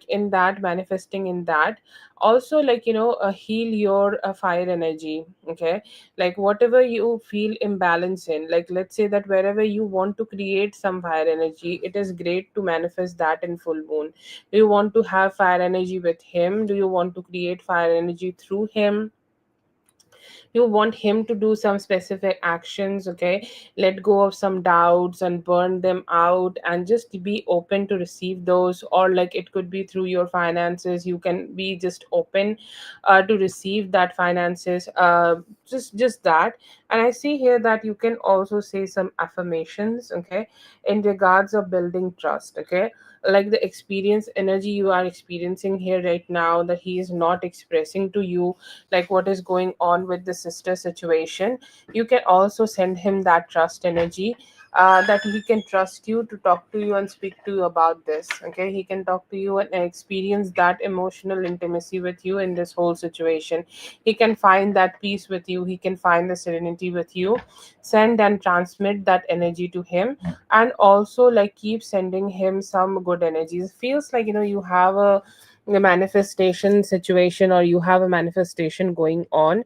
in that, manifesting in that, also heal your fire energy. Okay, like whatever you feel imbalance in, like let's say that wherever you want to create some fire energy, it is great to manifest that in full moon. Do you want to have fire energy with him? Do you want to create fire energy through him? You want him to do some specific actions. Okay, let go of some doubts and burn them out and just be open to receive those. Or like it could be through your finances, you can be just open to receive that finances. Just that. And I see here that you can also say some affirmations. Okay, in regards of building trust. Okay, like the experience energy you are experiencing here right now, that he is not expressing to you like what is going on with the sister situation. You can also send him that trust energy, that he can trust you to talk to you and speak to you about this. Okay, he can talk to you and experience that emotional intimacy with you in this whole situation. He can find that peace with you, he can find the serenity with you. Send and transmit that energy to him. And also like keep sending him some good energies. Feels like you have a the manifestation situation, or you have a manifestation going on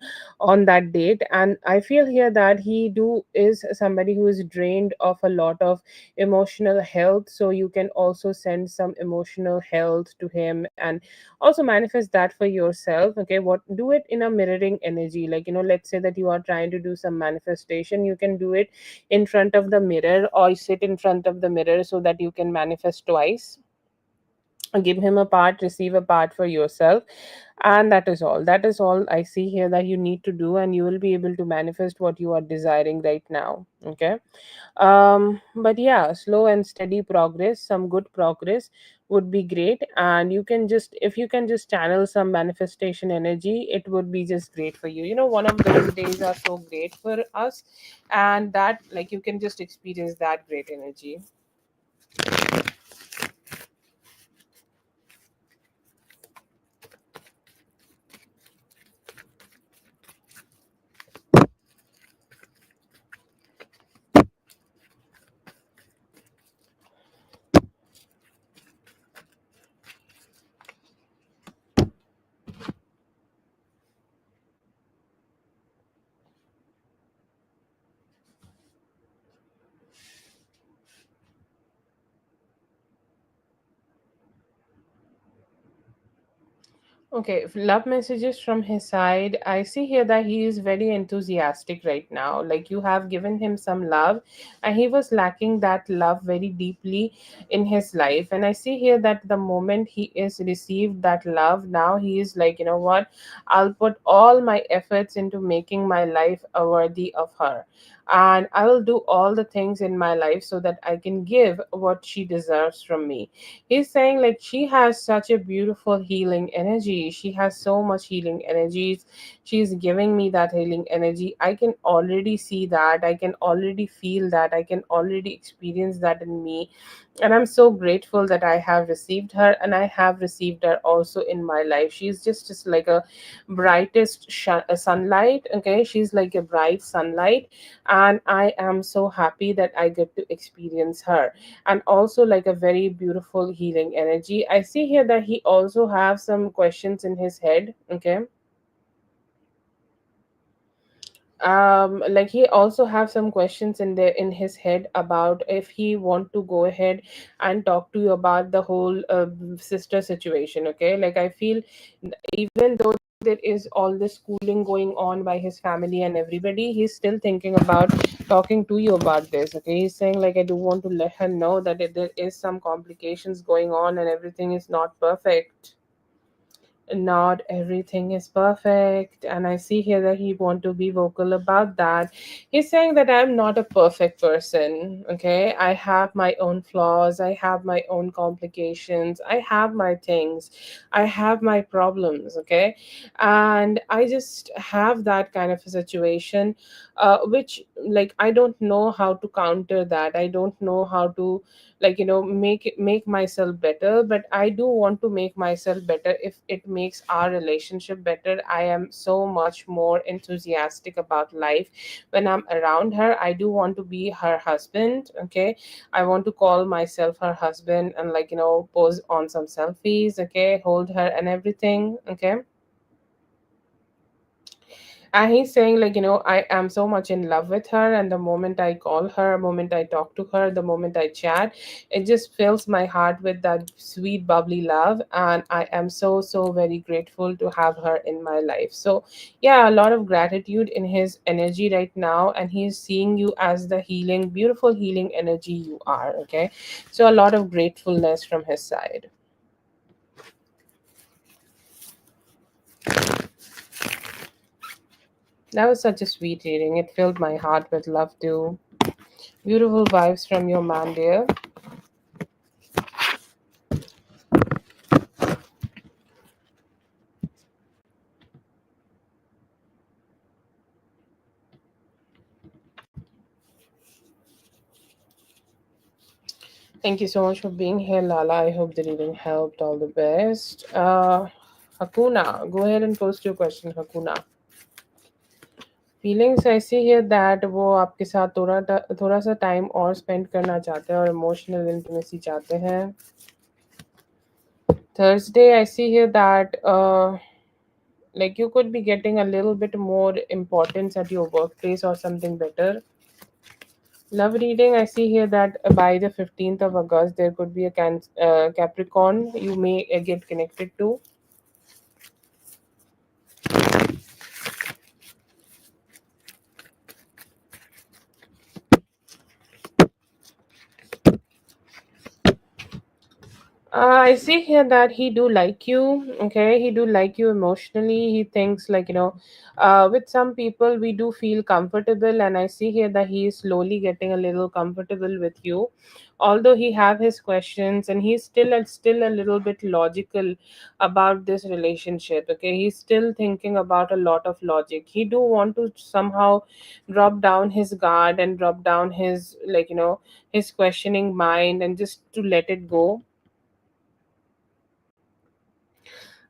that date. And I feel here that he do is somebody who is drained of a lot of emotional health, so you can also send some emotional health to him and also manifest that for yourself. Okay, what, do it in a mirroring energy, like, let's say that you are trying to do some manifestation, you can do it in front of the mirror, or sit in front of the mirror so that you can manifest twice. Give him a part, receive a part for yourself. And that is all I see here that you need to do, and you will be able to manifest what you are desiring right now. Okay. But yeah, slow and steady progress, some good progress would be great. And you can just, if you can just channel some manifestation energy, it would be just great for you. One of those days are so great for us, and that, like, you can just experience that great energy. Okay, love messages from his side. I see here that he is very enthusiastic right now. Like, you have given him some love, and he was lacking that love very deeply in his life. And I see here that the moment he is received that love, now he is like, what? I'll put all my efforts into making my life worthy of her. And I will do all the things in my life so that I can give what she deserves from me. He's saying, like, she has such a beautiful healing energy, she has so much healing energies, she's giving me that healing energy. I can already see that, I can already feel that, I can already experience that in me. And I'm so grateful that I have received her, and I have received her also in my life. She's just like a brightest sunlight. Okay, she's like a bright sunlight, and I am so happy that I get to experience her. And also, like, a very beautiful healing energy. I see here that he also have some questions in his head. Okay. Like, he also have some questions in his head about if he want to go ahead and talk to you about the whole sister situation. Okay, like, I feel even though there is all this schooling going on by his family and everybody, he's still thinking about talking to you about this. Okay, he's saying, like, I do want to let her know that there is some complications going on and everything is not perfect. Not everything is perfect, and I see here that he want to be vocal about that. He's saying that I'm not a perfect person. Okay, I have my own flaws, I have my own complications, I have my things, I have my problems. Okay, and I just have that kind of a situation, which, like, I don't know how to counter that, I don't know how to, like, make myself better. But I do want to make myself better if it makes our relationship better. I am so much more enthusiastic about life when I'm around her. I do want to be her husband. Okay, I want to call myself her husband and, like, pose on some selfies. Okay, hold her and everything. Okay, and he's saying, like, I am so much in love with her, and the moment I call her, the moment I talk to her, the moment I chat, it just fills my heart with that sweet bubbly love. And I am so, so very grateful to have her in my life. So yeah, a lot of gratitude in his energy right now, and he's seeing you as the healing, beautiful healing energy you are. Okay, so a lot of gratefulness from his side. That was such a sweet reading, it filled my heart with love too. Beautiful vibes from your man, dear. Thank you so much for being here, Lala. I hope the reading helped. All the best. Hakuna, go ahead and post your question, Hakuna. Feelings ऐसी है that वो आपके साथ थोड़ा सा time और spend करना चाहते हैं और इमोशनल इंटीमेसी चाहते हैं. Thursday, I see here that like you could be getting a little bit more importance at your workplace or something better. Love reading, I see here that by the 15th of August, there could be a Capricorn you may get connected to. I see here that he do like you. Okay, he do like you emotionally. He thinks like with some people we do feel comfortable, and I see here that he is slowly getting a little comfortable with you. Although he have his questions, and he's still a little bit logical about this relationship. Okay, he's still thinking about a lot of logic. He do want to somehow drop down his guard and drop down his his questioning mind and just to let it go,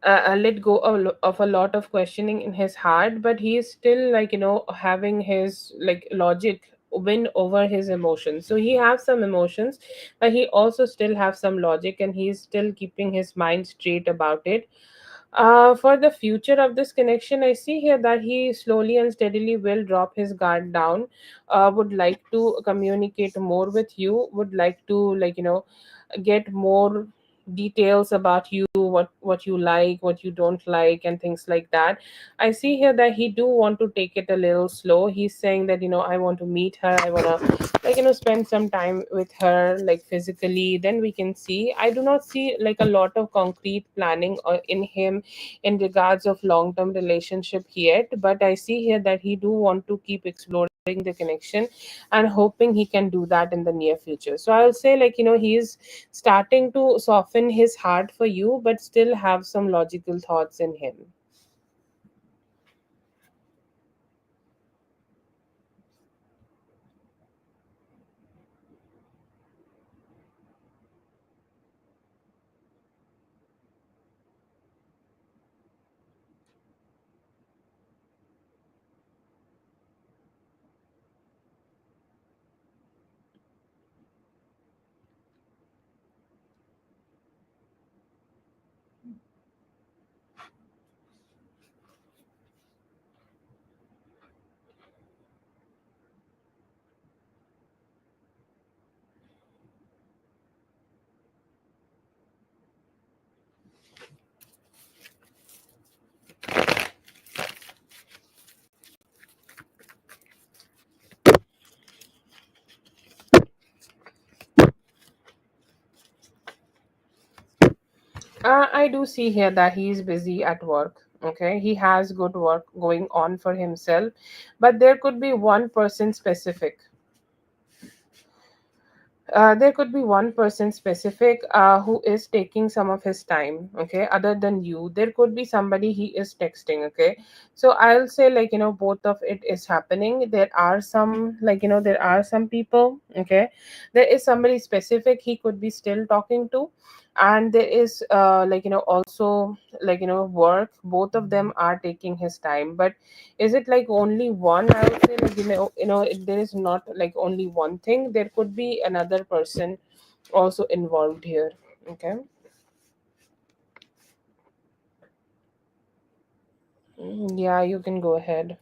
let go of a lot of questioning in his heart, but he is still having his logic win over his emotions. So he has some emotions, but he also still have some logic, and he is still keeping his mind straight about it. For the future of this connection, I see here that he slowly and steadily will drop his guard down, would like to communicate more with you, would like to get more details about you, what you like, what you don't like, and things like that. I see here that he do want to take it a little slow. He's saying that I want to meet her, I want to spend some time with her like physically, then we can see. I do not see like a lot of concrete planning in him in regards of long term relationship yet, but I see here that he do want to keep exploring the connection and hoping he can do that in the near future. So I'll say he is starting to soften his heart for you, but still have some logical thoughts in him. I do see here that he is busy at work. Okay, he has good work going on for himself, but there could be one person specific. There could be one person specific who is taking some of his time. Okay, other than you, there could be somebody he is texting. Okay, so I'll say both of it is happening. There are some there are some people. Okay, there is somebody specific he could be still talking to, and there is also work. Both of them are taking his time, but is it like only one? I would say there is not like only one thing. There could be another person also involved here. Okay. Yeah, you can go ahead.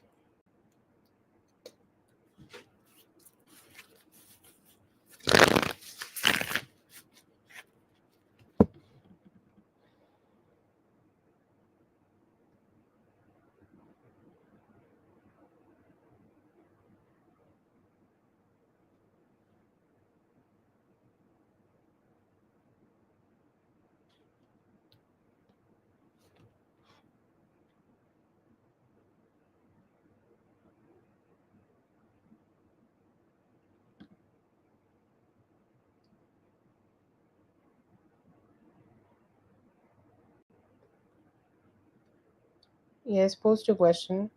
Yes, post your question.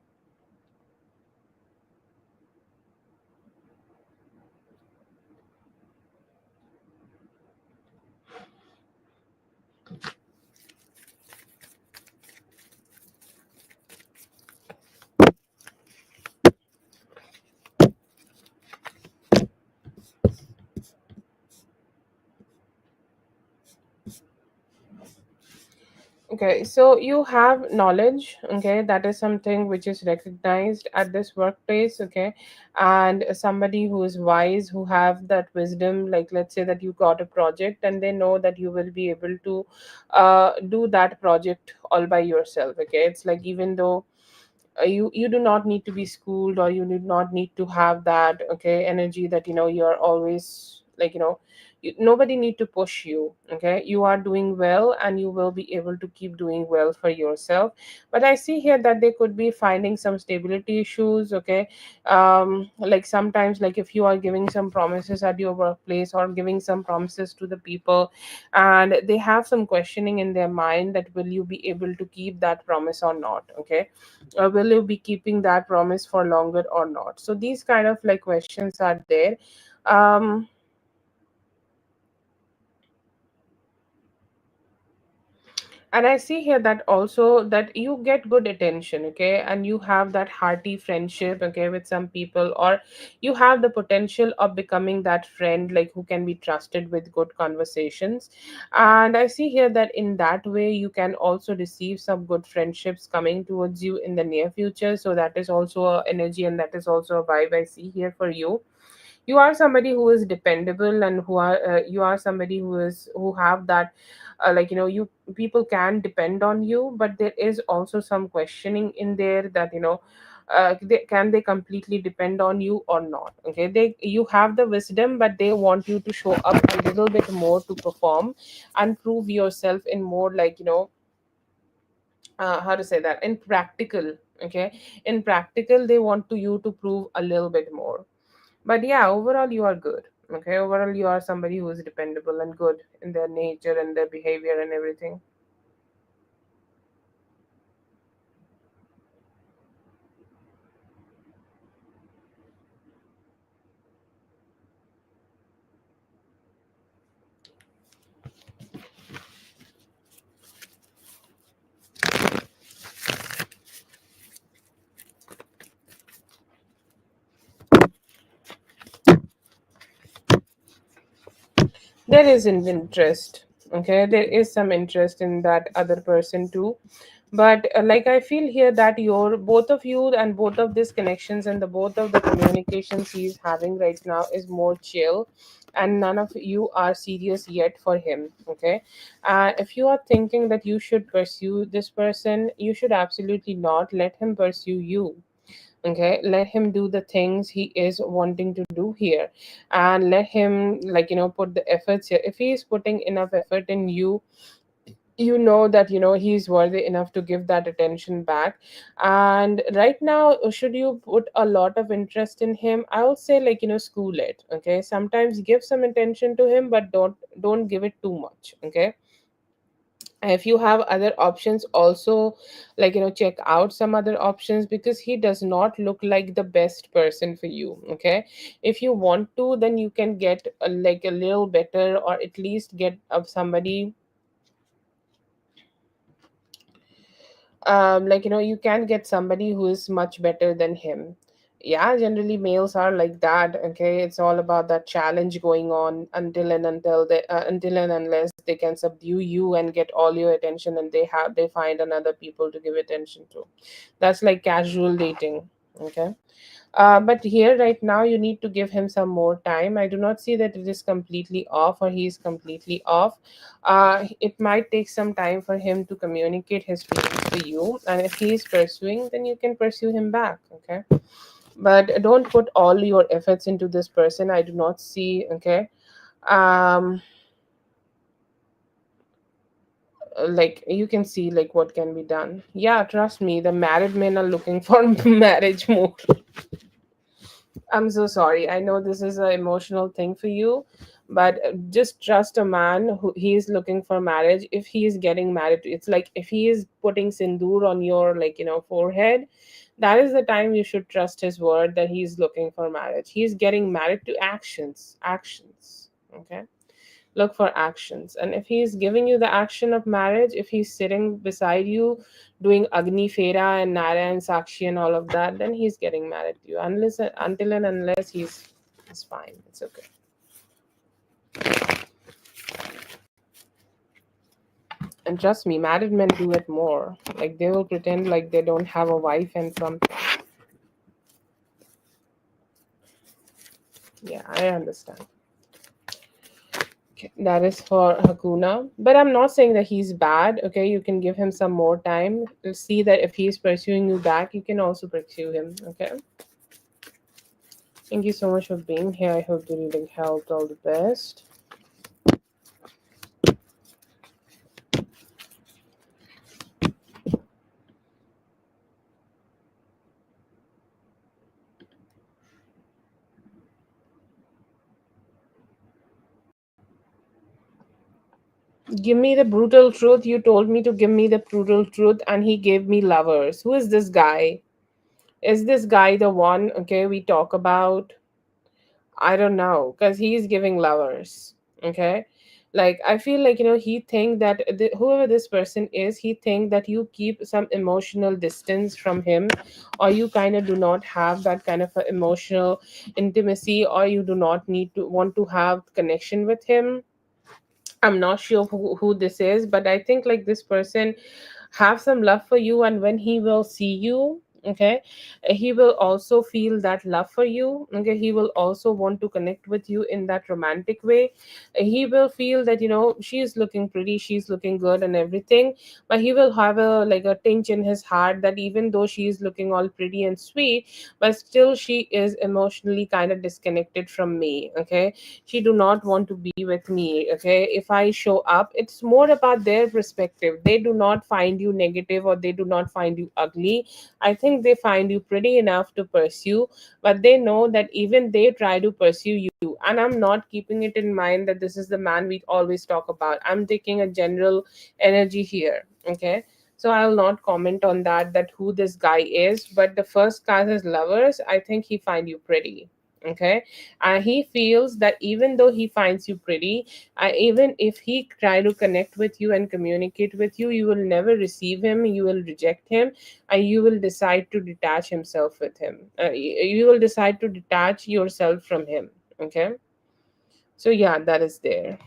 Okay, so you have knowledge, okay, that is something which is recognized at this workplace, okay, and somebody who is wise, who have that wisdom, like let's say that you got a project and they know that you will be able to do that project all by yourself, okay. It's like even though you do not need to be schooled, or you do not need to have that, okay, energy that you're always like nobody need to push you, okay. You are doing well and you will be able to keep doing well for yourself. But I see here that they could be finding some stability issues, okay. Like sometimes, like if you are giving some promises at your workplace or giving some promises to the people, and they have some questioning in their mind that will you be able to keep that promise or not, okay. Will you be keeping that promise for longer or not? So these kind of like questions are there. um and I see here that also that you get good attention, okay, and you have that hearty friendship, okay, with some people, or you have the potential of becoming that friend like who can be trusted with good conversations. And I see here that in that way you can also receive some good friendships coming towards you in the near future. So that is also a energy, and that is also a vibe I see here for you. You are somebody who is dependable, and who are you are somebody who have that like you people can depend on you. But there is also some questioning in there that can they completely depend on you or not, okay. You have the wisdom, but they want you to show up a little bit more to perform and prove yourself in more like how to say that, in practical, okay. In practical they want to you to prove a little bit more. But yeah, overall you are good. Okay, overall you are somebody who is dependable and good in their nature and their behavior and everything. There is an interest. Okay, there is some interest in that other person too. But like I feel here that your both of you and both of these connections and the both of the communications he's having right now is more chill, and none of you are serious yet for him, okay. If you are thinking that you should pursue this person, you should absolutely not let him pursue you, okay. Let him do the things he is wanting to do here, and let him like put the efforts here. If he is putting enough effort in you, you know that he's worthy enough to give that attention back. And right now, should you put a lot of interest in him, I would say like school it, okay. Sometimes give some attention to him, but don't give it too much, okay. If you have other options also, like check out some other options, because he does not look like the best person for you, okay. If you want to, then you can get like a little better, or at least get somebody like you can get somebody who is much better than him. Yeah, generally males are like that, okay. It's all about that challenge going on until and unless they can subdue you and get all your attention, and they find another people to give attention to. That's like casual dating, okay. But here right now you need to give him some more time. I do not see that it is completely off or he is completely off. It might take some time for him to communicate his feelings to you, and if he is pursuing, then you can pursue him back, okay. But don't put all your efforts into this person. I do not see, okay. um like you can see like what can be done. Yeah, trust me, the married men are looking for marriage more. I'm so sorry. I know this is an emotional thing for you, but just trust a man who he is looking for marriage. If he is getting married, it's like if he is putting sindoor on your like forehead, that is the time you should trust his word that he is looking for marriage. He is getting married to actions, actions. Okay, look for actions. And if he's giving you the action of marriage, if he's sitting beside you doing agni fera and nara and sakshi and all of that, then he's getting married to you. Until and unless he's fine, it's okay. And trust me, married men do it more. Like they will pretend like they don't have a wife and something. Yeah, I understand. Okay, that is for Hakuna. But I'm not saying that he's bad. Okay, you can give him some more time. You'll see that if he's pursuing you back, you can also pursue him. Okay. Thank you so much for being here. I hope the reading helped. All the best. Give me the brutal truth. You told me to give me the brutal truth, and he gave me lovers. Who is this guy? Is this guy the one, okay, we talk about? I don't know, because he's giving lovers. Okay. Like I feel like he think that whoever this person is, he think that you keep some emotional distance from him, or you kind of do not have that kind of a emotional intimacy, or you do not need to want to have connection with him. I'm not sure who this is, but I think like this person have some love for you, and when he will see you, okay, he will also feel that love for you. Okay, he will also want to connect with you in that romantic way. He will feel that she's looking pretty, she's looking good and everything, but he will have a like a tinge in his heart that even though she is looking all pretty and sweet, but still she is emotionally kind of disconnected from me. Okay, she do not want to be with me. Okay, if I show up, it's more about their perspective. They do not find you negative, or they do not find you ugly. I think they find you pretty enough to pursue, but they know that even they try to pursue you. And I'm not keeping it in mind that this is the man we always talk about. I'm taking a general energy here. Okay, so I'll not comment on that who this guy is. But the first class is lovers. I think he find you pretty. Okay, and he feels that even though he finds you pretty, even if he try to connect with you and communicate with you, you will never receive him, you will reject him, and you will decide to detach himself with him. You will decide to detach yourself from him. Okay, so yeah, that is there.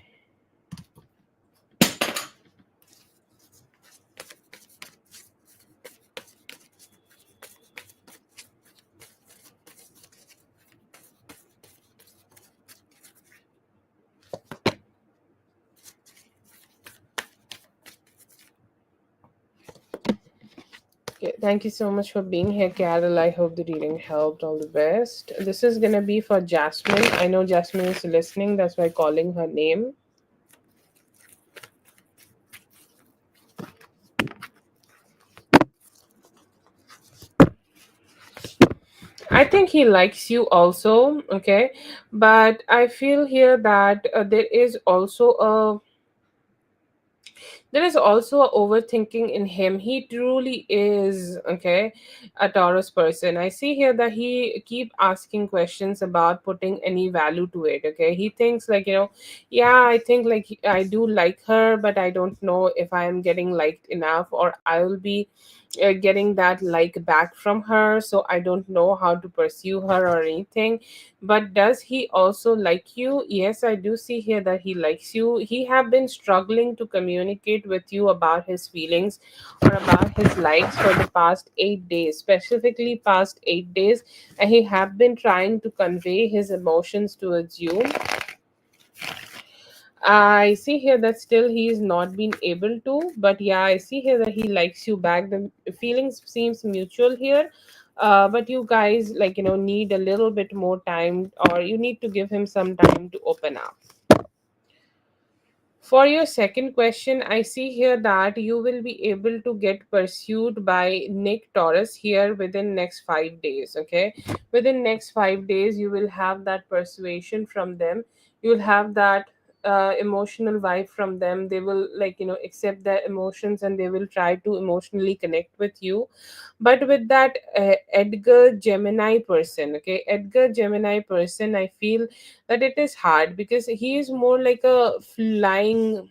Okay, thank you so much for being here, Carol. I hope the reading helped. All the best. This is gonna be for Jasmine. I know Jasmine is listening, that's why calling her name. I think he likes you also, okay? But I feel here that there is also a overthinking in him. He truly is, okay, a Taurus person. I see here that he keep asking questions about putting any value to it. Okay, he thinks like yeah, I think like I do like her, but I don't know if I am getting liked enough, or I will be getting that like back from her, so I don't know how to pursue her or anything. But does he also like you? Yes, I do see here that he likes you. He have been struggling to communicate with you about his feelings or about his likes for the past 8 days, specifically past 8 days, and he have been trying to convey his emotions towards you. I see here that still he is not been able to, but yeah, I see here that he likes you back. The feelings seems mutual here, but you guys like need a little bit more time, or you need to give him some time to open up. For your second question, I see here that you will be able to get pursued by Nick Taurus here within next 5 days. Okay, within next 5 days, you will have that persuasion from them. You'll have that emotional vibe from them. They will like accept their emotions, and they will try to emotionally connect with you. But with that Edgar Gemini person, okay, Edgar Gemini person, I feel that it is hard because he is more like a flying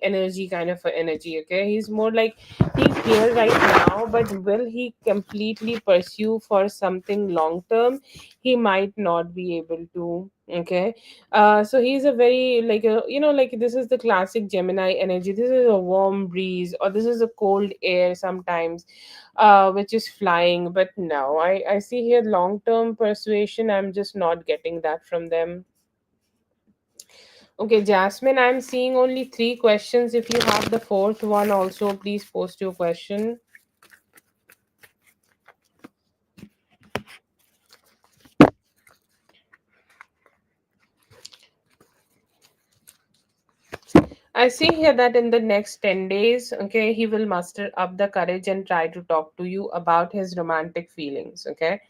energy kind of a energy. Okay, he's more like he's here right now, but will he completely pursue for something long term? He might not be able to. Okay. So he's a very like a, like, this is the classic Gemini energy. This is a warm breeze, or this is a cold air sometimes, which is flying. But no, I see here long term persuasion. I'm just not getting that from them. Okay, Jasmine, I'm seeing only three questions. If you have the fourth one also, please post your question. I see here that in the next 10 days, okay, he will muster up the courage and try to talk to you about his romantic feelings, okay?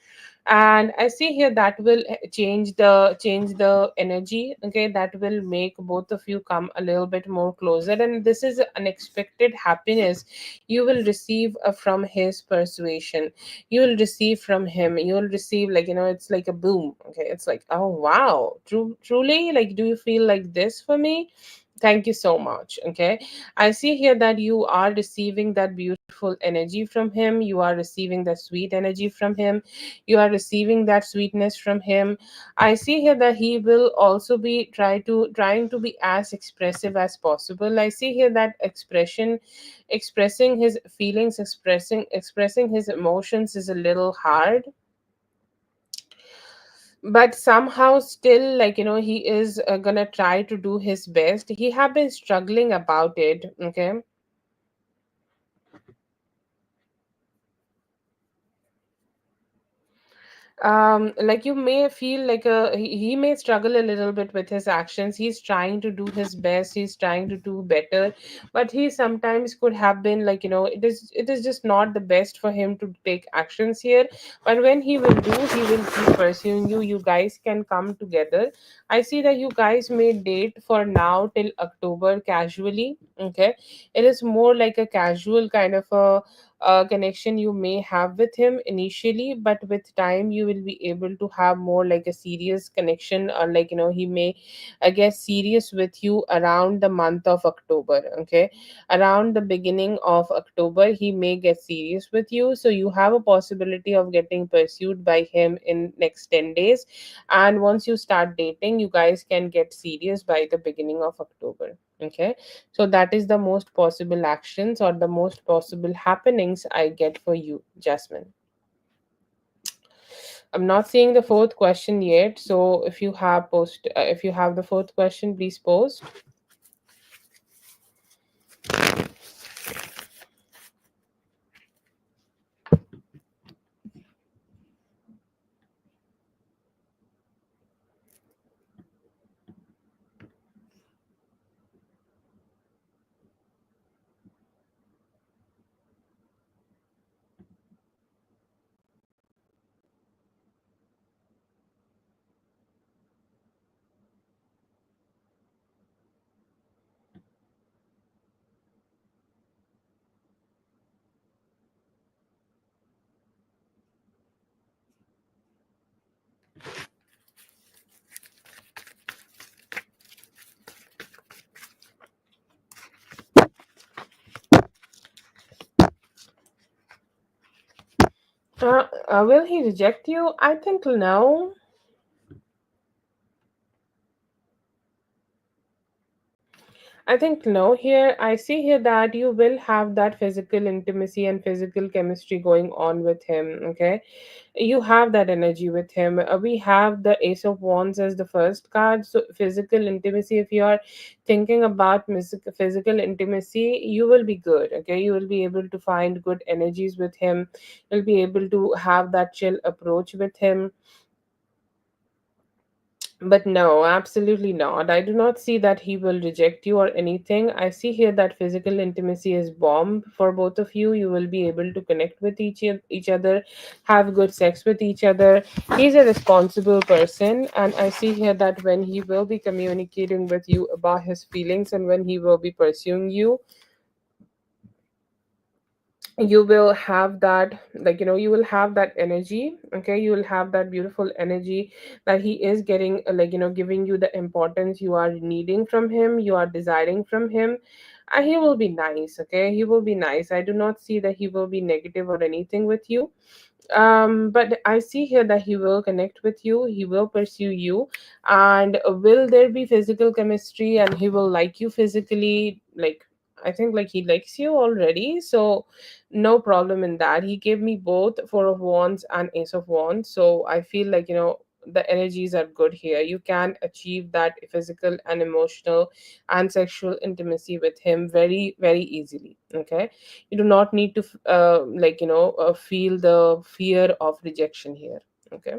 And I see here that will change the energy, okay? That will make both of you come a little bit more closer, and this is unexpected happiness you will receive from his persuasion. You will receive from him. You will receive, like, it's like a boom, okay? It's like, oh wow, truly, like, do you feel like this for me? Thank you so much. Okay. I see here that you are receiving that beautiful energy from him. You are receiving that sweet energy from him. You are receiving that sweetness from him. I see here that he will also be trying to be as expressive as possible. I see here that expressing his feelings, expressing his emotions is a little hard, but somehow still, like, he is gonna try to do his best. He have been struggling about it, okay? Like, you may feel like he may struggle a little bit with his actions. He's trying to do his best, he's trying to do better, but he sometimes could have been, like, it is just not the best for him to take actions here. But when he will do, he will keep pursuing you. You guys can come together. I see that you guys may date for now till October casually, okay? It is more like a casual kind of a connection you may have with him initially, but with time you will be able to have more like a serious connection, or, like, he may get serious with you around the month of October, okay? Around the beginning of October he may get serious with you, so you have a possibility of getting pursued by him in next 10 days. And once you start dating, you guys can get serious by the beginning of October, okay? So that is the most possible actions, or the most possible happenings I get for you, Jasmine. I'm not seeing the fourth question yet, so if you have the fourth question, please post. Will he reject you? I think no. I think no. Here, I see here that you will have that physical intimacy and physical chemistry going on with him. Okay, you have that energy with him. We have the Ace of Wands as the first card. So, physical intimacy, if you are thinking about physical intimacy, you will be good. Okay, you will be able to find good energies with him. You'll be able to have that chill approach with him. But no, absolutely not. I do not see that he will reject you or anything. I see here that physical intimacy is bomb for both of you. You will be able to connect with each other, have good sex with each other. He's a responsible person, and I see here that when he will be communicating with you about his feelings and when he will be pursuing you, you will have that, like, you will have that energy. Okay, you will have that beautiful energy that he is getting, like, giving you the importance you are needing from him, you are desiring from him. And he will be nice. Okay, he will be nice. I do not see that he will be negative or anything with you. But I see here that he will connect with you, he will pursue you. And will there be physical chemistry, and he will like you physically? Like, I think like he likes you already, so no problem in that. He gave me both Four of Wands and Ace of Wands, so I feel like, the energies are good here. You can achieve that physical and emotional and sexual intimacy with him very, very easily. Okay, you do not need to like, feel the fear of rejection here. Okay.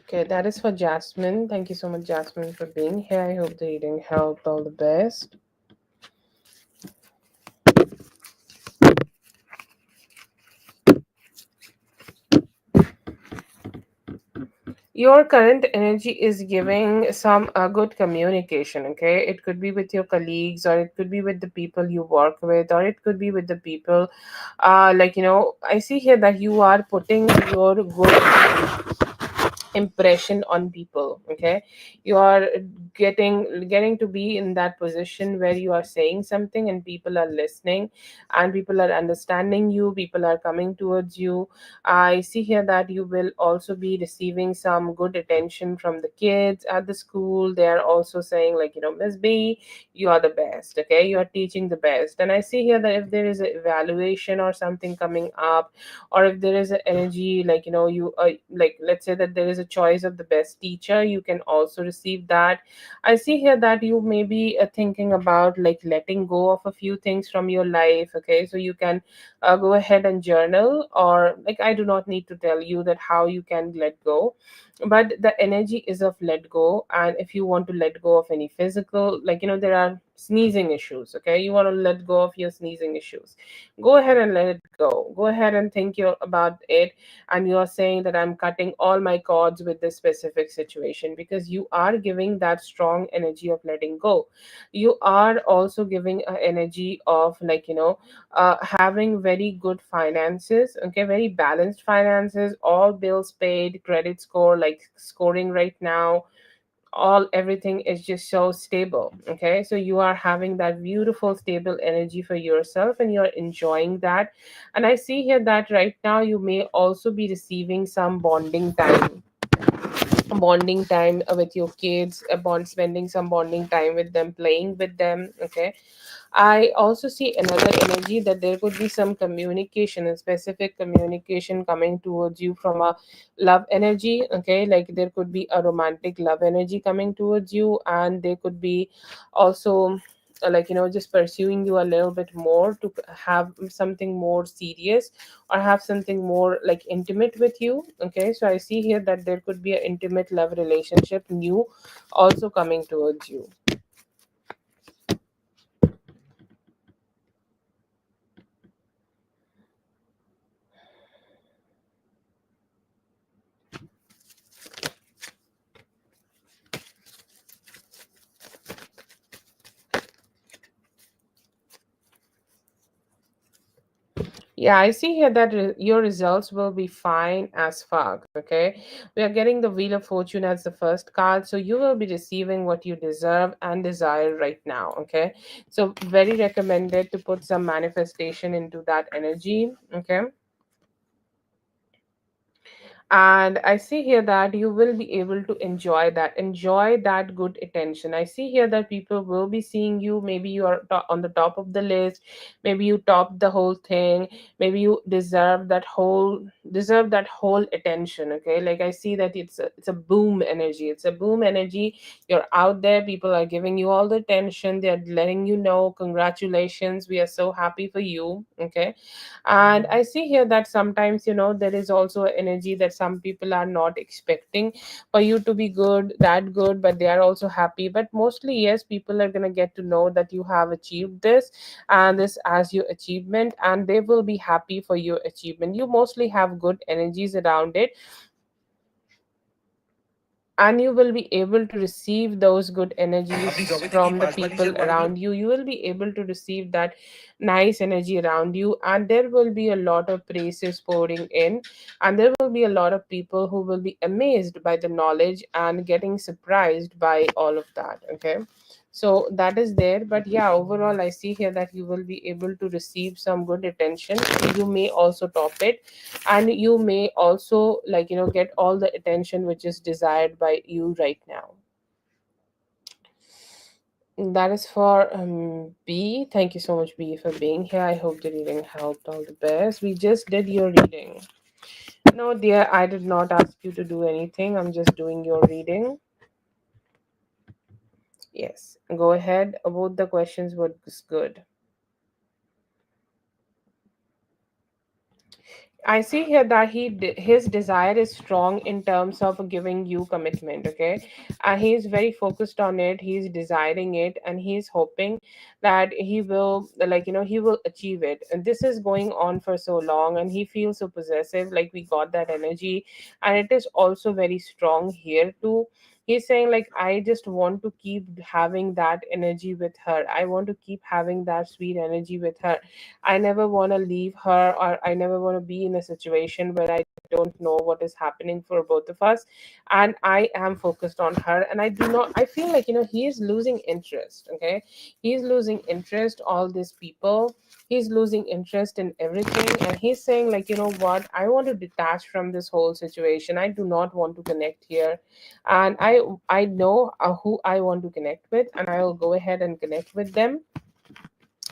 Okay, that is for Jasmine. Thank you so much, Jasmine, for being here. I hope the reading helped. All the best. Your current energy is giving some good communication. Okay, it could be with your colleagues, or it could be with the people you work with, or it could be with the people, like, I see here that you are putting your good impression on people. Okay, you are getting to be in that position where you are saying something and people are listening, and people are understanding you, people are coming towards you. I see here that you will also be receiving some good attention from the kids at the school. They are also saying, like, Miss B, you are the best. Okay, you are teaching the best. And I see here that if there is an evaluation or something coming up, or if there is an energy, like, you like, let's say that there is a choice of the best teacher, you can also receive that. I see here that you may be thinking about, like, letting go of a few things from your life. Okay, so you can go ahead and journal, or, like, I do not need to tell you that how you can let go, but the energy is of let go. And if you want to let go of any physical, like, there are sneezing issues. Okay, you want to let go of your sneezing issues, go ahead and let it go ahead and think about it. And you're saying that I'm cutting all my cords with this specific situation, because you are giving that strong energy of letting go. You are also giving an energy of, like, having very good finances. Okay, very balanced finances, all bills paid, credit score, like, scoring right now, all everything is just so stable. Okay, so you are having that beautiful stable energy for yourself, and you're enjoying that. And I see here that right now you may also be receiving some bonding time with your kids, spending some bonding time with them, playing with them. Okay, I also see another energy that there could be some communication, a specific communication coming towards you from a love energy. Okay, like, there could be a romantic love energy coming towards you, and they could be also, like, just pursuing you a little bit more to have something more serious, or have something more, like, intimate with you. Okay, so I see here that there could be an intimate love relationship new also coming towards you. Yeah, I see here that your results will be fine as fuck. Okay, we are getting the Wheel of Fortune as the first card, so you will be receiving what you deserve and desire right now. Okay, so very recommended to put some manifestation into that energy. Okay, and I see here that you will be able to enjoy that good attention. I see here that people will be seeing you, maybe you are on the top of the list, maybe you top the whole thing, maybe you deserve that whole attention. Okay, like, I see that it's a boom energy, you're out there, people are giving you all the attention, they're letting you know, congratulations, we are so happy for you. Okay, and I see here that sometimes, there is also an energy that some people are not expecting for you to be good, that good, but they are also happy. But mostly, yes, people are gonna get to know that you have achieved this and this as your achievement, and they will be happy for your achievement. You mostly have good energies around it, and you will be able to receive those good energies from the people around you. You will be able to receive that nice energy around you, and there will be a lot of praises pouring in, and there will be a lot of people who will be amazed by the knowledge and getting surprised by all of that. Okay, so that is there. But yeah, overall I see here that you will be able to receive some good attention. You may also top it, and you may also, like, get all the attention which is desired by you right now. That is for B. Thank you so much, B, for being here. I hope the reading helped. All the best. We just did your reading. No, dear, I did not ask you to do anything. I'm just doing your reading. Yes, go ahead. Both the questions was good. I see here that his desire is strong in terms of giving you commitment. Okay, he is very focused on it. He's desiring it, and he's hoping that he will, like, he will achieve it. And this is going on for so long, and he feels so possessive. Like, we got that energy, and it is also very strong here too. He's saying, like, I just want to keep having that energy with her. I want to keep having that sweet energy with her. I never want to leave her, or I never want to be in a situation where I don't know what is happening for both of us. And I am focused on her, and I do not, I feel like, he is losing interest. Okay, he's losing interest, all these people. He's losing interest in everything, and he's saying, like, what, I want to detach from this whole situation. I do not want to connect here, and I know who I want to connect with, and I will go ahead and connect with them.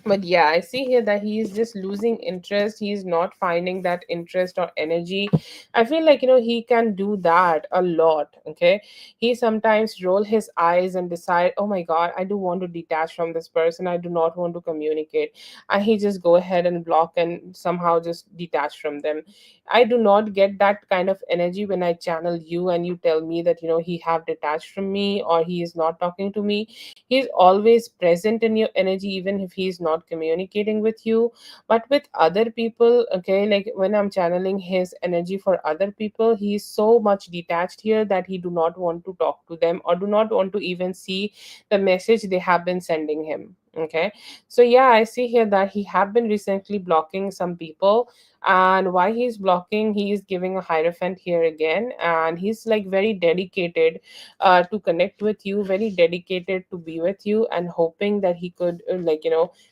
But yeah, I see here that he is just losing interest. He's not finding that interest or energy. I feel like, he can do that a lot. Okay, he sometimes roll his eyes and decide, oh my god, I do want to detach from this person, I do not want to communicate, and he just go ahead and block and somehow just detach from them. I do not get that kind of energy when I channel you and you tell me that, he have detached from me, or he is not talking to me. He's always present in your energy, even if he's not communicating with you. But with other people, okay, like when I'm channeling his energy for other people, he's so much detached here that he do not want to talk to them, or do not want to even see the message they have been sending him. Okay, so yeah, I see here that he have been recently blocking some people. And why he's blocking, he is giving a hierophant here again, and he's like very dedicated to connect with you, very dedicated to be with you, and hoping that he could, like,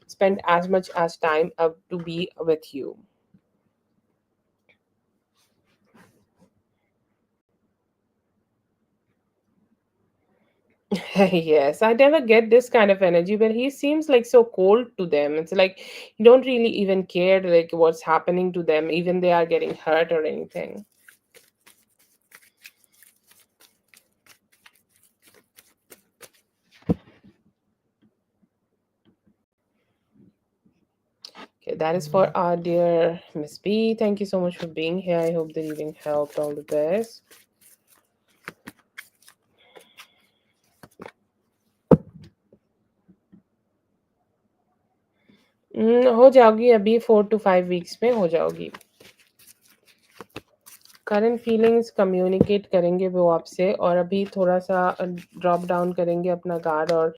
spend as much as time to be with you. Yes, I never get this kind of energy, but he seems like so cold to them. It's like you don't really even care, like, what's happening to them, even they are getting hurt or anything. Okay, that is for our dear Miss B. Thank you so much for being here. I hope the reading helped. All the best. हो जाओगी अभी 4 to 5 weeks में हो जाओगी. Current feelings communicate करेंगे वो आपसे, और अभी थोड़ा सा ड्रॉप डाउन करेंगे अपना गार्ड, और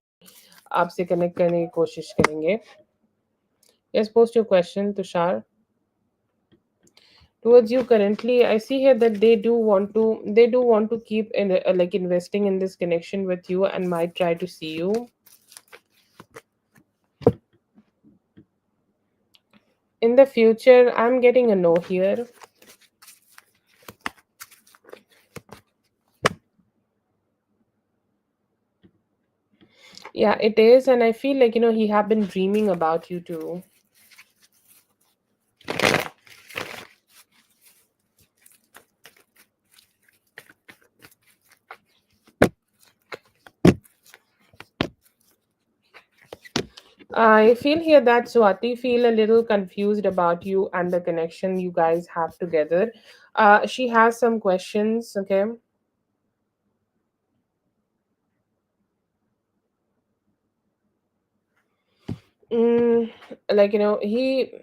आपसे कनेक्ट करने की कोशिश करेंगे. Yes, post your question, Tushar. Towards you currently, I see here that they do want to keep in, like, investing in this connection with you, and might try to see you. In the future, I'm getting a no here. Yeah, it is, and I feel like, he have been dreaming about you too. I feel here that Swati feel a little confused about you and the connection you guys have together. She has some questions. Okay. mm, like he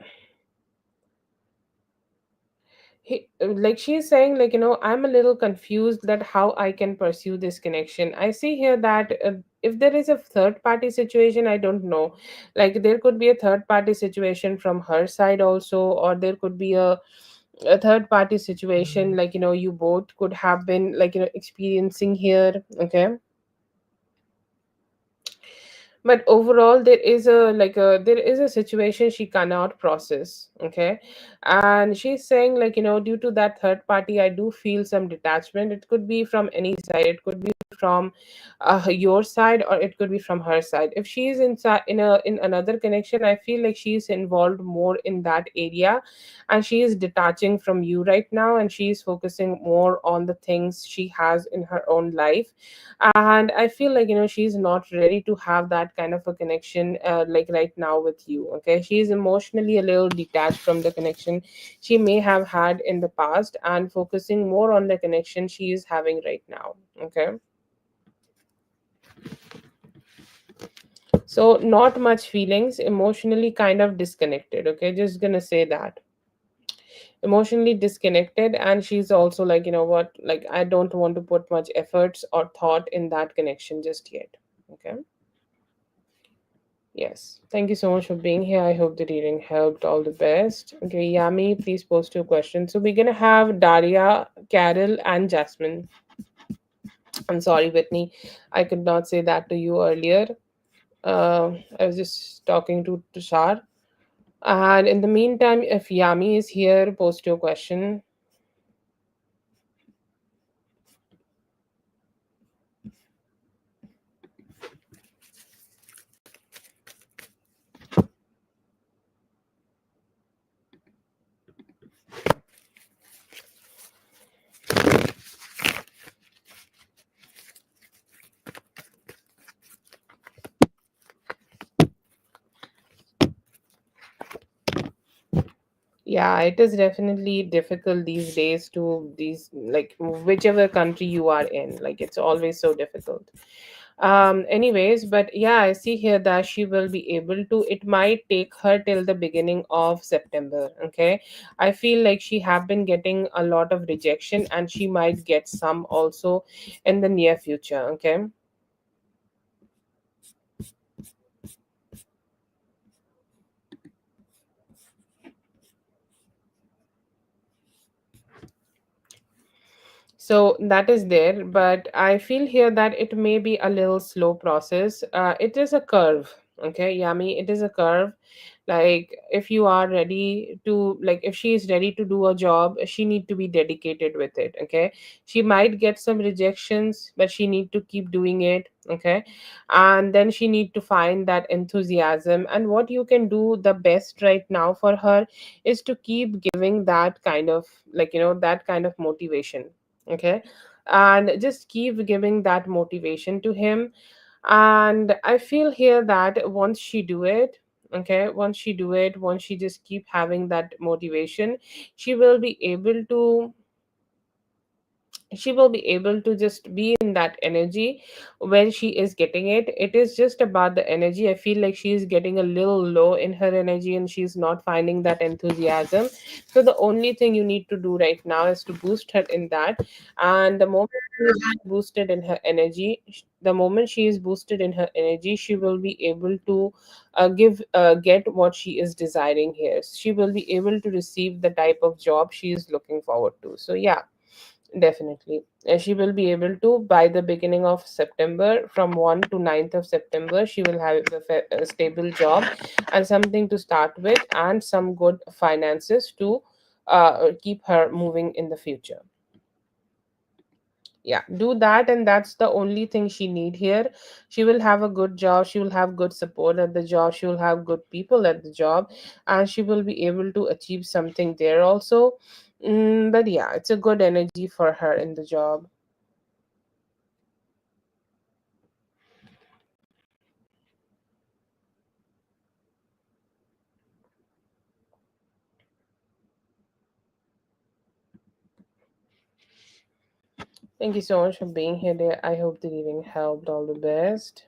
like she's saying, I'm a little confused that how I can pursue this connection. I see here that if there is a third party situation, I don't know, like there could be a third party situation from her side also, or there could be a third party situation, you both could have been experiencing here. Okay. But overall there is a situation she cannot process. Okay. And she's saying, due to that third party, I do feel some detachment. It could be from any side, it could be from your side, or it could be from her side. If she's inside in another connection, I feel like she's involved more in that area, and she is detaching from you right now, and she is focusing more on the things she has in her own life. And I feel like she's not ready to have that kind of a connection, right now with you. Okay. She's emotionally a little detached from the connection she may have had in the past, and focusing more on the connection she is having right now. Okay. So not much feelings, emotionally kind of disconnected. Okay, just gonna say that, emotionally disconnected. And she's also like, what, like, I don't want to put much efforts or thought in that connection just yet. Okay. Yes. Thank you so much for being here. I hope the reading helped. All the best. Okay, Yami, please post your questions. So we're gonna have Daria, Carol, and Jasmine. I'm sorry, Whitney. I could not say that to you earlier. I was just talking to Tushar. And in the meantime, if Yami is here, post your question. Yeah, it is definitely difficult these days to these, like, whichever country you are in, like it's always so difficult. Anyways, but yeah, I see here that she will be able to, it might take her till the beginning of September. Okay. I feel like she have been getting a lot of rejection, and she might get some also in the near future. Okay. So that is there, but I feel here that it may be a little slow process. It is a curve. Okay, Yami, it is a curve. Like if you are ready to, like if she is ready to do a job, she need to be dedicated with it. Okay. She might get some rejections, but she need to keep doing it. Okay. And then she need to find that enthusiasm, and what you can do the best right now for her is to keep giving that kind of, that kind of motivation. Okay. And just keep giving that motivation to him. And I feel here that once she do it, okay, once she just keep having that motivation, she will be able to, she will be able to just be in that energy. When she is getting it, it is just about the energy. I feel like she is getting a little low in her energy, and she's not finding that enthusiasm. So the only thing you need to do right now is to boost her in that. And the moment she is boosted in her energy, the moment she is boosted in her energy, she will be able to get what she is desiring here. She will be able to receive the type of job she is looking forward to. So yeah, definitely. She will be able to, by the beginning of September, from 1 to 9th of September, she will have a stable job and something to start with, and some good finances to keep her moving in the future. Yeah, do that, and that's the only thing she need here. She will have a good job, she will have good support at the job, she will have good people at the job, and she will be able to achieve something there also. But yeah, it's a good energy for her in the job. Thank you so much for being here, dear. I hope the reading helped. All the best.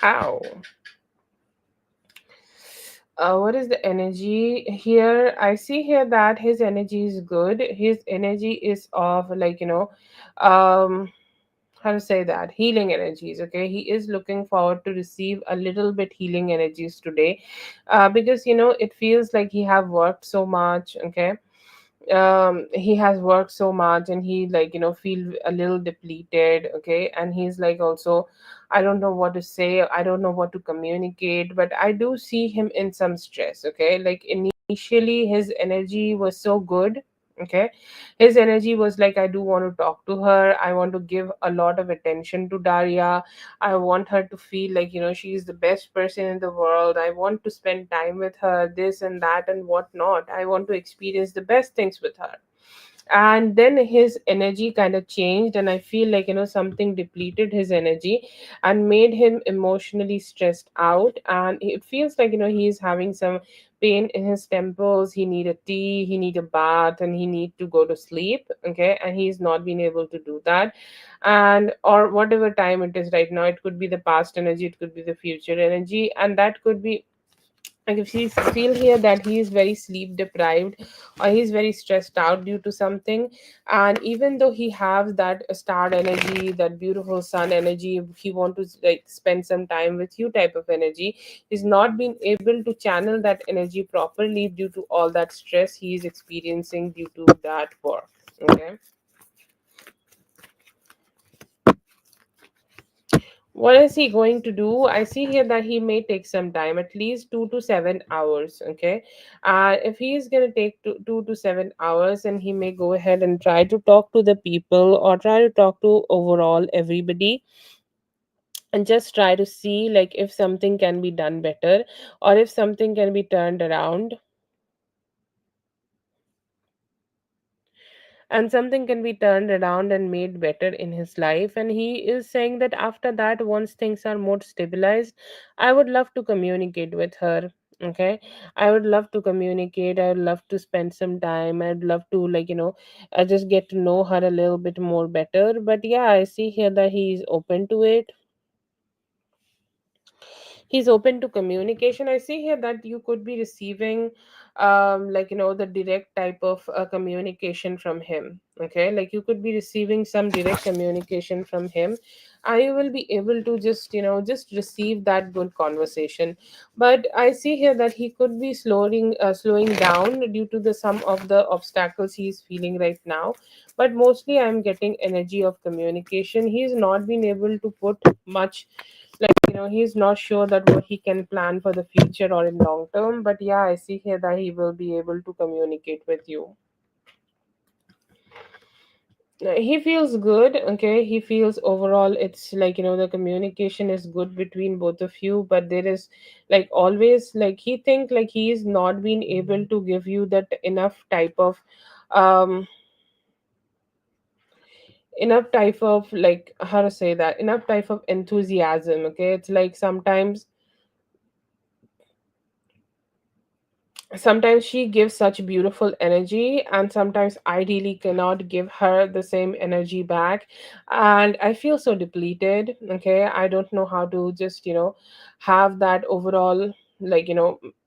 How? What is the energy here? I see here that his energy is good. His energy is of, like, um how to say that, healing energies. Okay, he is looking forward to receive a little bit healing energies today, because it feels like he have worked so much. Okay, he has worked so much, and he, like, feel a little depleted. Okay, and he's like, also, I don't know what to say, I don't know what to communicate, but I do see him in some stress. Okay, like, initially his energy was so good. Okay, his energy was like, I do want to talk to her, I want to give a lot of attention to Daria, I want her to feel like, she's the best person in the world, I want to spend time with her, this and that and whatnot, I want to experience the best things with her. And then his energy kind of changed, and I feel like, something depleted his energy and made him emotionally stressed out, and it feels like, he's having some pain in his temples, he need a tea, he need a bath, and he need to go to sleep. Okay, and he's not been able to do that. And or whatever time it is right now, it could be the past energy, it could be the future energy, and that could be, like, if you feel here that he is very sleep deprived, or he's very stressed out due to something. And even though he has that star energy, that beautiful sun energy, if he want to, like, spend some time with you type of energy, he's not been able to channel that energy properly due to all that stress he is experiencing due to that work. Okay, what is he going to do? I see here that he may take some time, at least 2 to 7 hours. Okay, if he is going to take 2 to 7 hours, and he may go ahead and try to talk to the people, or try to talk to overall everybody, and just try to see, like, if something can be done better, or if something can be turned around, and something can be turned around and made better in his life. And he is saying that after that, once things are more stabilized, I would love to communicate with her. Okay, I would love to communicate, I would love to spend some time, I'd love to, like, just get to know her a little bit more better. But yeah, I see here that he is open to it, he's open to communication. I see here that you could be receiving, like, the direct type of communication from him. Okay, like, you could be receiving some direct communication from him, and you will be able to just, just receive that good conversation. But I see here that he could be slowing down due to the some of the obstacles he's feeling right now. But mostly I'm getting energy of communication. He's not been able to put much, like, he's not sure that what he can plan for the future or in long term. But yeah, I see here that he will be able to communicate with you. He feels good. Okay, he feels overall, it's like, the communication is good between both of you, but there is, like, always, like, he think like he is not being able to give you that um enough type of, like, how to say that, enough type of enthusiasm. Okay, it's like, sometimes she gives such beautiful energy, and sometimes I really cannot give her the same energy back, and I feel so depleted. Okay, I don't know how to just, have that overall. like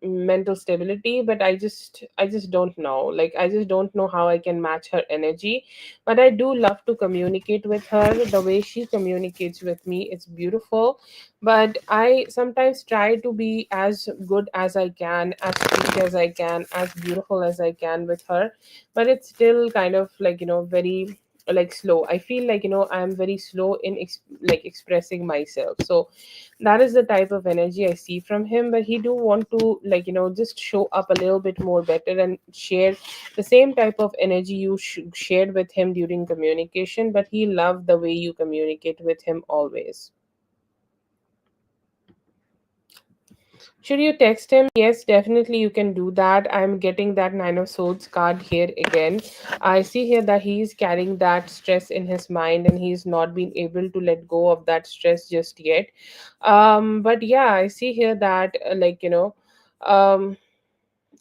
mental stability, but I just don't know, like I just don't know how I can match her energy. But I do love to communicate with her. The way she communicates with me, it's beautiful. But I sometimes try to be as good as I can, as sweet as I can, as beautiful as I can with her. But it's still kind of like very like slow. I feel like I'm very slow in like expressing myself. So that is the type of energy I see from him. But he do want to like just show up a little bit more better and share the same type of energy you shared with him during communication. But he loved the way you communicate with him always. Should you text him? Yes, definitely you can do that. I'm getting that Nine of Swords card here again. I see here that he's carrying that stress in his mind and he's not been able to let go of that stress just yet. But yeah, I see here that um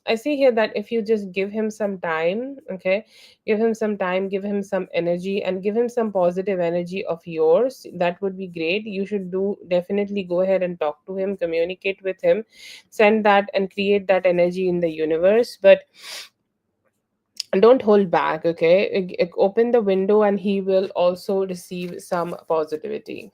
I see here that if you just give him some time, okay, give him some time, give him some energy, and give him some positive energy of yours, that would be great. You should do definitely go ahead and talk to him, communicate with him, send that and create that energy in the universe. But don't hold back, okay? Open the window, and he will also receive some positivity.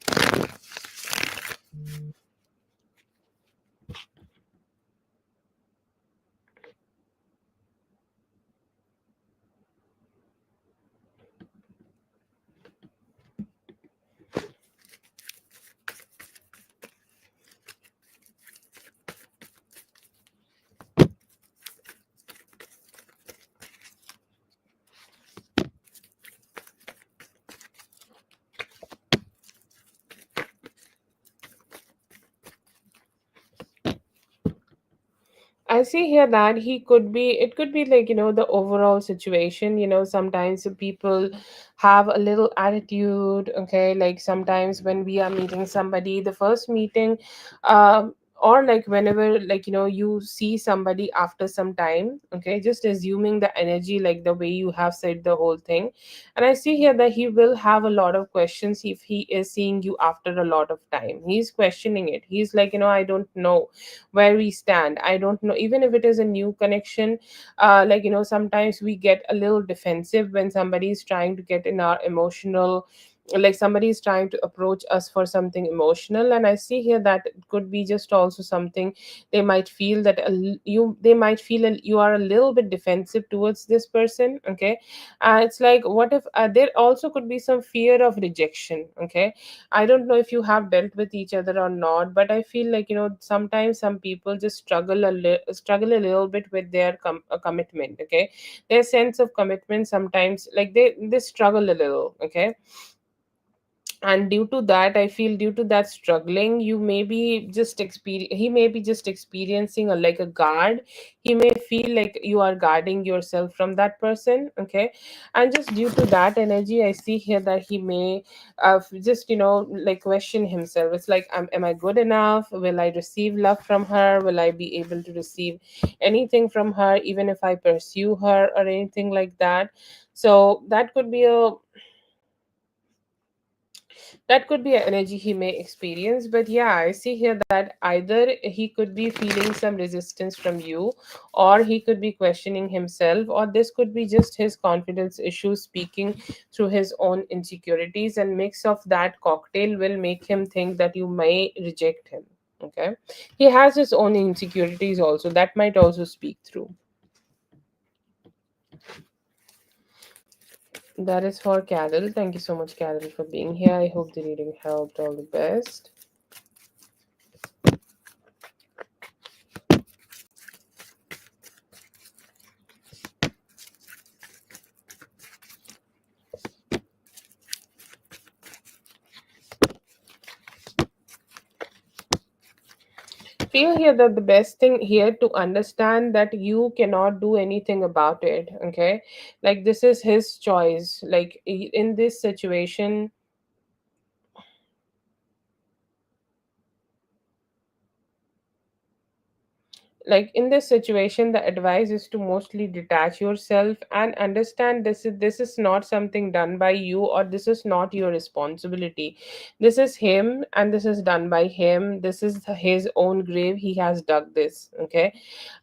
I see here that it could be like, the overall situation. Sometimes people have a little attitude, okay? Like sometimes when we are meeting somebody, the first meeting, or like whenever, like, you see somebody after some time, okay? Just assuming the energy, like the way you have said the whole thing. And I see here that he will have a lot of questions if he is seeing you after a lot of time. He's questioning it. He's like, I don't know where we stand. I don't know, even if it is a new connection. Like, sometimes we get a little defensive when somebody is trying to get in our emotional, like somebody is trying to approach us for something emotional. And I see here that it could be just also something. They might feel that they might feel you are a little bit defensive towards this person, okay? It's like, what if there also could be some fear of rejection, okay? I don't know if you have dealt with each other or not, but I feel like, sometimes some people just struggle a little bit with their commitment, okay? Their sense of commitment sometimes, like they struggle a little, okay? And due to that, I feel, due to that struggling, you may be just he may be just experiencing a like a guard. He may feel like you are guarding yourself from that person, okay? And just due to that energy, I see here that he may just like question himself. It's like, am I good enough? Will I receive love from her? Will I be able to receive anything from her, even if I pursue her or anything like that? So that could be an energy he may experience. But yeah, I see here that either he could be feeling some resistance from you, or he could be questioning himself, or this could be just his confidence issues speaking through his own insecurities, and mix of that cocktail will make him think that you may reject him, okay? He has his own insecurities also, that might also speak through. That is for Carol. Thank you so much, Carol, for being here. I hope the reading helped. All the best. Feel here that the best thing here to understand that you cannot do anything about it, okay? Like, this is his choice. Like, in this situation, like in this situation, the advice is to mostly detach yourself and understand this is not something done by you, or this is not your responsibility. This is him, and this is done by him. This is his own grave, he has dug this. Okay.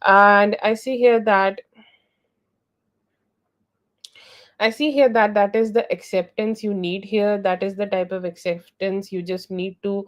And I see here that that is the acceptance you need here. That is the type of acceptance you just need to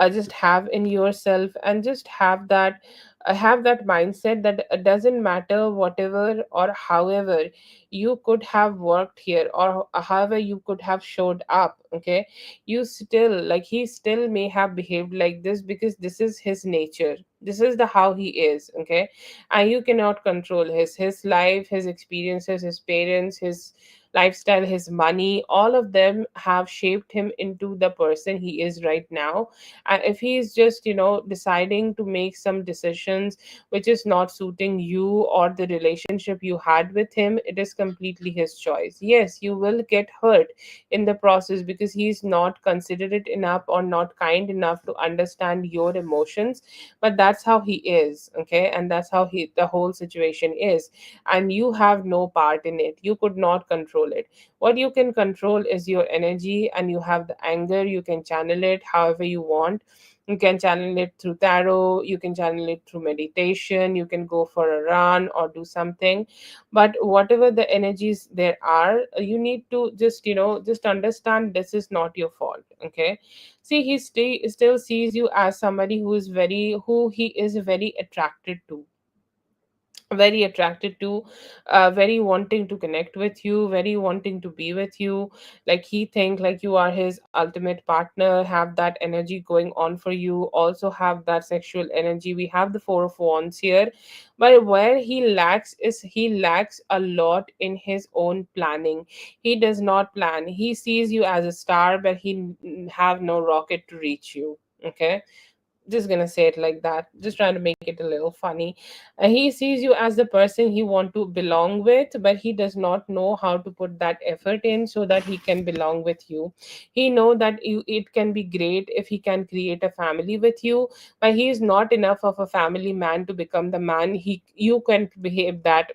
just have in yourself, and just have that mindset that it doesn't matter whatever or however you could have worked here, or however you could have showed up. Okay. You still, like, he still may have behaved like this because this is his nature. This is the how he is. Okay. And you cannot control his life, his experiences, his parents, his lifestyle, his money. All of them have shaped him into the person he is right now. And if he is just, deciding to make some decisions which is not suiting you or the relationship you had with him, it is completely his choice. Yes, you will get hurt in the process because he's not considerate enough or not kind enough to understand your emotions. But that's how he is. Okay. And that's how the whole situation is. And you have no part in it. You could not control it. What you can control is your energy, and you have the anger. You can channel it however you want. You can channel it through tarot, you can channel it through meditation, you can go for a run or do something. But whatever the energies there are, you need to just understand this is not your fault. Okay. See, he still sees you as somebody who he is very attracted to, very wanting to connect with you, very wanting to be with you. Like, he think like you are his ultimate partner, have that energy going on for you, also have that sexual energy. We have the four of wands here. But where he lacks a lot in his own planning. He does not plan. He sees you as a star, but he have no rocket to reach you. Okay. Just gonna say it like that, just trying to make it a little funny. He sees you as the person he want to belong with, but he does not know how to put that effort in so that he can belong with you. He know that it can be great if he can create a family with you, but he is not enough of a family man to become the man you can behave that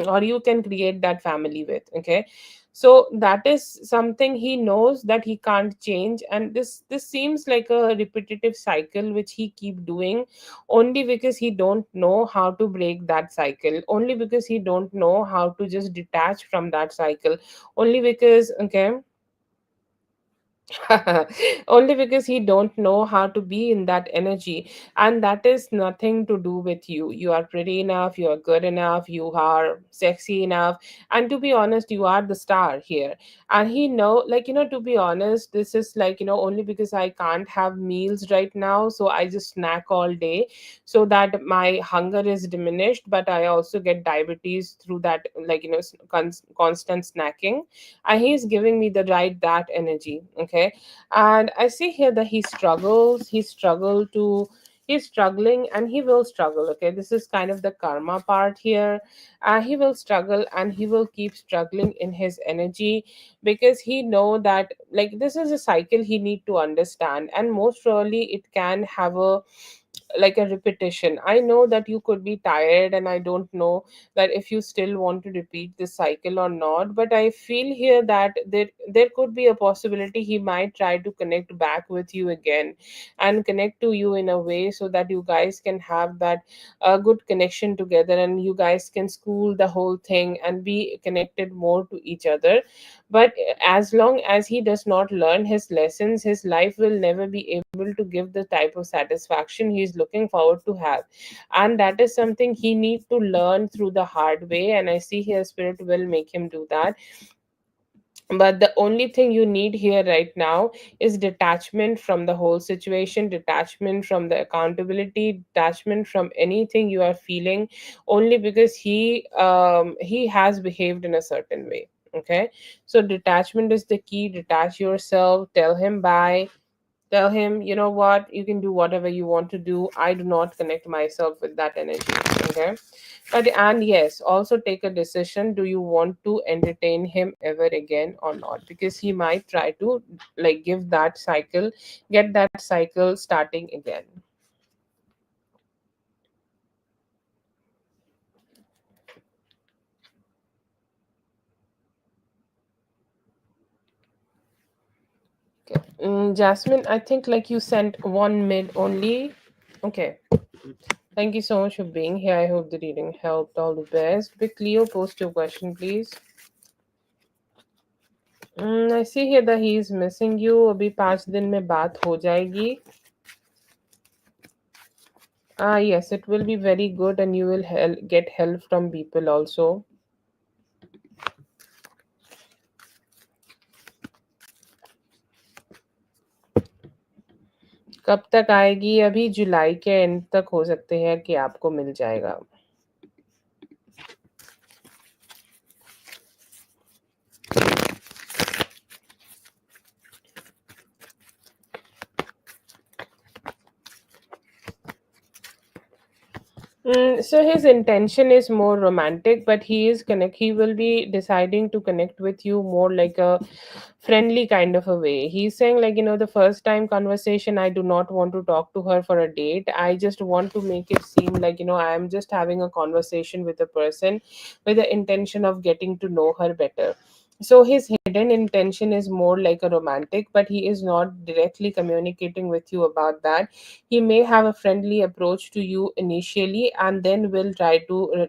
or you can create that family with. Okay. So that is something he knows that he can't change, and this seems like a repetitive cycle which he keep doing, only because he don't know how to break that cycle, only because he don't know how to just detach from that cycle, only because, okay, only because he don't know how to be in that energy. And that is nothing to do with you. You are pretty enough, you are good enough, you are sexy enough, and to be honest, you are the star here. And he know, like, to be honest, this is like, only because I can't have meals right now, so I just snack all day, so that my hunger is diminished, but I also get diabetes through that, like, constant snacking. And he's giving me the right that energy. Okay. And I see here that he's struggling, and he will struggle. Okay. This is kind of the karma part here. He will struggle, and he will keep struggling in his energy, because he know that, like, this is a cycle he need to understand, and most probably it can have a, like, a repetition. I know that you could be tired, and I don't know that if you still want to repeat this cycle or not, but I feel here that there could be a possibility he might try to connect back with you again, and connect to you in a way so that you guys can have that good connection together, and you guys can school the whole thing and be connected more to each other. But as long as he does not learn his lessons, his life will never be able to give the type of satisfaction he is looking forward to have. And that is something he needs to learn through the hard way, and I see his spirit will make him do that. But the only thing you need here right now is detachment from the whole situation, detachment from the accountability, detachment from anything you are feeling, only because he has behaved in a certain way. Okay. So detachment is the key. Detach yourself, tell him bye. Tell him, you know what, you can do whatever you want to do. I do not connect myself with that energy. Okay. But, and yes, also take a decision. Do you want to entertain him ever again or not? Because he might try to, like, give that cycle, get that cycle starting again. Jasmine, I think like you sent one mid only. Okay. Thank you so much for being here. I hope the reading helped. All the best. Big Leo, post your question, please. I see here that he is missing you. अभी 5 दिन में बात हो जाएगी. Yes, it will be very good, and you will get help from people also. कब तक आएगी? अभी जुलाई के एंड तक हो सकते हैं कि आपको मिल जाएगा. So his intention is more romantic, but he is connect. He will be deciding to connect with you more like a friendly kind of a way. He's saying like, the first time conversation, I do not want to talk to her for a date. I just want to make it seem like, I am just having a conversation with a person with the intention of getting to know her better. So his hidden intention is more like a romantic, but he is not directly communicating with you about that. He may have a friendly approach to you initially, and then will try to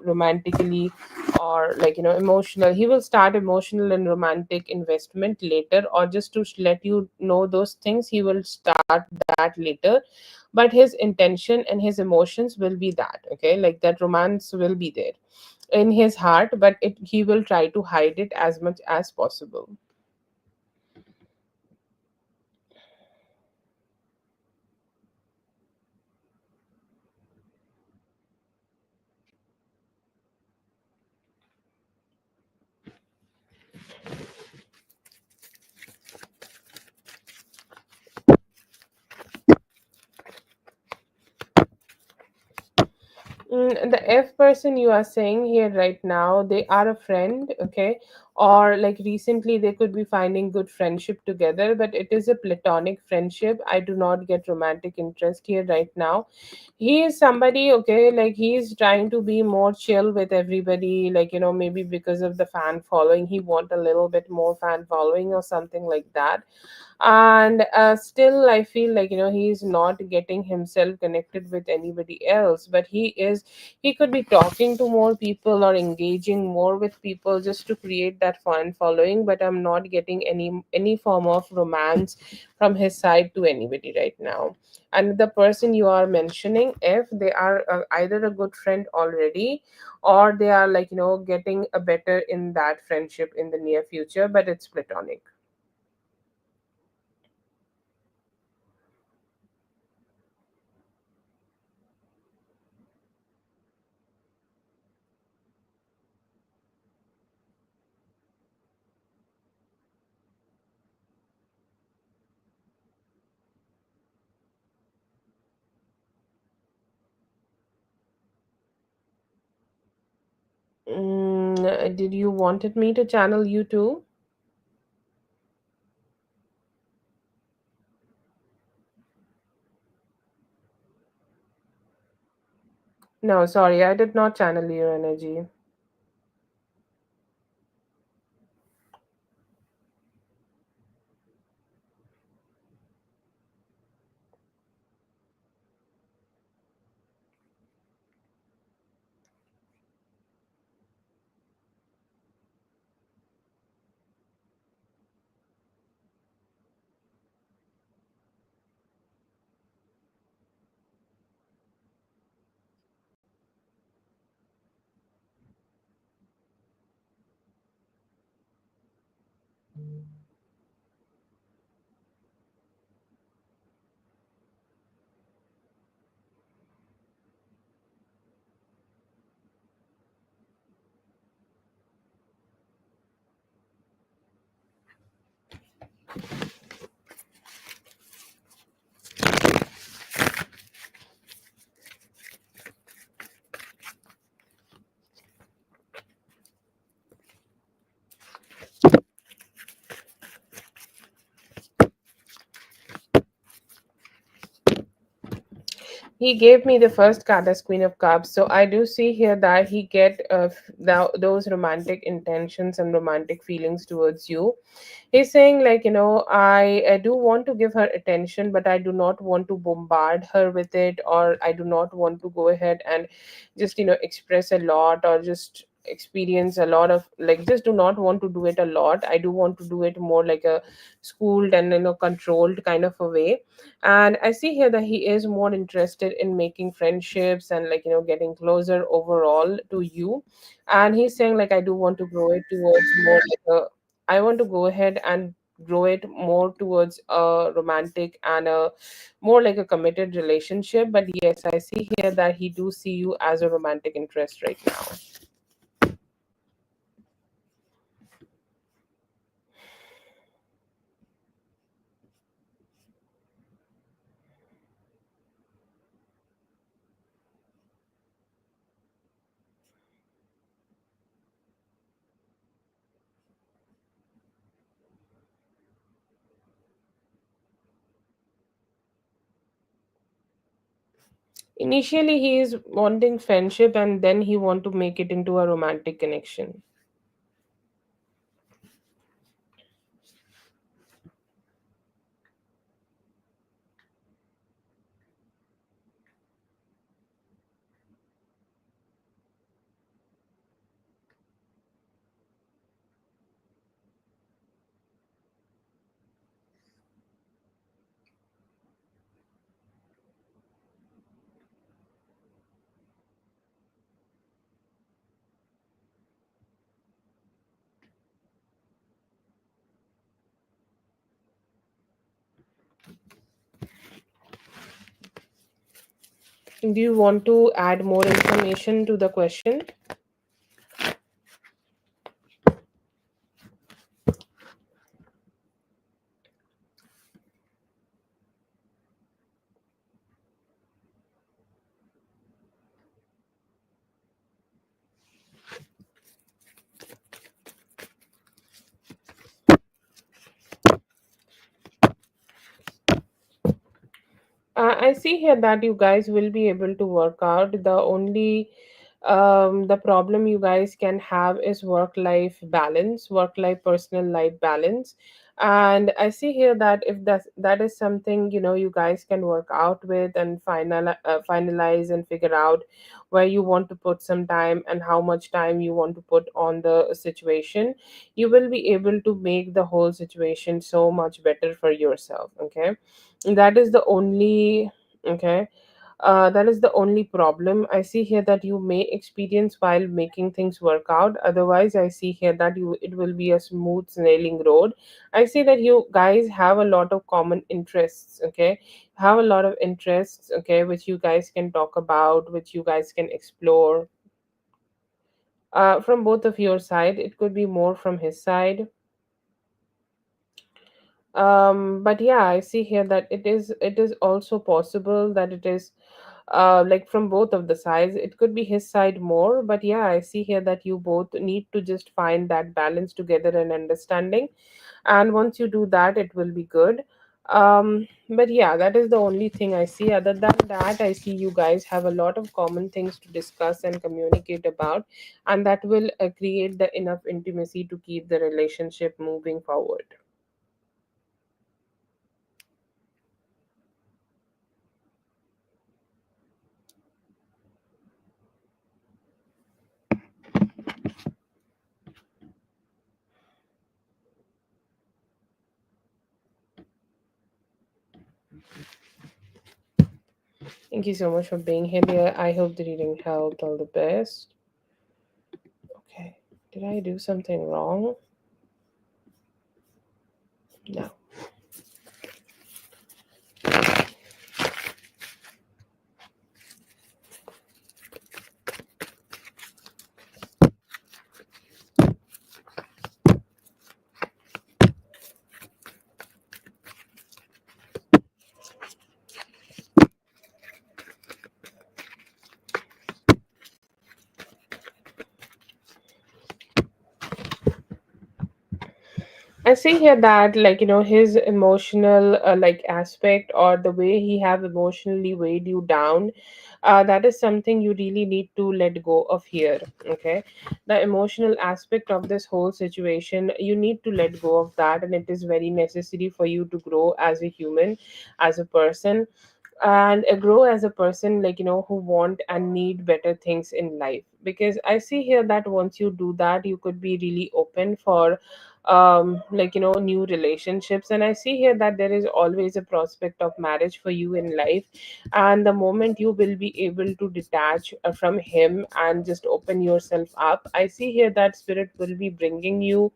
romantically, or emotional. He will start emotional and romantic investment later, or just to let you know those things, he will start that later. But his intention and his emotions will be that, okay, like that romance will be there in his heart, but he will try to hide it as much as possible. The F person you are saying here right now, they are a friend, okay? Or like recently they could be finding good friendship together, but it is a platonic friendship. I do not get romantic interest here right now. He is somebody, okay, like he's trying to be more chill with everybody, like, maybe because of the fan following, he want a little bit more fan following or something like that. And still I feel like he's not getting himself connected with anybody else, but he could be talking to more people or engaging more with people just to create that fan following, but I'm not getting any form of romance from his side to anybody right now. And the person you are mentioning, if they are either a good friend already, or they are like getting a better in that friendship in the near future, but it's platonic. Did you wanted me to channel you too? No, sorry, I did not channel your energy. He gave me the first card as Queen of Cups. So I do see here that he get those romantic intentions and romantic feelings towards you. He's saying like, I do want to give her attention, but I do not want to bombard her with it, or I do not want to go ahead and just express a lot, or just experience a lot of, like, just do not want to do it a lot. I do want to do it more like a schooled and controlled kind of a way. And I see here that he is more interested in making friendships and, like, getting closer overall to you. And he's saying like, I do want to grow it towards more like a, I want to go ahead and grow it more towards a romantic and a more like a committed relationship. But yes, I see here that he do see you as a romantic interest right now. Initially he is wanting friendship, and then he want to make it into a romantic connection. Do you want to add more information to the question? I see here that you guys will be able to work out. The only the problem you guys can have is work life balance, work life personal life balance. And I see here that if that is something, you guys can work out with and finalize and figure out where you want to put some time and how much time you want to put on the situation, you will be able to make the whole situation so much better for yourself. Okay, that is the only, okay, that is the only problem I see here that you may experience while making things work out. Otherwise, I see here that you it will be a smooth sailing road. I see that you guys have a lot of common interests. Okay, have a lot of interests. Okay, which you guys can talk about, which you guys can explore. From both of your side, it could be more from his side. But yeah, I see here that it is also possible that it is like from both of the sides. It could be his side more, but yeah, I see here that you both need to just find that balance together and understanding. And once you do that, it will be good. But yeah, that is the only thing I see. Other than that, I see you guys have a lot of common things to discuss and communicate about, and that will create the enough intimacy to keep the relationship moving forward. Thank you so much for being here, dear. I hope the reading helped. All the best. Okay. Did I do something wrong? No. I see here that, like, his emotional like aspect, or the way he have emotionally weighed you down, that is something you really need to let go of here. Okay, the emotional aspect of this whole situation, you need to let go of that, and it is very necessary for you to grow as a human, as a person, and grow as a person, like, who want and need better things in life. Because I see here that once you do that, you could be really open for like, new relationships. And I see here that there is always a prospect of marriage for you in life. And the moment you will be able to detach from him and just open yourself up, I see here that spirit will be bringing you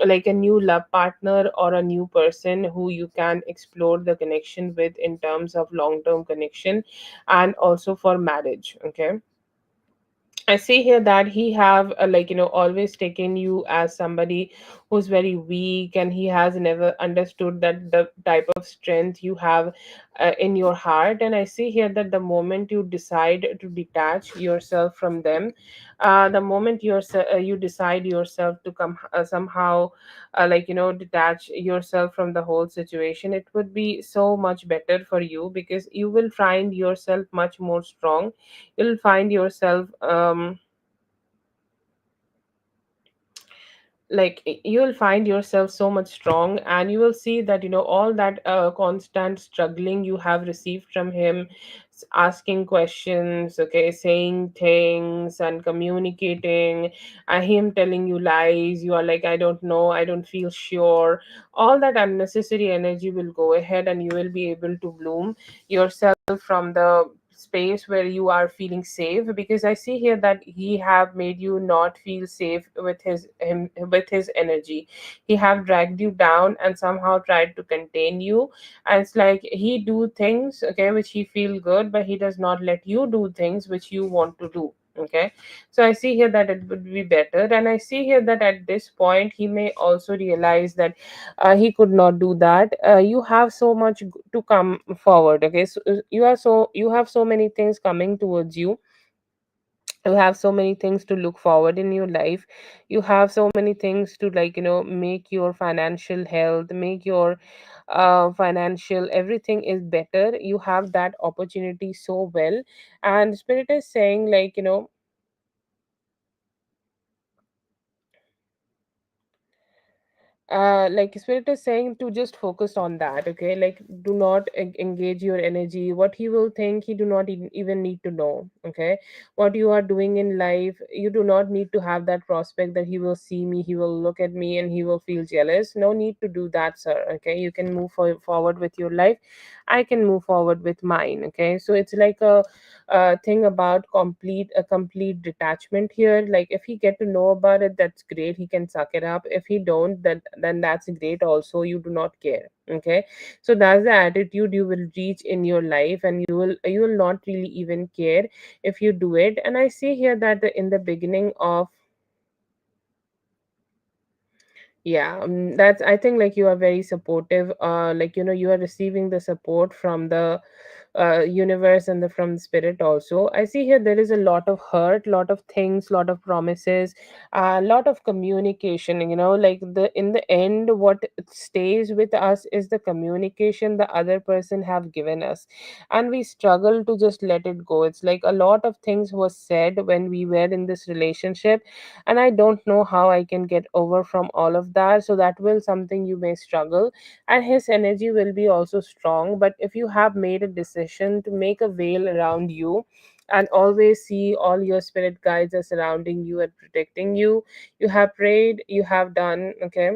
like a new love partner, or a new person who you can explore the connection with in terms of long term connection, and also for marriage. Okay, I see here that he have like, always taken you as somebody who's very weak, and he has never understood that the type of strength you have in your heart. And I see here that the moment you decide to detach yourself from them, the moment you decide yourself to come somehow like, detach yourself from the whole situation, it would be so much better for you, because you will find yourself much more strong. You'll find yourself like, you'll find yourself so much strong, and you will see that, all that constant struggling you have received from him, asking questions, okay, saying things and communicating, and him telling you lies, you are like, I don't know, I don't feel sure. All that unnecessary energy will go ahead, and you will be able to bloom yourself from the space where you are feeling safe. Because I see here that he have made you not feel safe with with his energy. He have dragged you down and somehow tried to contain you. And it's like he do things, okay, which he feel good, but he does not let you do things which you want to do. Okay, so I see here that it would be better, and I see here that at this point he may also realize that he could not do that. You have so much to come forward. Okay, so you have so many things coming towards you. You have so many things to look forward in your life. You have so many things to, like, make your financial health, make your financial everything is better. You have that opportunity so well. And spirit is saying, like, like spirit is saying to just focus on that. Okay, like, do not engage your energy. What he will think, he do not even need to know. Okay, what you are doing in life, you do not need to have that prospect that he will see me, he will look at me, and he will feel jealous. No need to do that, sir. Okay, you can move forward with your life. I can move forward with mine. Okay, so it's like a thing about a complete detachment here. Like, if he get to know about it, that's great, he can suck it up. If he don't, then that's great also, you do not care. Okay, so that's the attitude you will reach in your life, and you will not really even care if you do it. And I see here that in the beginning of, yeah, that's, I think, like, you are very supportive. Like, you are receiving the support from the universe and from the spirit also. I see here there is a lot of hurt, lot of things, lot of promises, a lot of communication. Like, the in the end, what stays with us is the communication the other person have given us, and we struggle to just let it go. It's like a lot of things was said when we were in this relationship, and I don't know how I can get over from all of that. So that will something you may struggle. And his energy will be also strong, but if you have made a decision to make a veil around you, and always see all your spirit guides are surrounding you and protecting you, you have prayed, you have done, okay,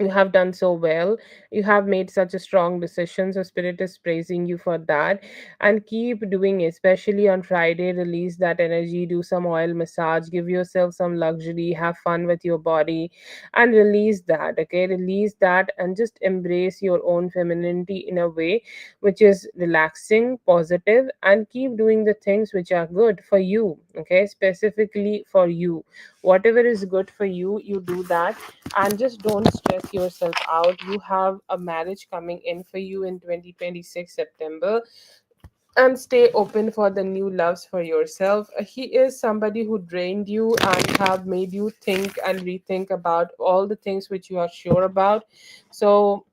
you have done so well. You have made such a strong decision, so spirit is praising you for that. And keep doing it. Especially on Friday, release that energy, do some oil massage, give yourself some luxury, have fun with your body, and release that. Okay, release that, and just embrace your own femininity in a way which is relaxing, positive, and keep doing the things which are good for you. Okay, specifically for you, whatever is good for you, you do that. And just don't stress yourself out. You have a marriage coming in for you in 2026 September. and stay open for the new loves for yourself. He is somebody who drained you and have made you think and rethink about all the things which you are sure about. So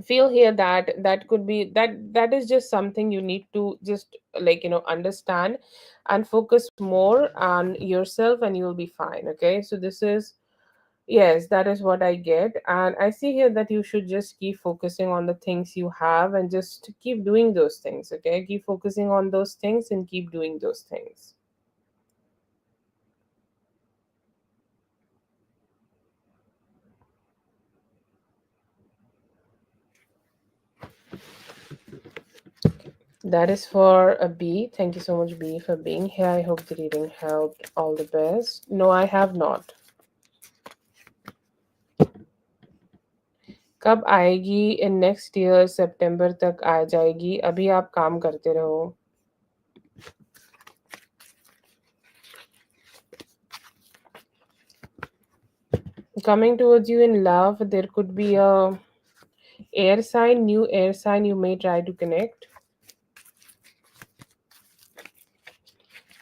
feel here that that could be that is just something you need to just understand and focus more on yourself and you'll be fine. Okay, so this is, yes, that is what I get. And I see here that you should just keep focusing on the things you have and just keep doing those things. Okay, keep focusing on those things and keep doing those things. That is for a B. Thank you so much, B, for being here. I hope the reading helped. All the best. No, I have not. कब आएगी? In next year सितंबर तक आ जाएगी, अभी आप काम करते रहो. Coming towards you in love, there could be a air sign, new air sign you may try to connect.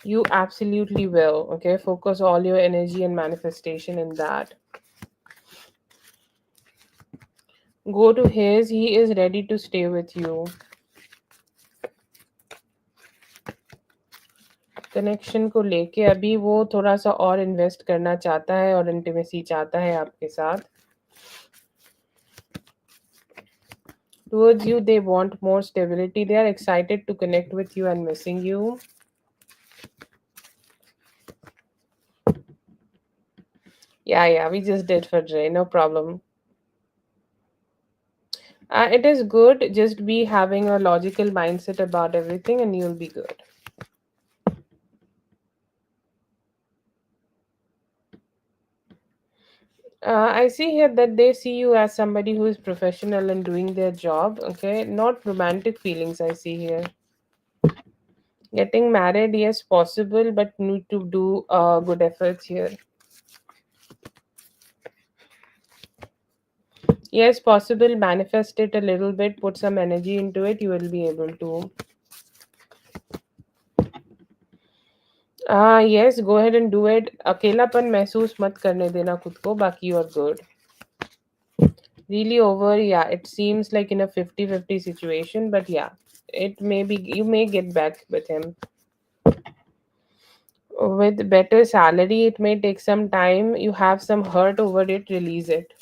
You absolutely will. Okay, focus all your energy and manifestation in that. Go to his, he is ready to stay with you. Connection को लेके अभी वो थोड़ा सा और invest करना चाहता है और इंटीमेसी चाहता है आपके साथ. Towards you, they want more stability. They are excited to connect with you and missing you. Yeah, we just did for Dre, no problem. It is good. Just be having a logical mindset about everything and you'll be good. I see here that they see you as somebody who is professional and doing their job. Okay, not romantic feelings. I see here. Getting married, yes, possible, but need to do good efforts here. Yes, possible. Manifest it a little bit. Put some energy into it. You will be able to. Yes, go ahead and do it. अकेलापन महसूस मत करने देना खुद को. बाकी you are good. Really over, yeah, it seems like in a 50-50 situation, but yeah, it may be you may get back with him with better salary. It may take some time. You have some hurt over it, release it.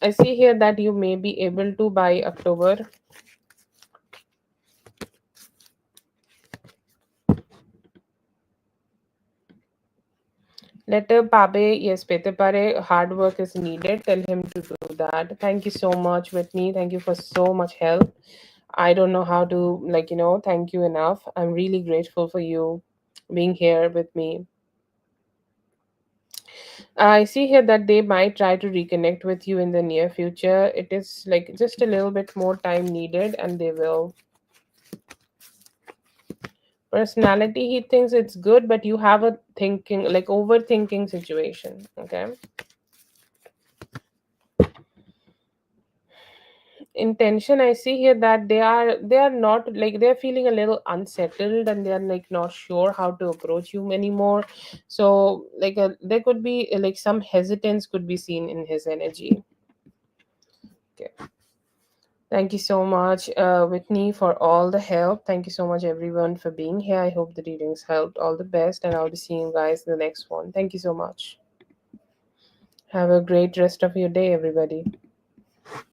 I see here that you may be able to by October. Letter Pabe, yes, Pete Pare, hard work is needed. Tell him to do that. Thank you so much, Whitney. Thank you for so much help. I don't know how to, thank you enough. I'm really grateful for you being here with me. I see here that they might try to reconnect with you in the near future. It is like just a little bit more time needed, and they will. Personality, he thinks it's good, but you have a thinking, like overthinking situation. Okay. Intention, I see here that they are not like they're feeling a little unsettled and they're like not sure how to approach you anymore. So there could be like some hesitance could be seen in his energy. Okay. Thank you so much, Whitney, for all the help. Thank you so much, everyone, for being here. I hope the readings helped. All the best, and I'll be seeing you guys in the next one. Thank you so much. Have a great rest of your day, everybody.